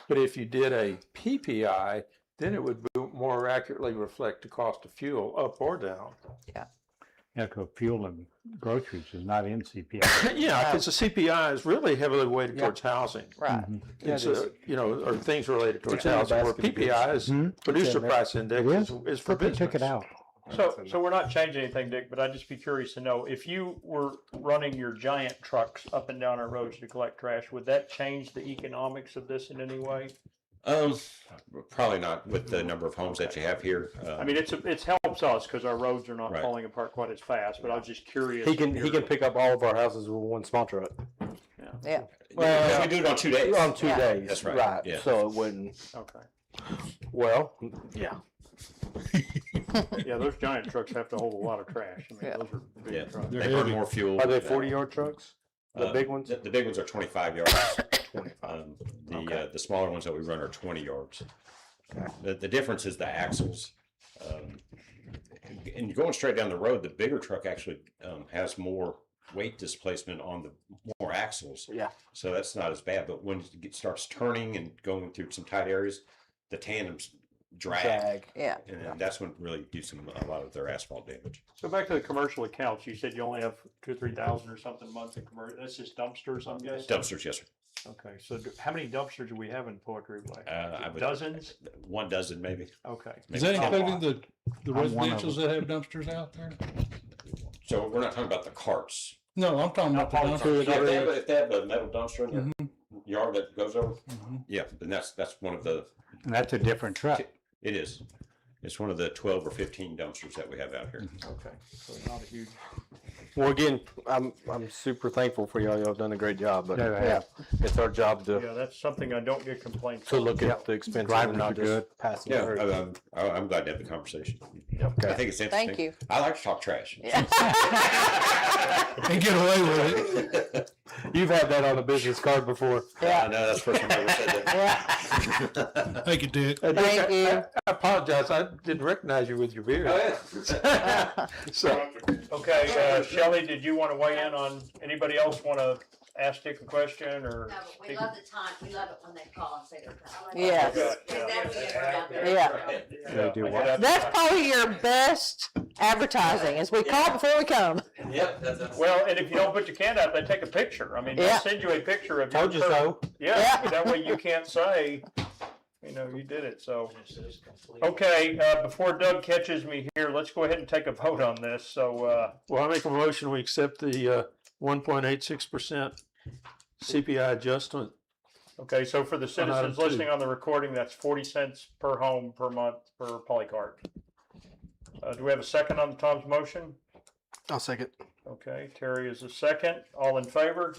But if you did a PPI, then it would more accurately reflect the cost of fuel, up or down. Yeah, 'cause fuel and groceries is not in CPI. Yeah, because the CPI is really heavily weighted towards housing. Right. And so, or things related towards It's in the housing, where basket of PPI is producer price index is for But they business. took it out. So we're not changing anything, Dick, but I'd just be curious to know, if you were running your giant trucks up and down our roads to collect trash, would that change the economics of this in any way? Probably not with the number of homes that you have here. I mean, it helps us because our roads are not Right. falling apart quite as fast, but I was just curious. He can pick up all of our houses with one small truck Yeah. we do it on 2 days. on 2 Yeah. days. That's right, Right. yeah. So it wouldn't. Okay. Well, yeah. Yeah, those giant trucks have to hold a lot of trash. I mean, Yeah. those are big Yeah, trucks. they burn more fuel. Are they 40-yard trucks? The big ones? The big ones are 25 yards. The smaller ones that we run are 20 yards. The difference is the axles. And going straight down the road, the bigger truck actually has more weight displacement on the more axles. Yeah. So that's not as bad, but when starts turning and going through some tight areas, the tandems drag. Yeah. And then that's when really do a lot of their asphalt damage. So back to the commercial accounts, you said you only have 2,000 or 3,000 or something a month in commercial. That's just dumpsters, I'm guessing? Dumpsters, yes, sir. Okay, so how many dumpsters do we have in Poetry Way? I would- Dozens? 1 dozen maybe. Okay. Is that Maybe 10. including the I'm one of residentials that have dumpsters out there? So we're not talking about the carts. No, I'm talking about the Not dumpsters. If they have a metal dumpster in their yard that goes over, Mhm. yeah, then that's one of the, And that's a different truck. it is. It's one of the 12 or 15 dumpsters that we have out here. Okay, so not a huge. Well, again, I'm super thankful for y'all. Y'all have done a great job, but Yeah, they have. it's our job to Yeah, that's something I don't get complaints to on. look at the expenses Drivers and not are just good. pass them Yeah, through. I'm glad to have the conversation. I Okay. think it's interesting. Thank you. I like to talk trash. And get away with it. You've had that on a business card before. I know that's the first time I ever said that. Thank you, Dick. Thank you. I apologize. I didn't recognize you with your beard. So, Okay, Shelley, did you want to weigh in on, anybody else want to ask Dick a question or? No, but we love the time, we love it when they call and say they're coming. Yes. And that we get right out there. Yeah. They do what? That's probably your best advertising, is we call before we come. Yep, that's. Well, and if you don't put your can out, they take a picture. I mean, Yeah. they'll send you a picture of. Told you your so. Yeah, Yeah. that way you can't say, you know, you did it, so. Okay, before Doug catches me here, let's go ahead and take a vote on this, so, well, I make a motion, we accept the 1.86% CPI adjustment. okay, so for the item citizens two. listening on the recording, that's 40 cents per home per month per polycart. Do we have a second on Tom's motion? I'll second. Okay, Terry is a second. All in favor?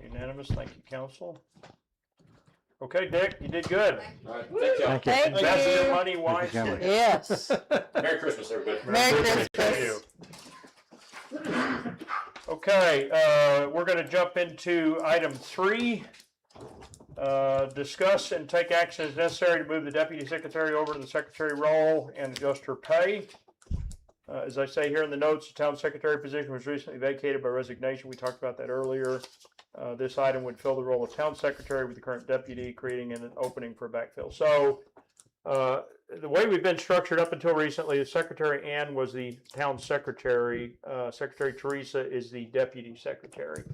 Unanimous. Thank you, council. Okay, Dick, you did good. Thank you. Thank you. Thank Invest your you. money wisely. Gentlemen. Yes. Merry Christmas, everybody. Merry Thank Christmas. you. Okay, we're gonna jump into item 3. Discuss and take action as necessary to move the deputy secretary over to the secretary role and adjust her pay. As I say here in the notes, the town secretary position was recently vacated by resignation. We talked about that earlier. This item would fill the role of town secretary with the current deputy, creating an opening for backfill. So, the way we've been structured up until recently is Secretary Ann was the town secretary. Secretary Teresa is the deputy secretary.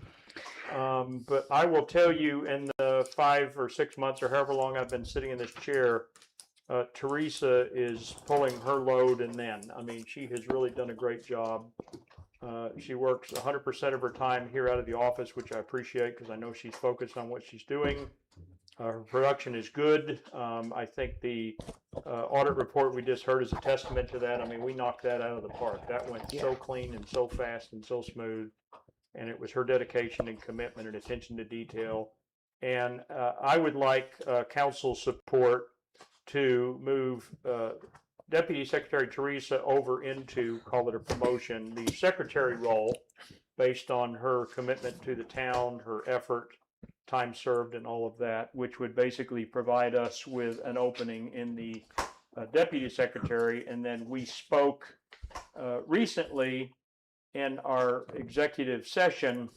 But I will tell you, in the 5 or 6 months or however long I've been sitting in this chair, Teresa is pulling her load, and then, I mean, she has really done a great job. She works 100% of her time here out of the office, which I appreciate because I know she's focused on what she's doing. Her production is good. I think the audit report we just heard is a testament to that. I mean, we knocked that out of the park. That went so clean and so fast and so smooth. And it was her dedication and commitment and attention to detail. And I would like council support to move Deputy Secretary Teresa over into, call it a promotion, the secretary role based on her commitment to the town, her effort, time served and all of that, which would basically provide us with an opening in the deputy secretary. And then we spoke recently in our executive session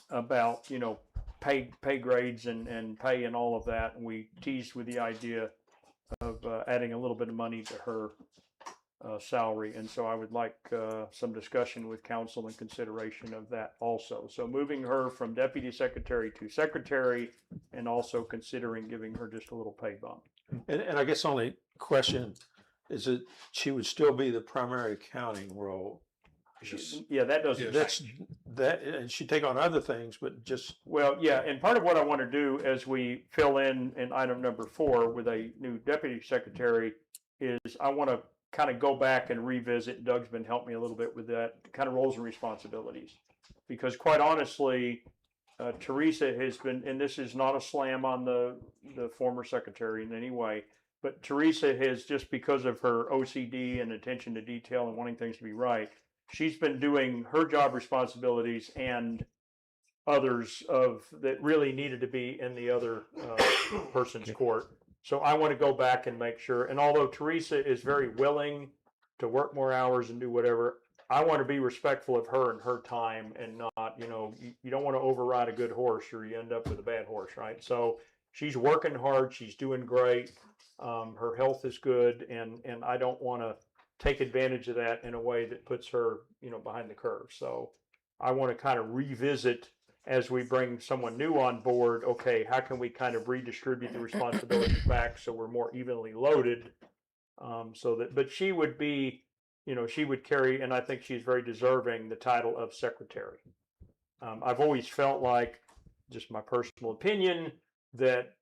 about, you know, pay grades and pay and all of that. And we teased with the idea of adding a little bit of money to her salary. And so I would like some discussion with council and consideration of that also. So moving her from deputy secretary to secretary, and also considering giving her just a little pay bump. And I guess only question is that she would still be the primary accounting role. Yeah, that doesn't. That's that, and she'd take on other things, but just Well, yeah, and part of what I want to do as we fill in item number 4 with a new deputy secretary is I want to kind of go back and revisit. Doug's been helping me a little bit with that kind of roles and responsibilities, because quite honestly, Teresa has been, and this is not a slam on the former secretary in any way, but Teresa has, just because of her OCD and attention to detail and wanting things to be right, she's been doing her job responsibilities and others of that really needed to be in the other person's court. So I want to go back and make sure. And although Teresa is very willing to work more hours and do whatever, I want to be respectful of her and her time and not, you don't want to override a good horse or you end up with a bad horse, right? So she's working hard. She's doing great. Her health is good, and I don't want to take advantage of that in a way that puts her, behind the curve. So I want to kind of revisit as we bring someone new on board. Okay, how can we kind of redistribute the responsibilities back so we're more evenly loaded? But she would be, she would carry, and I think she's very deserving, the title of secretary. I've always felt like, just my personal opinion, that,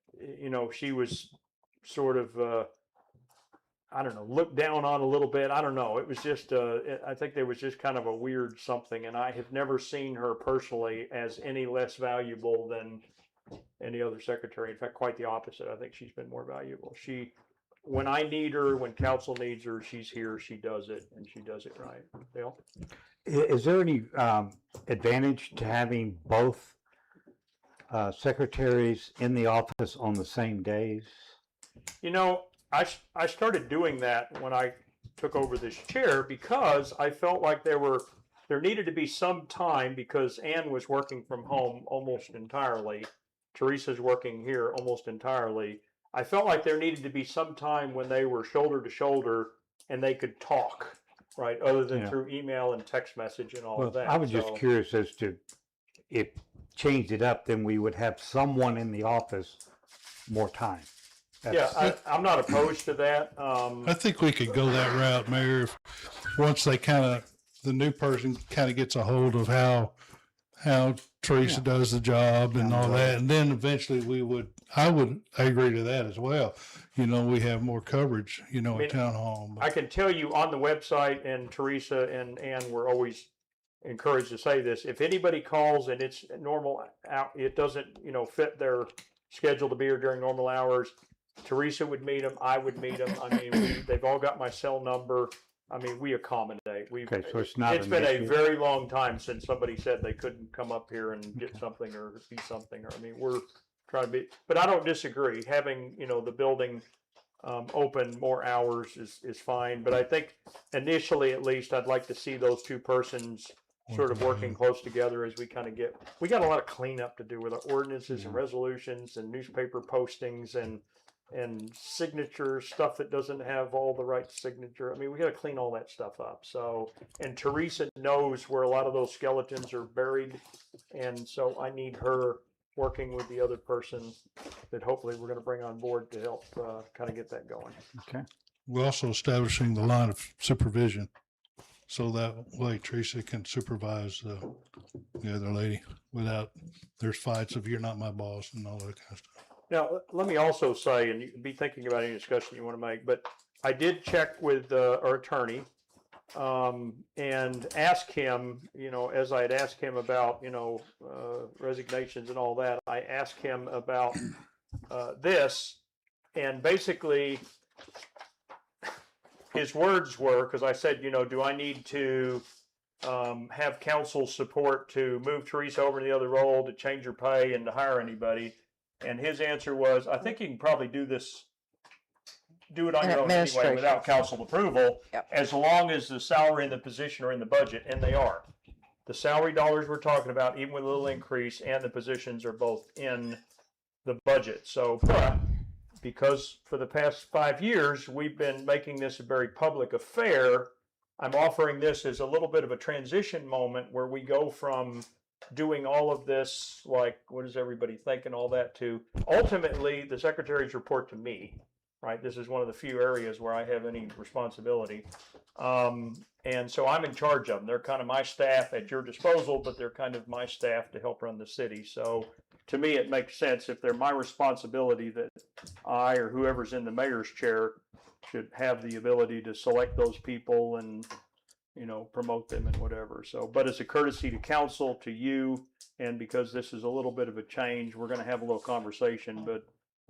she was sort of, I don't know, looked down on a little bit. I don't know. It was just, I think there was just kind of a weird something, and I have never seen her personally as any less valuable than any other secretary. In fact, quite the opposite. I think she's been more valuable. When I need her, when council needs her, she's here, she does it, and she does it right. Bill? Is there any advantage to having both secretaries in the office on the same days? I started doing that when I took over this chair because I felt like there needed to be some time, because Ann was working from home almost entirely. Teresa's working here almost entirely. I felt like there needed to be some time when they were shoulder to shoulder and they could talk, right? Other than through email and text message and all of that. I was just curious as to if changed it up, then we would have someone in the office more time. I'm not opposed to that. I think we could go that route, Mayor, if once the new person kind of gets a hold of how Teresa does the job and all that, and then eventually I agree to that as well. We have more coverage, at town hall. I can tell you on the website, and Teresa and Ann were always encouraged to say this, if anybody calls and it's normal, it doesn't, fit their schedule to be here during normal hours, Teresa would meet them, I would meet them. I mean, they've all got my cell number. I mean, we accommodate. Okay, so it's not. It's been a very long time since somebody said they couldn't come up here and get something or see something. I mean, we're trying to be, but I don't disagree. Having, the building open more hours is fine. But I think initially, at least, I'd like to see those two persons sort of working close together as we kind of we got a lot of cleanup to do with our ordinances and resolutions and newspaper postings and signature stuff that doesn't have all the right signature. I mean, we got to clean all that stuff up. So, and Teresa knows where a lot of those skeletons are buried. And so I need her working with the other person that hopefully we're going to bring on board to help kind of get that going. Okay. We're also establishing the line of supervision. So that way Teresa can supervise the other lady without there's fights of you're not my boss and all that kind of stuff. Now, let me also say, and you can be thinking about any discussion you want to make, but I did check with our attorney and ask him, as I had asked him about, resignations and all that, I asked him about this, and basically his words were, because I said, do I need to have council support to move Teresa over to the other role, to change her pay and to hire anybody? And his answer was, I think you can probably do it on your own anyway without council approval, as long as the salary and the position are in the budget, and they are. The salary dollars we're talking about, even with a little increase, and the positions are both in the budget. So, but because for the past 5 years, we've been making this a very public affair, I'm offering this as a little bit of a transition moment where we go from doing all of this, like, what does everybody think and all that, to ultimately the secretaries report to me, right? This is one of the few areas where I have any responsibility. And so I'm in charge of them. They're kind of my staff at your disposal, but they're kind of my staff to help run the city. So to me, it makes sense if they're my responsibility that I or whoever's in the mayor's chair should have the ability to select those people and promote them and whatever. So, but as a courtesy to council, to you, and because this is a little bit of a change, we're going to have a little conversation, but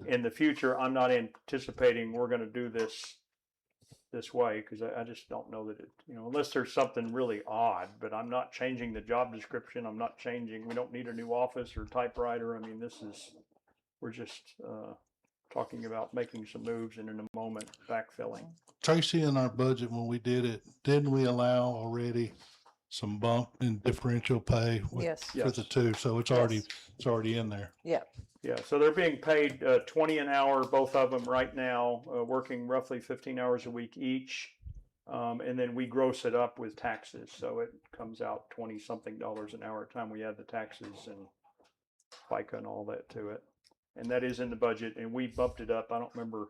in the future, I'm not anticipating we're going to do this way, because I just don't know that it, unless there's something really odd, but I'm not changing the job description. We don't need a new office or typewriter. I mean, we're just talking about making some moves and in a moment backfilling. Tracy, in our budget, when we did it, didn't we allow already some bump in differential pay with- Yes. for the two? So it's already in there. Yeah, so they're being paid 20 an hour, both of them right now, working roughly 15 hours a week each. And then we gross it up with taxes, so it comes out 20-something dollars an hour at the time we add the taxes and FICA and all that to it. And that is in the budget, and we bumped it up. I don't remember.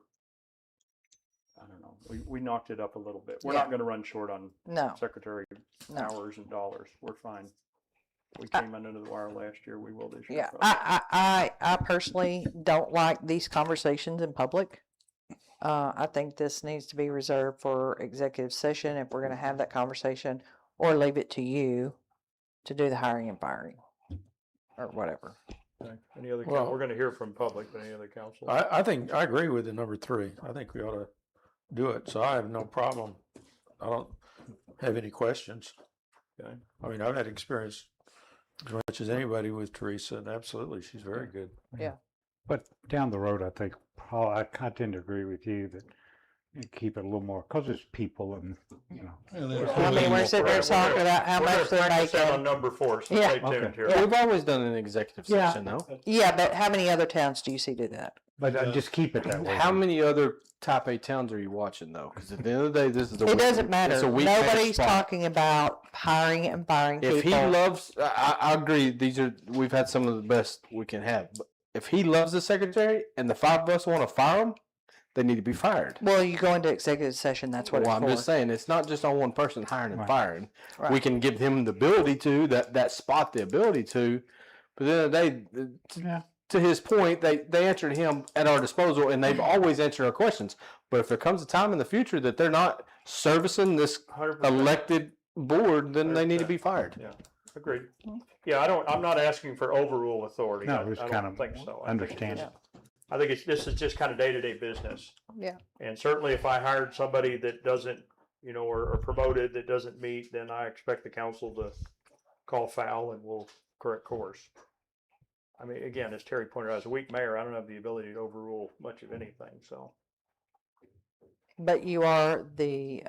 I don't know. We knocked it up a little bit. We're not going to run short on No, secretary no. hours and dollars. We're fine. We came under the wire last year. We will this year. Yeah, probably. I personally don't like these conversations in public. I think this needs to be reserved for executive session if we're gonna have that conversation, or leave it to you to do the hiring and firing, or whatever. Okay. Any other? Well- We're going to hear from public, but any other council? I think, I agree with the number 3. I think we ought to do it, so I have no problem. I don't have any questions. Okay. I mean, I've had experience as much as anybody with Teresa, and absolutely, she's very good. But down the road, I think, Paul, I tend to agree with you that you keep it a little more, because it's people and, you know. And then- I mean, we're sitting there talking about how We're gonna much they're practice that on making. number 4, so Yeah. stay tuned Okay. here. We've always done an executive Yeah. session, though. Yeah, but how many other towns do you see do that? But just keep it that way. How many other top 8 towns are you watching, though? Because at the end of the day, this is a It doesn't It's matter. a weak-ass Nobody's spot. talking about hiring and firing people. If he loves, I agree. We've had some of the best we can have. But if he loves the secretary and the 5 of us want to fire him, they need to be fired. Well, you go into executive session, that's what Well, I'm it's just for. saying, it's not just on one person hiring and Right. firing. Right. We can give him the ability to that spot, the ability to. But at the end of the day, Yeah. to his point, they answered him at our disposal, and they've always answered our questions. But if there comes a time in the future that they're not servicing this 100%. elected board, then they need to be fired. Yeah, agreed. Yeah, I'm not asking for overrule authority. No, I just don't kind of think so. understand. I think this is just kind of day-to-day business. Yeah. And certainly if I hired somebody that doesn't, or promoted that doesn't meet, then I expect the council to call foul and we'll correct course. I mean, again, as Terry pointed out, as a weak mayor, I don't have the ability to overrule much of anything, so. But you are the,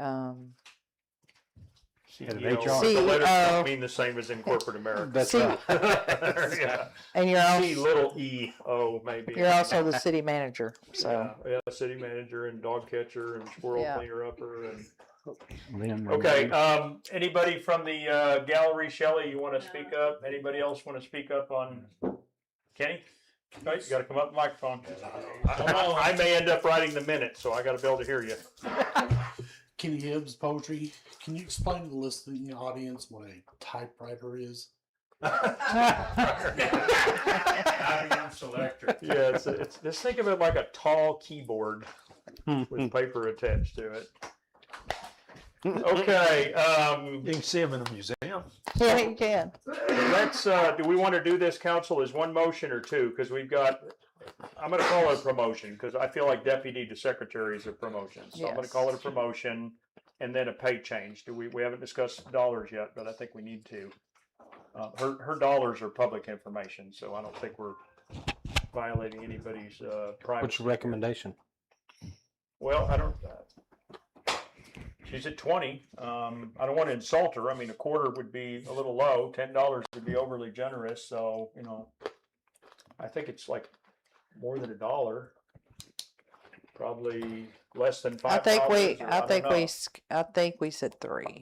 Head of CEO, HR. The letters CEO. don't mean the same as in corporate America. That's See- right. Yeah. and you're C also, little e o maybe. you're also the city manager, so. Yeah, city manager and dog catcher and squirrel Yeah. cleaner upper and. Lynn, Okay, anybody from the gallery, Shelley, you want to speak up? Anybody else want to speak up on Kenny? Okay, you got to come up to the microphone. I may end up writing the minutes, so I got to be able to hear you. Kenny Hibbs, poetry. Can you explain to the listening audience what a typewriter is? Selector. Yeah, it's just think of it like a tall keyboard with paper attached to it. Okay, You can see them in a museum. Yeah, you can. let's, do we want to do this, council, as one motion or two? Because we've got, I'm going to call it a promotion because I feel like deputy to secretary is a promotion. So I'm going to Yes. call it a promotion and then a pay change. We haven't discussed dollars yet, but I think we need to. Her dollars are public information, so I don't think we're violating anybody's privacy. What's your recommendation? Well, I don't. She's at 20. I don't want to insult her. I mean, a quarter would be a little low. $10 would be overly generous. So, I think it's like more than $1. Probably less than $5. I think or I think we said 3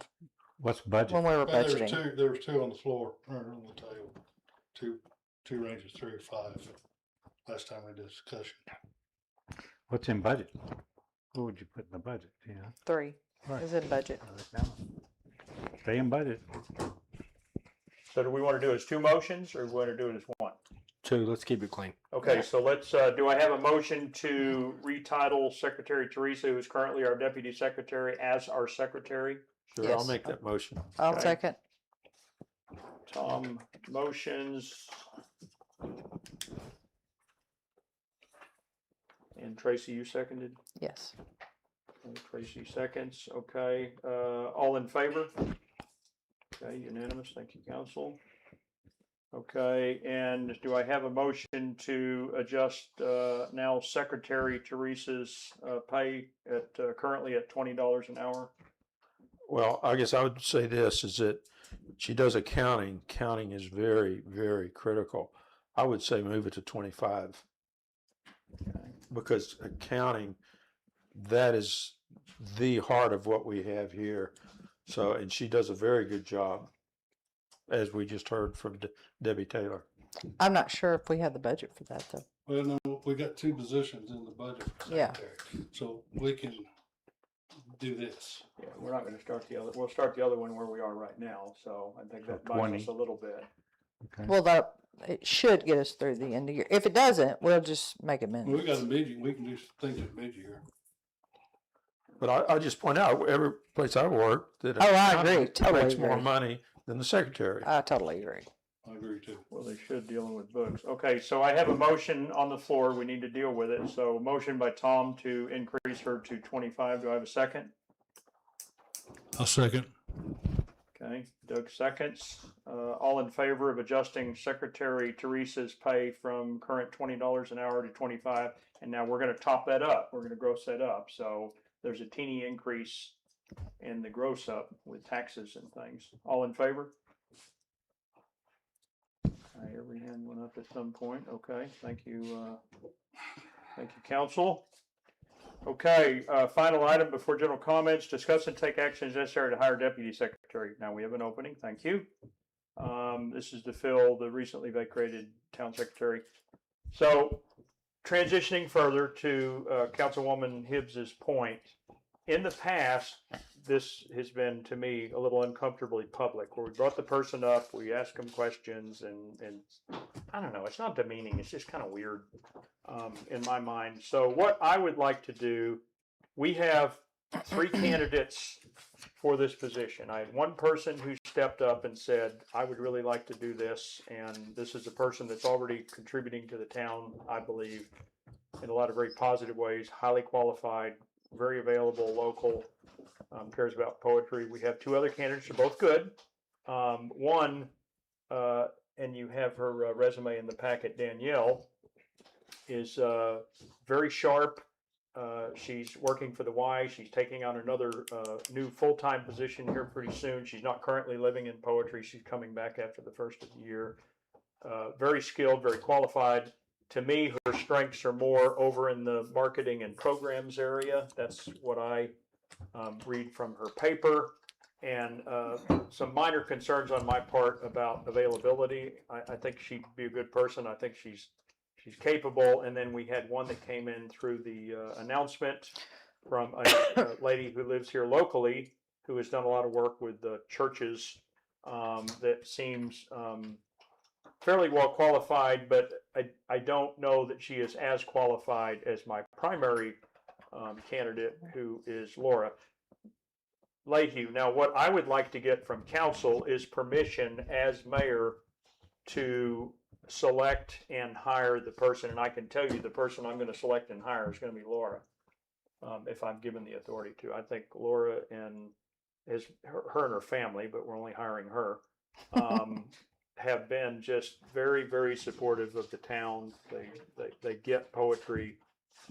what's budget? when we were There was budgeting. there was 2 on the floor, or on the table. Two ranges, 3 or 5. Last time we did discussion. What's in budget? What would you put in the budget? Yeah. 3 Right. is in budget. Stay in budget. So do we want to do it as 2 motions or we want to do it as 1? 2. Let's keep it clean. Okay, so let's, do I have a motion to retitle Secretary Teresa, who's currently our deputy secretary, as our secretary? Sure, I'll Yes. make that motion. I'll Okay. second. Tom motions. And Tracy, you seconded? Yes. And Tracy seconds, okay, all in favor? Okay, unanimous, thank you, council. Okay, and do I have a motion to adjust now Secretary Teresa's pay at currently at $20 an hour? Well, I guess I would say this is that she does accounting. Counting is very, very critical. I would say move it to 25 because accounting, that is the heart of what we have here. So, and she does a very good job, as we just heard from Debbie Taylor. I'm not sure if we have the budget for that though. Well, no, we got two positions in the budget. for Yeah. secretary, so we can do this. Yeah, we're not gonna start the other, we'll start the other one where we are right now, so I think that buys 20. us a little bit. Well, it should get us through the end of the year. If it doesn't, we'll just make We amendments. got a mid, we can do things at mid-year. But I just point out, every place I work, that Oh, I accounting agree. Totally makes more agree. money than the secretary. I totally agree. I agree too. Well, they should dealing with books. Okay, so I have a motion on the floor. We need to deal with it. So motion by Tom to increase her to 25. Do I have a second? I'll second. Okay, Doug seconds. All in favor of adjusting Secretary Teresa's pay from current $20 an hour to 25, and now we're going to top that up. We're going to gross that up. So there's a teeny increase in the gross up with taxes and things. All in favor? Every hand went up at some point. Okay, thank you, council. Okay, final item before general comments, discuss and take actions necessary to hire deputy secretary. Now we have an opening, thank you. This is to fill the recently vacated town secretary. So transitioning further to Councilwoman Hibbs's point, in the past, this has been to me a little uncomfortably public, where we brought the person up, we asked them questions, and I don't know, it's not demeaning, it's just kind of weird in my mind. So what I would like to do, we have 3 candidates for this position. I had one person who stepped up and said, I would really like to do this, and this is a person that's already contributing to the town, I believe, in a lot of very positive ways, highly qualified, very available, local, cares about poetry. We have 2 other candidates who are both good. One, and you have her resume in the packet, Danielle, is very sharp. She's working for the Y. She's taking on another new full-time position here pretty soon. She's not currently living in poetry. She's coming back after the first of the year. Very skilled, very qualified. To me, her strengths are more over in the marketing and programs area. That's what I read from her paper. And some minor concerns on my part about availability. I think she'd be a good person. I think she's capable. And then we had one that came in through the announcement from a lady who lives here locally, who has done a lot of work with the churches, that seems fairly well qualified, but I don't know that she is as qualified as my primary candidate, who is Laura Lehue. Now, what I would like to get from council is permission as mayor to select and hire the person, and I can tell you the person I'm going to select and hire is going to be Laura, if I'm given the authority to. I think Laura and her and her family, but we're only hiring her, have been just very, very supportive of the town. They get poetry.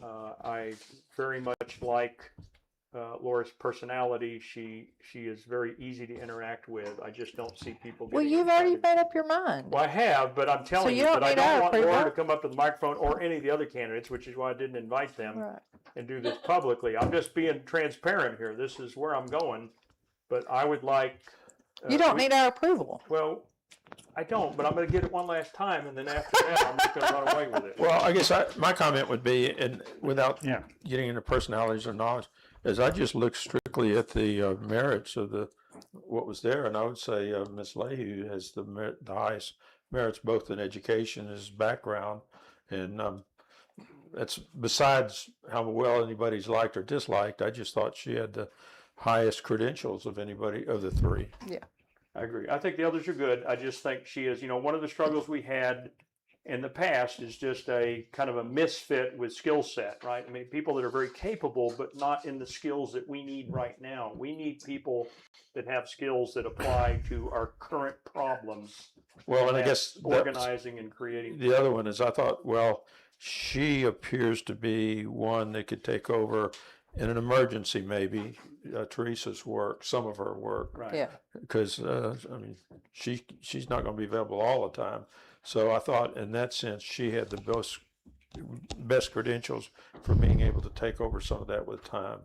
I very much like Laura's personality. She is very easy to interact with. I just don't see people. Well, getting you've already excited. made up your mind. Well, I have, but I'm telling you you don't that I need our don't want Laura approval? to come up to the microphone or any of the other candidates, which is why I didn't invite them Right. and do this publicly. I'm just being transparent here. This is where I'm going, but I would like. You don't need our approval. Well, I don't, but I'm going to get it one last time, and then after that, I'm just going to run away with it. Well, I guess my comment would be, and without Yeah. getting into personalities or knowledge, is I just look strictly at the merits of what was there, and I would say Ms. Lehue has the highest merits, both in education, his background, and that's besides how well anybody's liked or disliked. I just thought she had the highest credentials of anybody of the 3. Yeah. I agree. I think the others are good. I just think she is, one of the struggles we had in the past is just a kind of a misfit with skill set, right? I mean, people that are very capable, but not in the skills that we need right now. We need people that have skills that apply to our current problems Well, and I guess that's- organizing and creating. the other one is I thought, well, she appears to be one that could take over in an emergency, maybe Teresa's work, some of her work, Right. Yeah. because I mean, she's not going to be available all the time. So I thought, in that sense, she had the best credentials for being able to take over some of that with time.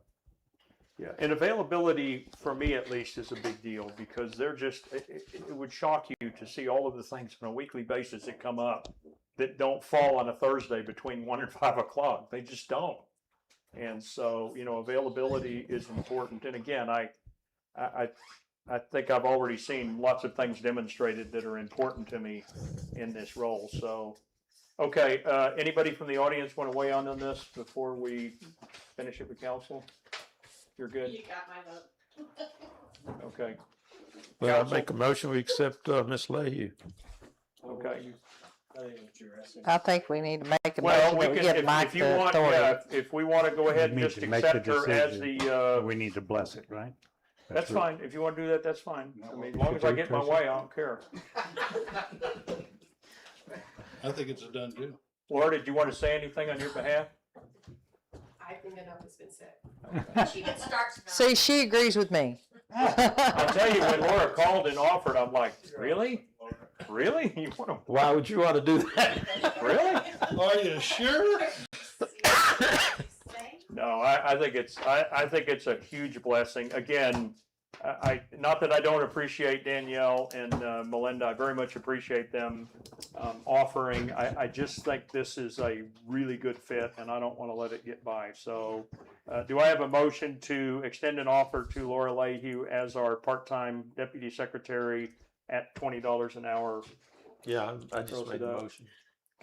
Yeah, and availability, for me at least, is a big deal because they're just, it would shock you to see all of the things on a weekly basis that come up that don't fall on a Thursday between 1 and 5 o'clock. They just don't. And so, you know, availability is important. And again, I think I've already seen lots of things demonstrated that are important to me in this role. So, okay, anybody from the audience want to weigh in on this before we finish it with council? You're good? You got my vote. Okay, Well, I make a motion, we accept Miss Leahy. okay. I think we need to make a Well, motion we that we can, give Mike if you the want, authority. yeah, if we want to go ahead and We need just to make the accept her as decision. the, We need to bless it, right? that's fine. If you want to do that, that's fine. I mean, as long as I get my way, I don't care. I think it's a done deal. Laura, did you want to say anything on your behalf? I think enough has been said. She can start tonight. See, she agrees with me. I'll tell you, when Laura called and offered, I'm like, really? Really? You want to, Why would you want to do that? really? Are you sure? No, I think it's a huge blessing. Again, not that I don't appreciate Danielle and Melinda, I very much appreciate them offering. I just think this is a really good fit and I don't want to let it get by. So do I have a motion to extend an offer to Laura Lehue as our part-time deputy secretary at $20 an hour? Yeah, I just Throws made it the up. motion.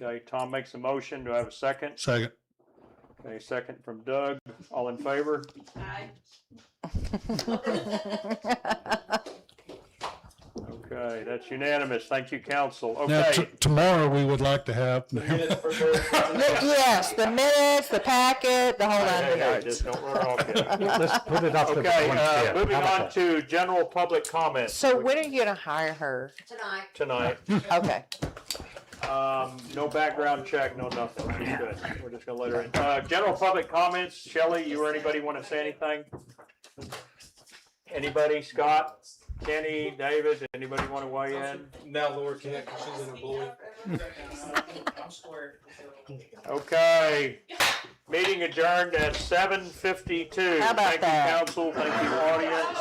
Okay, Tom makes a motion. Do I have a second? Second. Okay, second from Doug. All in favor? Okay, that's unanimous. Thank you, council. Now, Okay. tomorrow we would like to have. Yes, the minutes, the packet, the whole nine Hey, yards. just don't run off yet. Let's put it up to the Okay, 25th. moving How about on that? to general public comments So when are you gonna hire her? Tonight. tonight. Okay. No background check, no nothing. She's good. We're just gonna let her in. General public comments. Shelley, you or anybody want to say anything? Anybody? Scott? Kenny? David? Anybody want to weigh in? Now Laura can't because she's in a bully. Okay. Meeting adjourned at 7:52. How about Thank you, that? council. Thank you, audience.